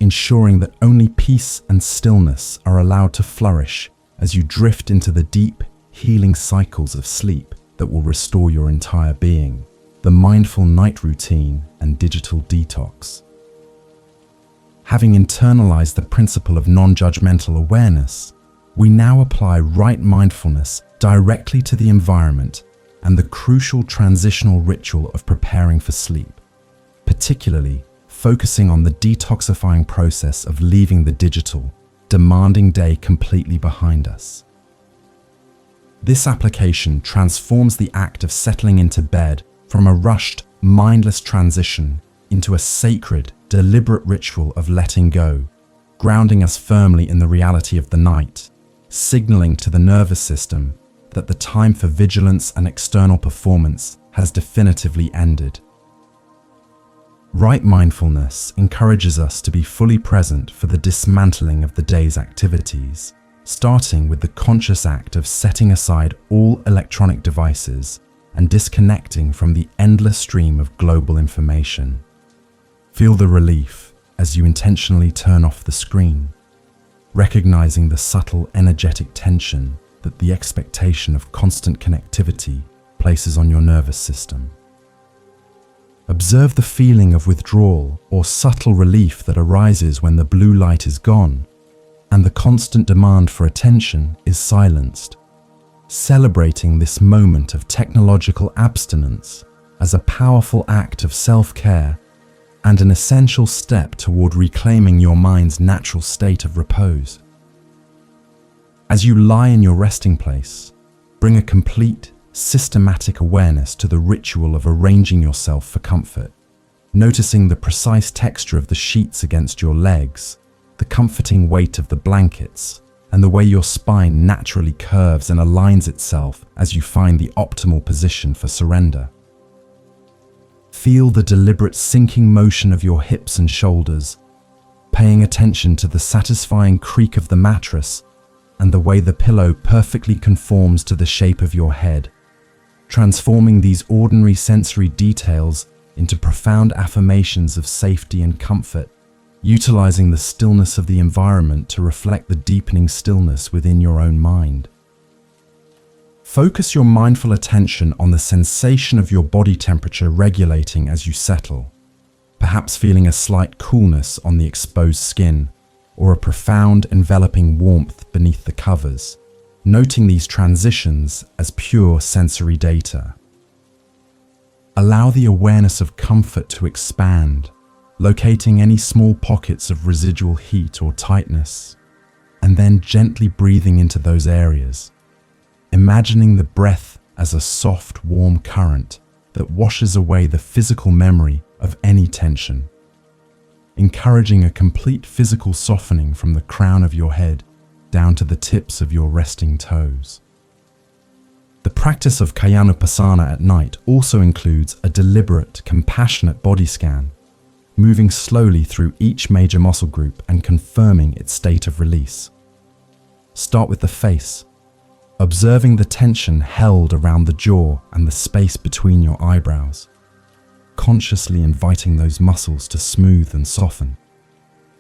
ensuring that only peace and stillness are allowed to flourish as you drift into the deep, healing cycles of sleep that will restore your entire being, the mindful night routine and digital detox. Having internalized the principle of non-judgmental awareness, we now apply right mindfulness directly to the environment and the crucial transitional ritual of preparing for sleep, particularly focusing on the detoxifying process of leaving the digital, demanding day completely behind us. This application transforms the act of settling into bed from a rushed, mindless transition into a sacred, deliberate ritual of letting go, grounding us firmly in the reality of the night, signaling to the nervous system that the time for vigilance and external performance has definitively ended. Right mindfulness encourages us to be fully present for the dismantling of the day's activities, starting with the conscious act of setting aside all electronic devices and disconnecting from the endless stream of global information. Feel the relief as you intentionally turn off the screen, recognizing the subtle energetic tension that the expectation of constant connectivity places on your nervous system. Observe the feeling of withdrawal or subtle relief that arises when the blue light is gone and the constant demand for attention is silenced, celebrating this moment of technological abstinence as a powerful act of self-care and an essential step toward reclaiming your mind's natural state of repose. As you lie in your resting place, bring a complete, systematic awareness to the ritual of arranging yourself for comfort, noticing the precise texture of the sheets against your legs, the comforting weight of the blankets, and the way your spine naturally curves and aligns itself as you find the optimal position for surrender. Feel the deliberate sinking motion of your hips and shoulders, paying attention to the satisfying creak of the mattress and the way the pillow perfectly conforms to the shape of your head, transforming these ordinary sensory details into profound affirmations of safety and comfort, utilizing the stillness of the environment to reflect the deepening stillness within your own mind. Focus your mindful attention on the sensation of your body temperature regulating as you settle, perhaps feeling a slight coolness on the exposed skin or a profound enveloping warmth beneath the covers, noting these transitions as pure sensory data. Allow the awareness of comfort to expand, locating any small pockets of residual heat or tightness, and then gently breathing into those areas, imagining the breath as a soft, warm current that washes away the physical memory of any tension, encouraging a complete physical softening from the crown of your head down to the tips of your resting toes. The practice of Kayanupassana at night also includes a deliberate, compassionate body scan, moving slowly through each major muscle group and confirming its state of release. Start with the face, observing the tension held around the jaw and the space between your eyebrows, consciously inviting those muscles to smooth and soften,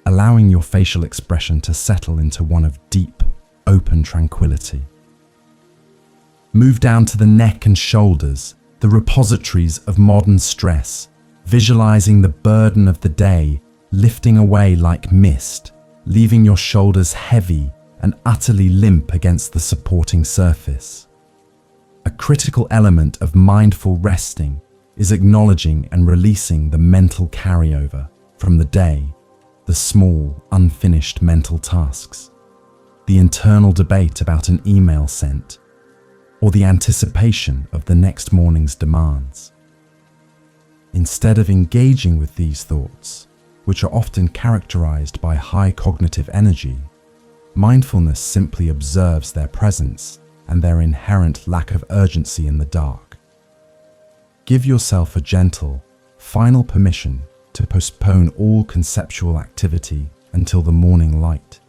allowing your facial expression to settle into one of deep, open tranquility. Move down to the neck and shoulders, the repositories of modern stress, visualizing the burden of the day lifting away like mist, leaving your shoulders heavy and utterly limp against the supporting surface. A critical element of mindful resting is acknowledging and releasing the mental carryover from the day, the small, unfinished mental tasks, the internal debate about an email sent, or the anticipation of the next morning's demands. Instead of engaging with these thoughts, which are often characterized by high cognitive energy, mindfulness simply observes their presence and their inherent lack of urgency in the dark. Give yourself a gentle, final permission to postpone all conceptual activity until the morning light,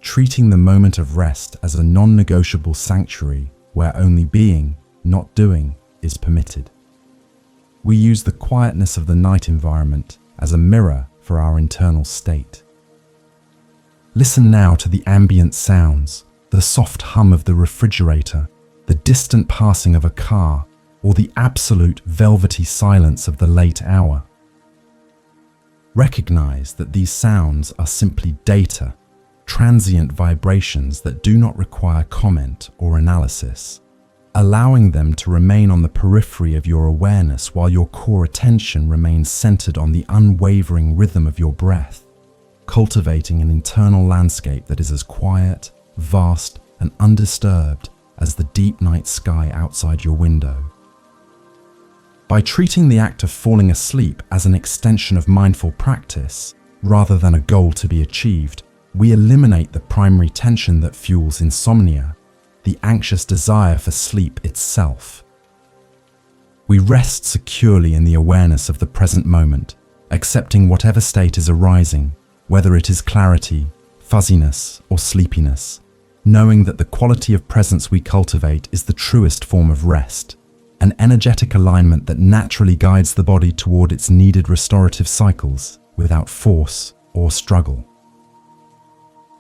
treating the moment of rest as a non-negotiable sanctuary where only being, not doing, is permitted. We use the quietness of the night environment as a mirror for our internal state. Listen now to the ambient sounds, the soft hum of the refrigerator, the distant passing of a car, or the absolute velvety silence of the late hour. Recognize that these sounds are simply data, transient vibrations that do not require comment or analysis, allowing them to remain on the periphery of your awareness while your core attention remains centered on the unwavering rhythm of your breath, cultivating an internal landscape that is as quiet, vast, and undisturbed as the deep night sky outside your window. By treating the act of falling asleep as an extension of mindful practice, rather than a goal to be achieved, we eliminate the primary tension that fuels insomnia, the anxious desire for sleep itself. We rest securely in the awareness of the present moment, accepting whatever state is arising, whether it is clarity, fuzziness, or sleepiness, knowing that the quality of presence we cultivate is the truest form of rest, an energetic alignment that naturally guides the body toward its needed restorative cycles without force or struggle.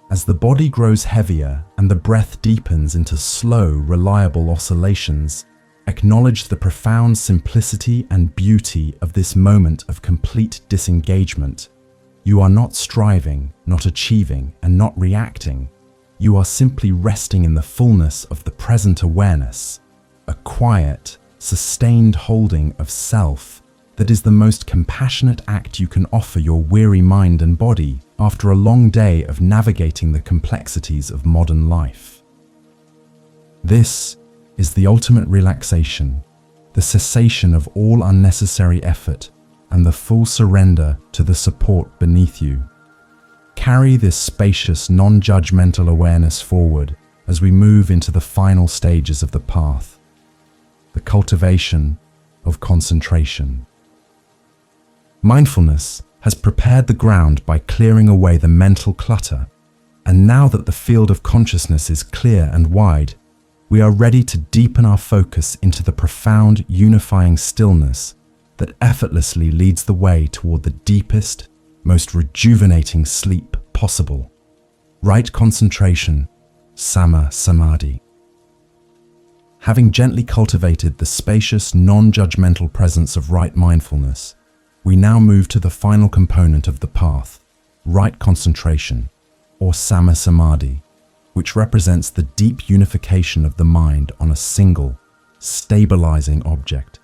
As the body grows heavier and the breath deepens into slow, reliable oscillations, acknowledge the profound simplicity and beauty of this moment of complete disengagement. You are not striving, not achieving, and not reacting. You are simply resting in the fullness of the present awareness, a quiet, sustained holding of self that is the most compassionate act you can offer your weary mind and body after a long day of navigating the complexities of modern life. This is the ultimate relaxation, the cessation of all unnecessary effort, and the full surrender to the support beneath you. Carry this spacious, non-judgmental awareness forward as we move into the final stages of the path, the cultivation of concentration. Mindfulness has prepared the ground by clearing away the mental clutter, and now that the field of consciousness is clear and wide, we are ready to deepen our focus into the profound, unifying stillness that effortlessly leads the way toward the deepest, most rejuvenating sleep possible. Right concentration, samma samadhi. Having gently cultivated the spacious, non-judgmental presence of right mindfulness, we now move to the final component of the path, right concentration, or samma samadhi, which represents the deep unification of the mind on a single, stabilizing object,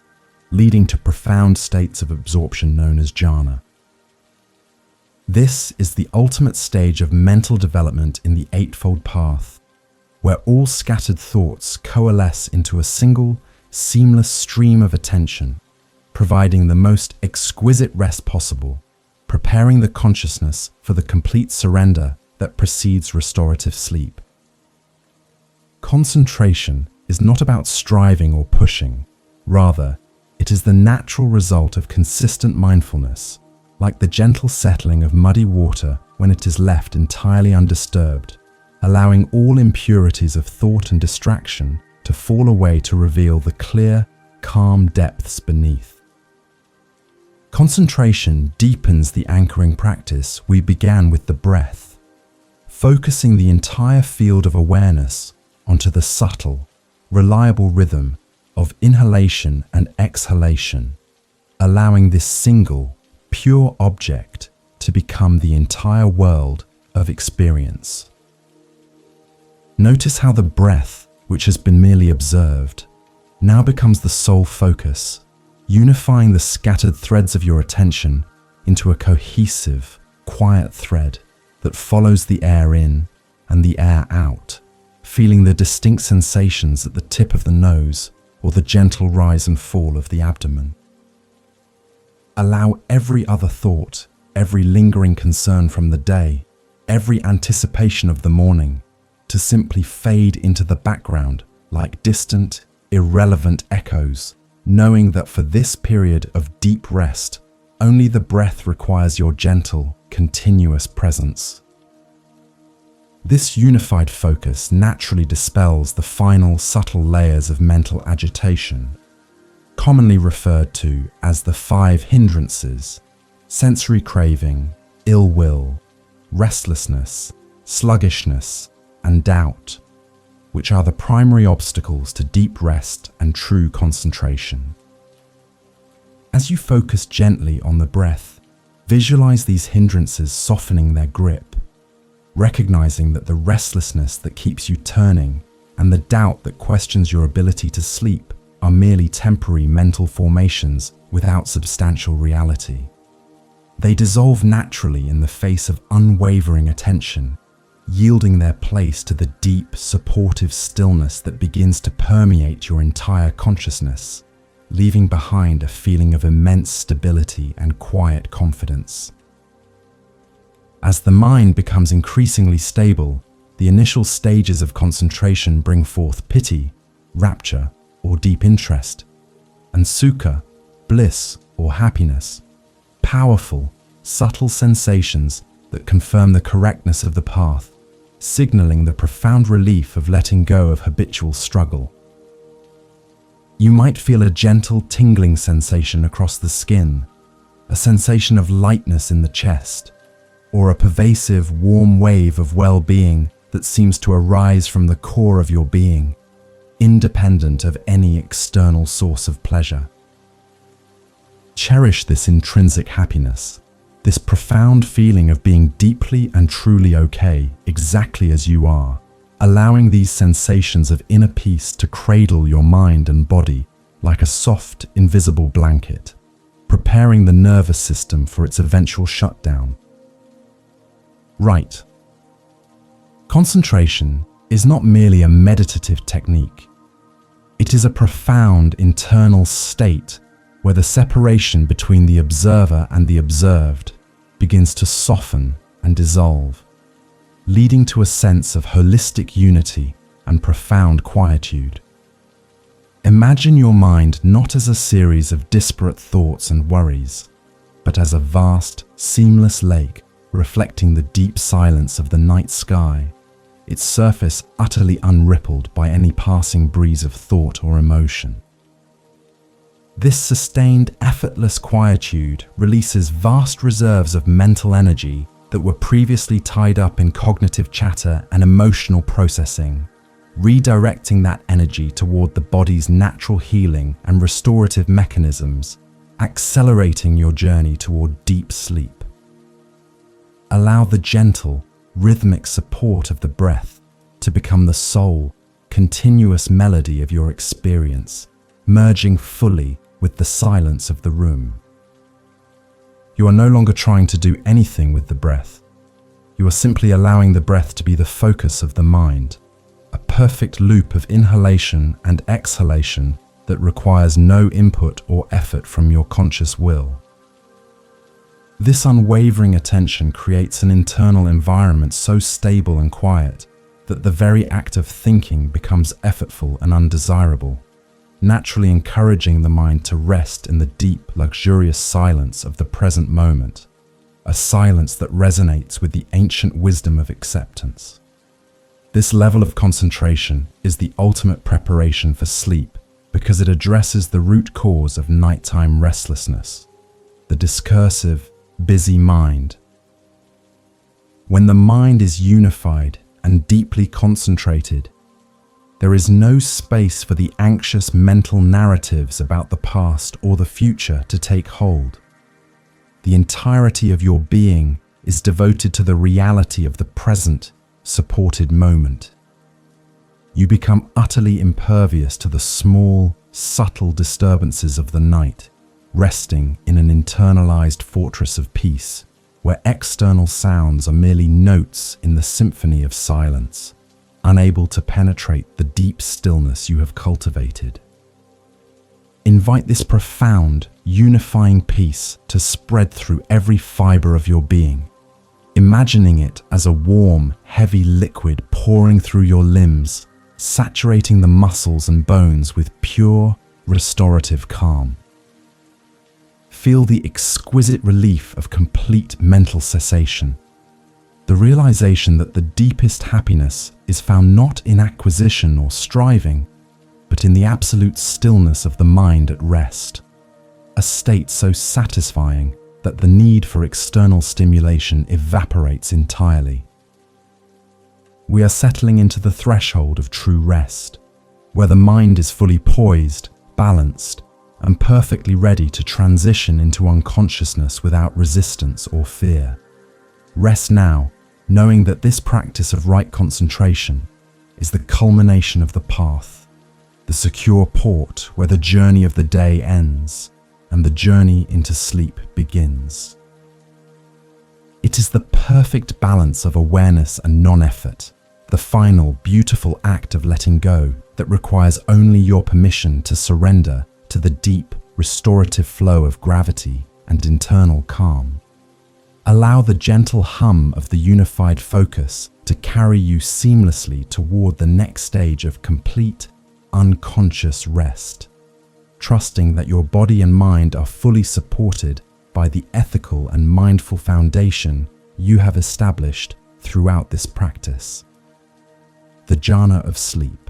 leading to profound states of absorption known as jhana. This is the ultimate stage of mental development in the Eightfold Path, where all scattered thoughts coalesce into a single, seamless stream of attention, providing the most exquisite rest possible, preparing the consciousness for the complete surrender that precedes restorative sleep. Concentration is not about striving or pushing. Rather, it is the natural result of consistent mindfulness, like the gentle settling of muddy water when it is left entirely undisturbed, allowing all impurities of thought and distraction to fall away to reveal the clear, calm depths beneath. Concentration deepens the anchoring practice we began with the breath, focusing the entire field of awareness onto the subtle, reliable rhythm of inhalation and exhalation, allowing this single, pure object to become the entire world of experience. Notice how the breath, which has been merely observed, now becomes the sole focus, unifying the scattered threads of your attention into a cohesive, quiet thread that follows the air in and the air out, feeling the distinct sensations at the tip of the nose or the gentle rise and fall of the abdomen. Allow every other thought, every lingering concern from the day, every anticipation of the morning to simply fade into the background like distant, irrelevant echoes, knowing that for this period of deep rest, only the breath requires your gentle, continuous presence. This unified focus naturally dispels the final subtle layers of mental agitation, commonly referred to as the 5 hindrances: sensory craving, ill will, restlessness, sluggishness, and doubt, which are the primary obstacles to deep rest and true concentration. As you focus gently on the breath, visualize these hindrances softening their grip, recognizing that the restlessness that keeps you turning and the doubt that questions your ability to sleep are merely temporary mental formations without substantial reality. They dissolve naturally in the face of unwavering attention, yielding their place to the deep, supportive stillness that begins to permeate your entire consciousness, leaving behind a feeling of immense stability and quiet confidence. As the mind becomes increasingly stable, the initial stages of concentration bring forth piti, rapture, or deep interest, and sukha, bliss or happiness, powerful, subtle sensations that confirm the correctness of the path, signaling the profound relief of letting go of habitual struggle. You might feel a gentle tingling sensation across the skin, a sensation of lightness in the chest, or a pervasive, warm wave of well-being that seems to arise from the core of your being, independent of any external source of pleasure. Cherish this intrinsic happiness, this profound feeling of being deeply and truly okay, exactly as you are, allowing these sensations of inner peace to cradle your mind and body like a soft, invisible blanket, preparing the nervous system for its eventual shutdown. Right. Concentration is not merely a meditative technique. It is a profound internal state where the separation between the observer and the observed begins to soften and dissolve, leading to a sense of holistic unity and profound quietude. Imagine your mind not as a series of disparate thoughts and worries, but as a vast, seamless lake reflecting the deep silence of the night sky, its surface utterly unrippled by any passing breeze of thought or emotion. This sustained, effortless quietude releases vast reserves of mental energy that were previously tied up in cognitive chatter and emotional processing, redirecting that energy toward the body's natural healing and restorative mechanisms, accelerating your journey toward deep sleep. Allow the gentle, rhythmic support of the breath to become the sole, continuous melody of your experience, merging fully with the silence of the room. You are no longer trying to do anything with the breath. You are simply allowing the breath to be the focus of the mind, a perfect loop of inhalation and exhalation that requires no input or effort from your conscious will. This unwavering attention creates an internal environment so stable and quiet that the very act of thinking becomes effortful and undesirable, naturally encouraging the mind to rest in the deep, luxurious silence of the present moment, a silence that resonates with the ancient wisdom of acceptance. This level of concentration is the ultimate preparation for sleep because it addresses the root cause of nighttime restlessness, the discursive, busy mind. When the mind is unified and deeply concentrated, there is no space for the anxious mental narratives about the past or the future to take hold. The entirety of your being is devoted to the reality of the present, supported moment. You become utterly impervious to the small, subtle disturbances of the night, resting in an internalized fortress of peace, where external sounds are merely notes in the symphony of silence, unable to penetrate the deep stillness you have cultivated. Invite this profound, unifying peace to spread through every fiber of your being, imagining it as a warm, heavy liquid pouring through your limbs, saturating the muscles and bones with pure, restorative calm. Feel the exquisite relief of complete mental cessation, the realization that the deepest happiness is found not in acquisition or striving, but in the absolute stillness of the mind at rest, a state so satisfying that the need for external stimulation evaporates entirely. We are settling into the threshold of true rest, where the mind is fully poised, balanced, and perfectly ready to transition into unconsciousness without resistance or fear. Rest now, knowing that this practice of right concentration is the culmination of the path, the secure port where the journey of the day ends and the journey into sleep begins. It is the perfect balance of awareness and non-effort, the final, beautiful act of letting go that requires only your permission to surrender to the deep, restorative flow of gravity and internal calm. Allow the gentle hum of the unified focus to carry you seamlessly toward the next stage of complete, unconscious rest, trusting that your body and mind are fully supported by the ethical and mindful foundation you have established throughout this practice. The jhana of sleep.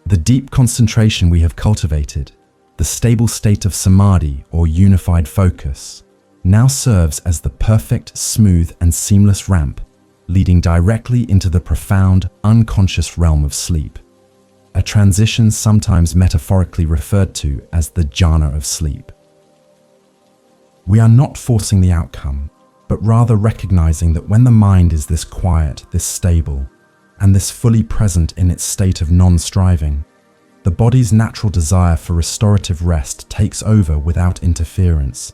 The deep concentration we have cultivated, the stable state of samadhi or unified focus, now serves as the perfect, smooth and seamless ramp leading directly into the profound, unconscious realm of sleep, a transition sometimes metaphorically referred to as the jhana of sleep. We are not forcing the outcome, but rather recognizing that when the mind is this quiet, this stable, and this fully present in its state of non-striving, the body's natural desire for restorative rest takes over without interference,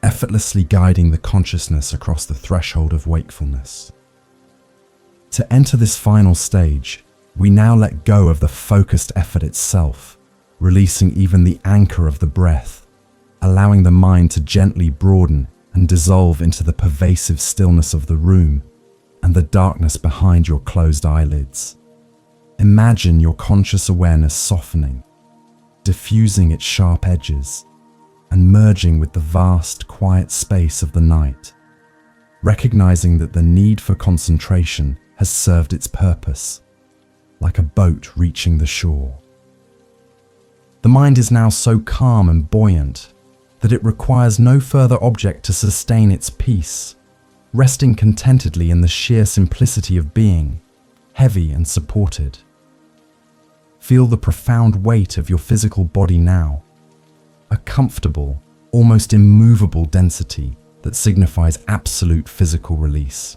effortlessly guiding the consciousness across the threshold of wakefulness. To enter this final stage, we now let go of the focused effort itself, releasing even the anchor of the breath, allowing the mind to gently broaden and dissolve into the pervasive stillness of the room and the darkness behind your closed eyelids. Imagine your conscious awareness softening, diffusing its sharp edges, and merging with the vast, quiet space of the night, recognizing that the need for concentration has served its purpose, like a boat reaching the shore. The mind is now so calm and buoyant that it requires no further object to sustain its peace, resting contentedly in the sheer simplicity of being, heavy and supported. Feel the profound weight of your physical body now, a comfortable, almost immovable density that signifies absolute physical release.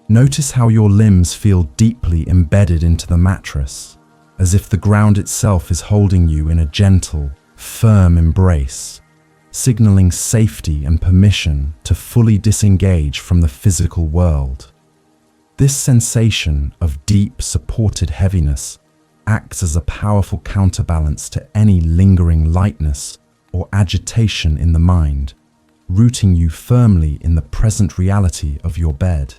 Notice how your limbs feel deeply embedded into the mattress, as if the ground itself is holding you in a gentle, firm embrace, signaling safety and permission to fully disengage from the physical world. This sensation of deep, supported heaviness acts as a powerful counterbalance to any lingering lightness or agitation in the mind, rooting you firmly in the present reality of your bed,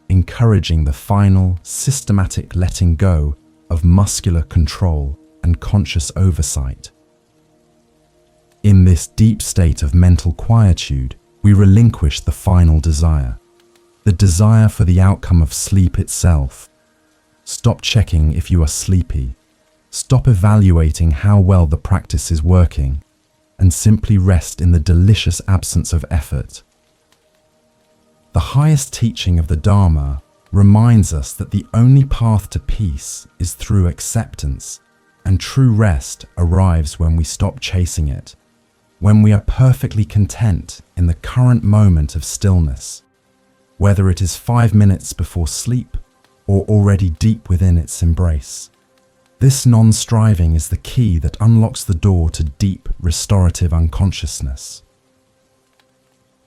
encouraging the final, systematic letting go of muscular control and conscious oversight. In this deep state of mental quietude, we relinquish the final desire, the desire for the outcome of sleep itself. Stop checking if you are sleepy. Stop evaluating how well the practice is working, and simply rest in the delicious absence of effort. The highest teaching of the Dharma reminds us that the only path to peace is through acceptance, and true rest arrives when we stop chasing it, when we are perfectly content in the current moment of stillness, whether it is 5 minutes before sleep or already deep within its embrace. This non-striving is the key that unlocks the door to deep, restorative unconsciousness.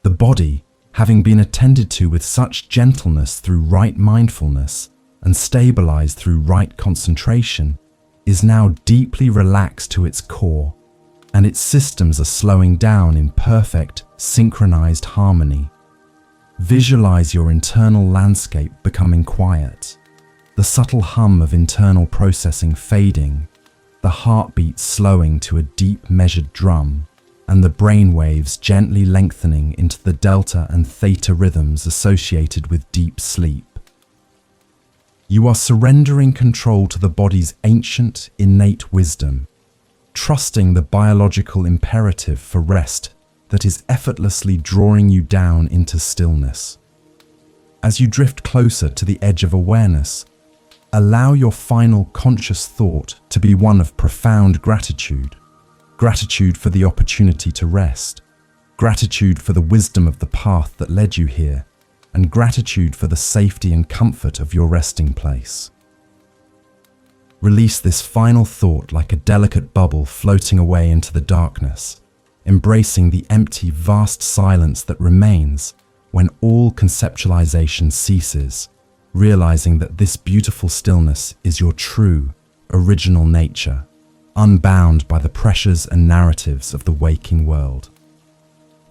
The body, having been attended to with such gentleness through right mindfulness and stabilized through right concentration, is now deeply relaxed to its core, and its systems are slowing down in perfect, synchronized harmony. Visualize your internal landscape becoming quiet, the subtle hum of internal processing fading, the heartbeat slowing to a deep measured drum, and the brain waves gently lengthening into the delta and theta rhythms associated with deep sleep. You are surrendering control to the body's ancient, innate wisdom, trusting the biological imperative for rest that is effortlessly drawing you down into stillness. As you drift closer to the edge of awareness, allow your final conscious thought to be one of profound gratitude. Gratitude for the opportunity to rest, gratitude for the wisdom of the path that led you here, and gratitude for the safety and comfort of your resting place. Release this final thought like a delicate bubble floating away into the darkness, embracing the empty, vast silence that remains when all conceptualization ceases, realizing that this beautiful stillness is your true, original nature, unbound by the pressures and narratives of the waking world.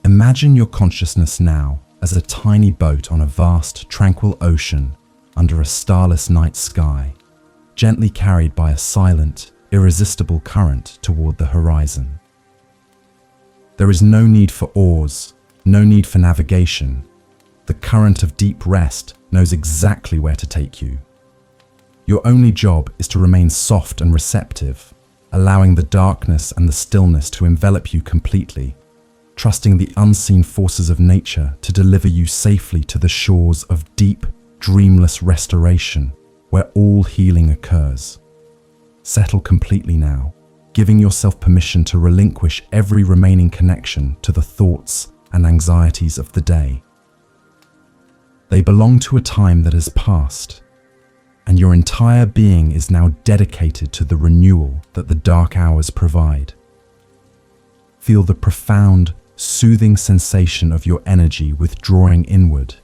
Imagine your consciousness now as a tiny boat on a vast, tranquil ocean under a starless night sky, gently carried by a silent, irresistible current toward the horizon. There is no need for oars, no need for navigation. The current of deep rest knows exactly where to take you. Your only job is to remain soft and receptive, allowing the darkness and the stillness to envelop you completely, trusting the unseen forces of nature to deliver you safely to the shores of deep, dreamless restoration, where all healing occurs. Settle completely now, giving yourself permission to relinquish every remaining connection to the thoughts and anxieties of the day. They belong to a time that has passed, and your entire being is now dedicated to the renewal that the dark hours provide. Feel the profound, soothing sensation of your energy withdrawing inward,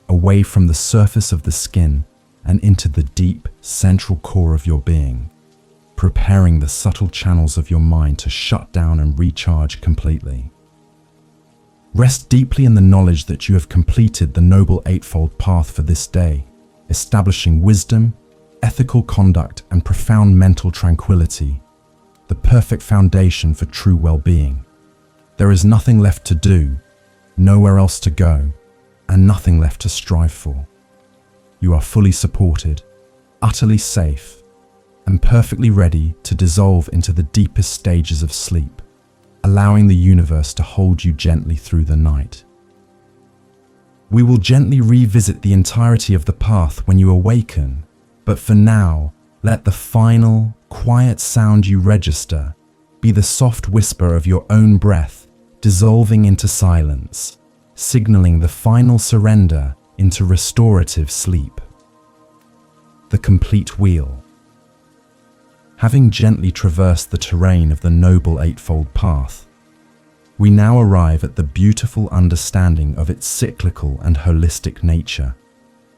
away from the surface of the skin and into the deep, central core of your being, preparing the subtle channels of your mind to shut down and recharge completely. Rest deeply in the knowledge that you have completed the Noble Eightfold Path for this day, establishing wisdom, ethical conduct, and profound mental tranquility, the perfect foundation for true well-being. There is nothing left to do, nowhere else to go, and nothing left to strive for. You are fully supported, utterly safe, and perfectly ready to dissolve into the deepest stages of sleep, allowing the universe to hold you gently through the night. We will gently revisit the entirety of the path when you awaken, but for now, let the final, quiet sound you register be the soft whisper of your own breath dissolving into silence, signaling the final surrender into restorative sleep. The complete wheel. Having gently traversed the terrain of the Noble Eightfold Path, we now arrive at the beautiful understanding of its cyclical and holistic nature,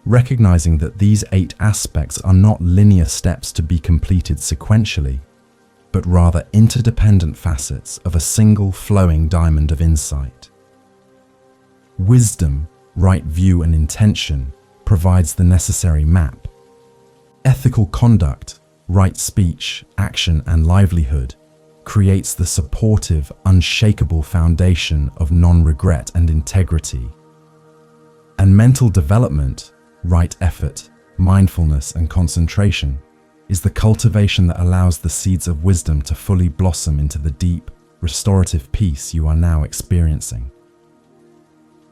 recognizing that these 8 aspects are not linear steps to be completed sequentially, but rather interdependent facets of a single flowing diamond of insight. Wisdom, right view and intention provides the necessary map. Ethical conduct, right speech, action and livelihood creates the supportive, unshakable foundation of non-regret and integrity. And mental development, right effort, mindfulness and concentration is the cultivation that allows the seeds of wisdom to fully blossom into the deep, restorative peace you are now experiencing.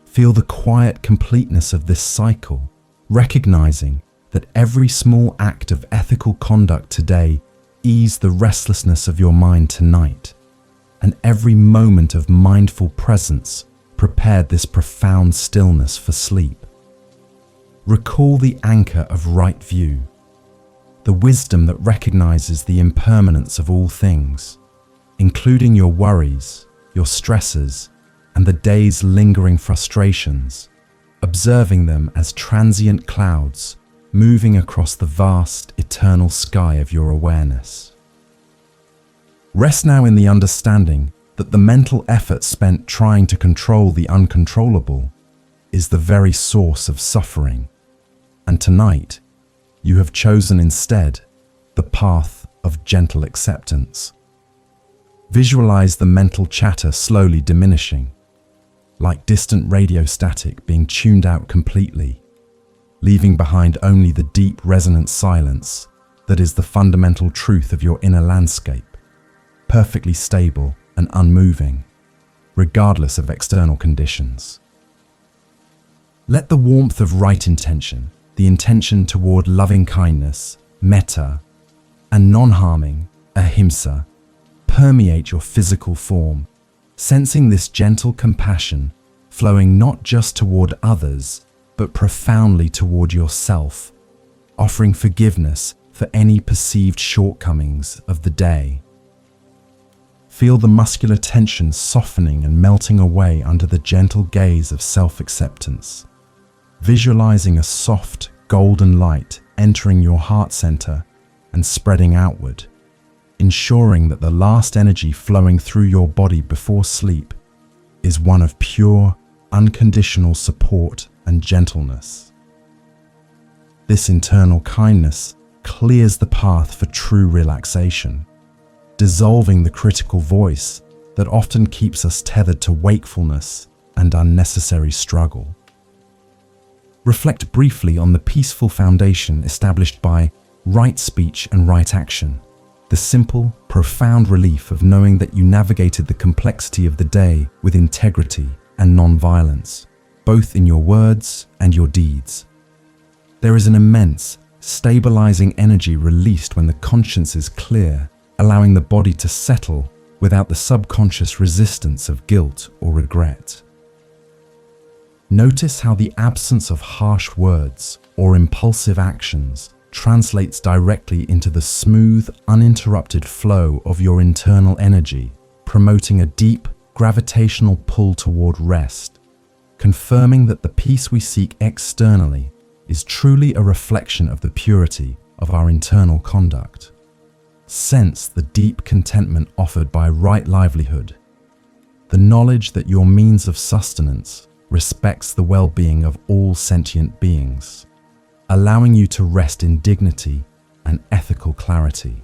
Feel the quiet completeness of this cycle, recognizing that every small act of ethical conduct today eased the restlessness of your mind tonight, and every moment of mindful presence prepared this profound stillness for sleep. Recall the anchor of right view, the wisdom that recognizes the impermanence of all things, including your worries, your stresses, and the day's lingering frustrations, observing them as transient clouds moving across the vast, eternal sky of your awareness. Rest now in the understanding that the mental effort spent trying to control the uncontrollable is the very source of suffering, and tonight you have chosen instead the path of gentle acceptance. Visualize the mental chatter slowly diminishing, like distant radio static being tuned out completely, leaving behind only the deep resonant silence that is the fundamental truth of your inner landscape, perfectly stable and unmoving, regardless of external conditions. Let the warmth of right intention, the intention toward loving kindness, metta, and non-harming, ahimsa, permeate your physical form, sensing this gentle compassion flowing not just toward others, but profoundly toward yourself, offering forgiveness for any perceived shortcomings of the day. Feel the muscular tension softening and melting away under the gentle gaze of self-acceptance, visualizing a soft, golden light entering your heart center and spreading outward, ensuring that the last energy flowing through your body before sleep is one of pure, unconditional support and gentleness. This internal kindness clears the path for true relaxation, dissolving the critical voice that often keeps us tethered to wakefulness and unnecessary struggle. Reflect briefly on the peaceful foundation established by right speech and right action, the simple, profound relief of knowing that you navigated the complexity of the day with integrity and non-violence, both in your words and your deeds. There is an immense, stabilizing energy released when the conscience is clear, allowing the body to settle without the subconscious resistance of guilt or regret. Notice how the absence of harsh words or impulsive actions translates directly into the smooth, uninterrupted flow of your internal energy, promoting a deep, gravitational pull toward rest, confirming that the peace we seek externally is truly a reflection of the purity of our internal conduct. Sense the deep contentment offered by right livelihood, the knowledge that your means of sustenance respects the well-being of all sentient beings, allowing you to rest in dignity and ethical clarity.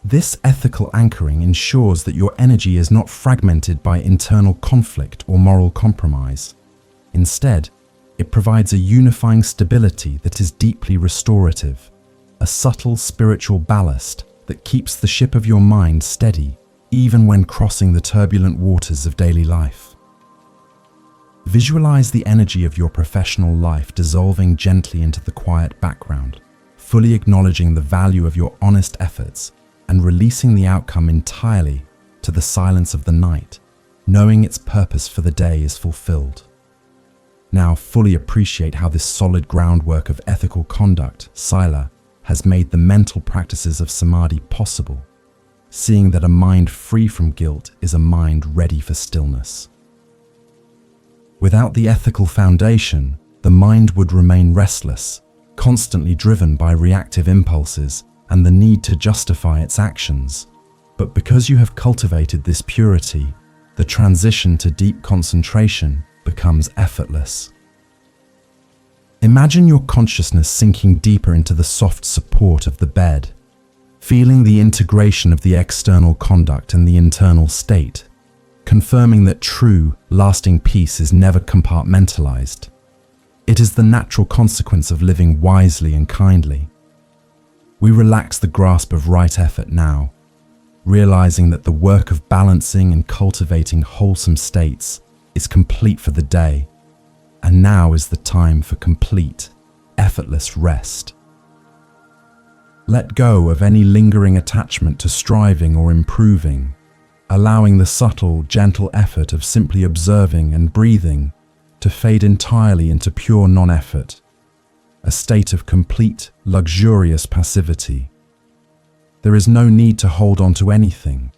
This ethical anchoring ensures that your energy is not fragmented by internal conflict or moral compromise. Instead, it provides a unifying stability that is deeply restorative, a subtle spiritual ballast that keeps the ship of your mind steady even when crossing the turbulent waters of daily life. Visualize the energy of your professional life dissolving gently into the quiet background, fully acknowledging the value of your honest efforts and releasing the outcome entirely to the silence of the night, knowing its purpose for the day is fulfilled. Now fully appreciate how this solid groundwork of ethical conduct, sila, has made the mental practices of samadhi possible, seeing that a mind free from guilt is a mind ready for stillness. Without the ethical foundation, the mind would remain restless, constantly driven by reactive impulses and the need to justify its actions. But because you have cultivated this purity, the transition to deep concentration becomes effortless. Imagine your consciousness sinking deeper into the soft support of the bed, feeling the integration of the external conduct and the internal state, confirming that true, lasting peace is never compartmentalized. It is the natural consequence of living wisely and kindly. We relax the grasp of right effort now, realizing that the work of balancing and cultivating wholesome states is complete for the day, and now is the time for complete, effortless rest. Let go of any lingering attachment to striving or improving, allowing the subtle, gentle effort of simply observing and breathing to fade entirely into pure non-effort, a state of complete, luxurious passivity. There is no need to hold on to anything,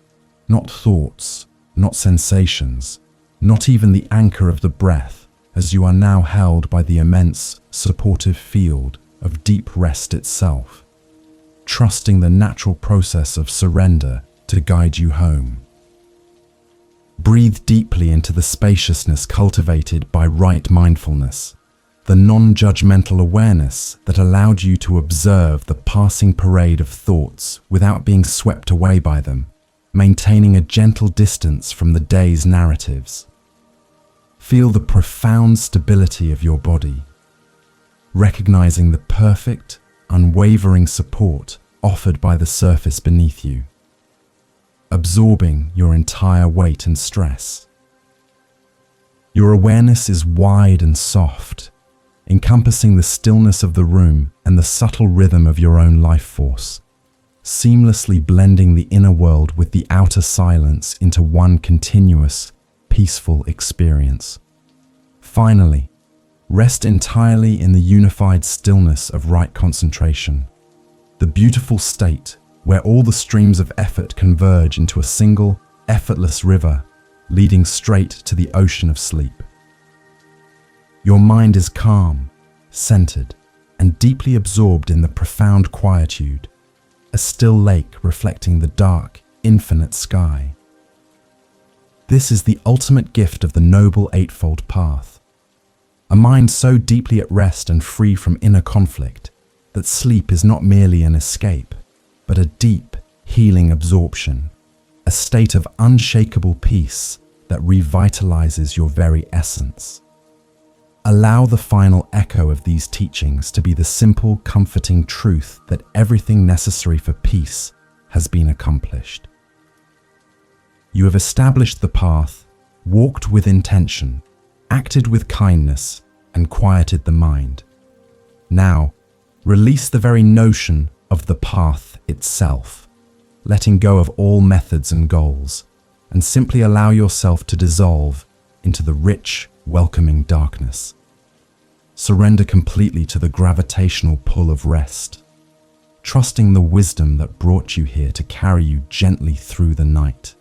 not thoughts, not sensations, not even the anchor of the breath, as you are now held by the immense, supportive field of deep rest itself, trusting the natural process of surrender to guide you home. Breathe deeply into the spaciousness cultivated by right mindfulness, the non-judgmental awareness that allowed you to observe the passing parade of thoughts without being swept away by them, maintaining a gentle distance from the day's narratives. Feel the profound stability of your body, recognizing the perfect, unwavering support offered by the surface beneath you, absorbing your entire weight and stress. Your awareness is wide and soft, encompassing the stillness of the room and the subtle rhythm of your own life force, seamlessly blending the inner world with the outer silence into one continuous, peaceful experience. Finally, rest entirely in the unified stillness of right concentration, the beautiful state where all the streams of effort converge into a single, effortless river leading straight to the ocean of sleep. Your mind is calm, centered, and deeply absorbed in the profound quietude, a still lake reflecting the dark, infinite sky. This is the ultimate gift of the Noble Eightfold Path, a mind so deeply at rest and free from inner conflict that sleep is not merely an escape, but a deep, healing absorption, a state of unshakable peace that revitalizes your very essence. Allow the final echo of these teachings to be the simple, comforting truth that everything necessary for peace has been accomplished. You have established the path, walked with intention, acted with kindness, and quieted the mind. Now, release the very notion of the path itself, letting go of all methods and goals, and simply allow yourself to dissolve into the rich, welcoming darkness. Surrender completely to the gravitational pull of rest, trusting the wisdom that brought you here to carry you gently through the night.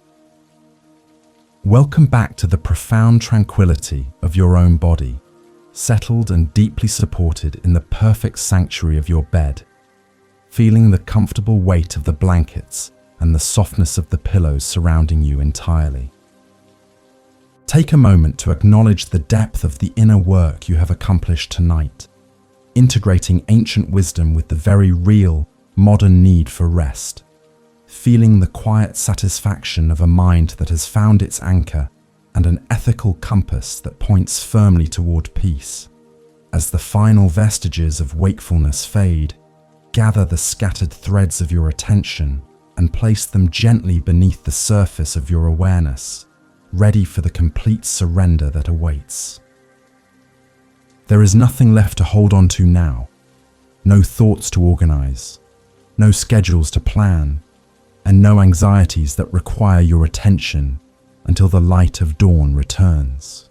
Welcome back to the profound tranquility of your own body, settled and deeply supported in the perfect sanctuary of your bed, feeling the comfortable weight of the blankets and the softness of the pillows surrounding you entirely. Take a moment to acknowledge the depth of the inner work you have accomplished tonight, integrating ancient wisdom with the very real, modern need for rest, feeling the quiet satisfaction of a mind that has found its anchor and an ethical compass that points firmly toward peace. As the final vestiges of wakefulness fade, gather the scattered threads of your attention and place them gently beneath the surface of your awareness, ready for the complete surrender that awaits. There is nothing left to hold on to now, no thoughts to organize, no schedules to plan, and no anxieties that require your attention until the light of dawn returns.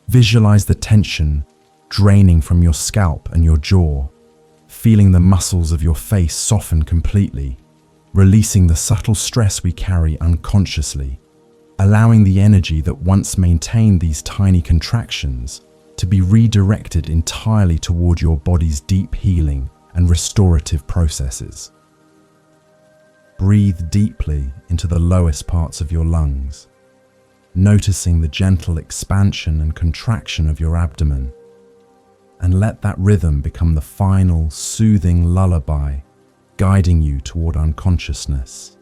Visualize the tension draining from your scalp and your jaw, feeling the muscles of your face soften completely, releasing the subtle stress we carry unconsciously, allowing the energy that once maintained these tiny contractions to be redirected entirely toward your body's deep healing and restorative processes. Breathe deeply into the lowest parts of your lungs, noticing the gentle expansion and contraction of your abdomen, and let that rhythm become the final, soothing lullaby guiding you toward unconsciousness.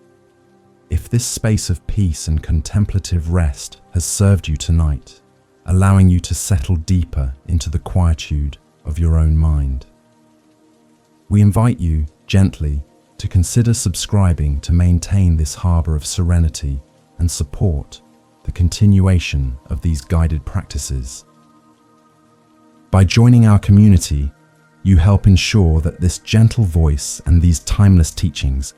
If this space of peace and contemplative rest has served you tonight, allowing you to settle deeper into the quietude of your own mind, we invite you gently to consider subscribing to maintain this harbor of serenity and support the continuation of these guided practices. By joining our community, you help ensure that this gentle voice and these timeless teachings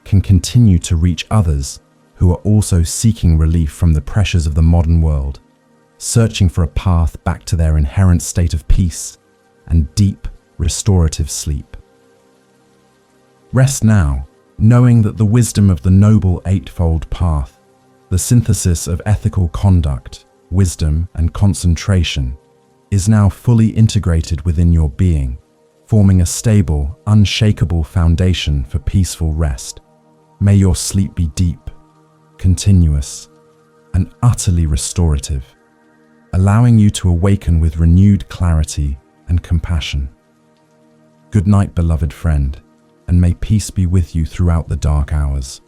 can continue to reach others who are also seeking relief from the pressures of the modern world, searching for a path back to their inherent state of peace and deep, restorative sleep. Rest now, knowing that the wisdom of the Noble Eightfold Path, the synthesis of ethical conduct, wisdom, and concentration, is now fully integrated within your being, forming a stable, unshakable foundation for peaceful rest. May your sleep be deep, continuous, and utterly restorative, allowing you to awaken with renewed clarity and compassion. Good night, beloved friend, and may peace be with you throughout the dark hours.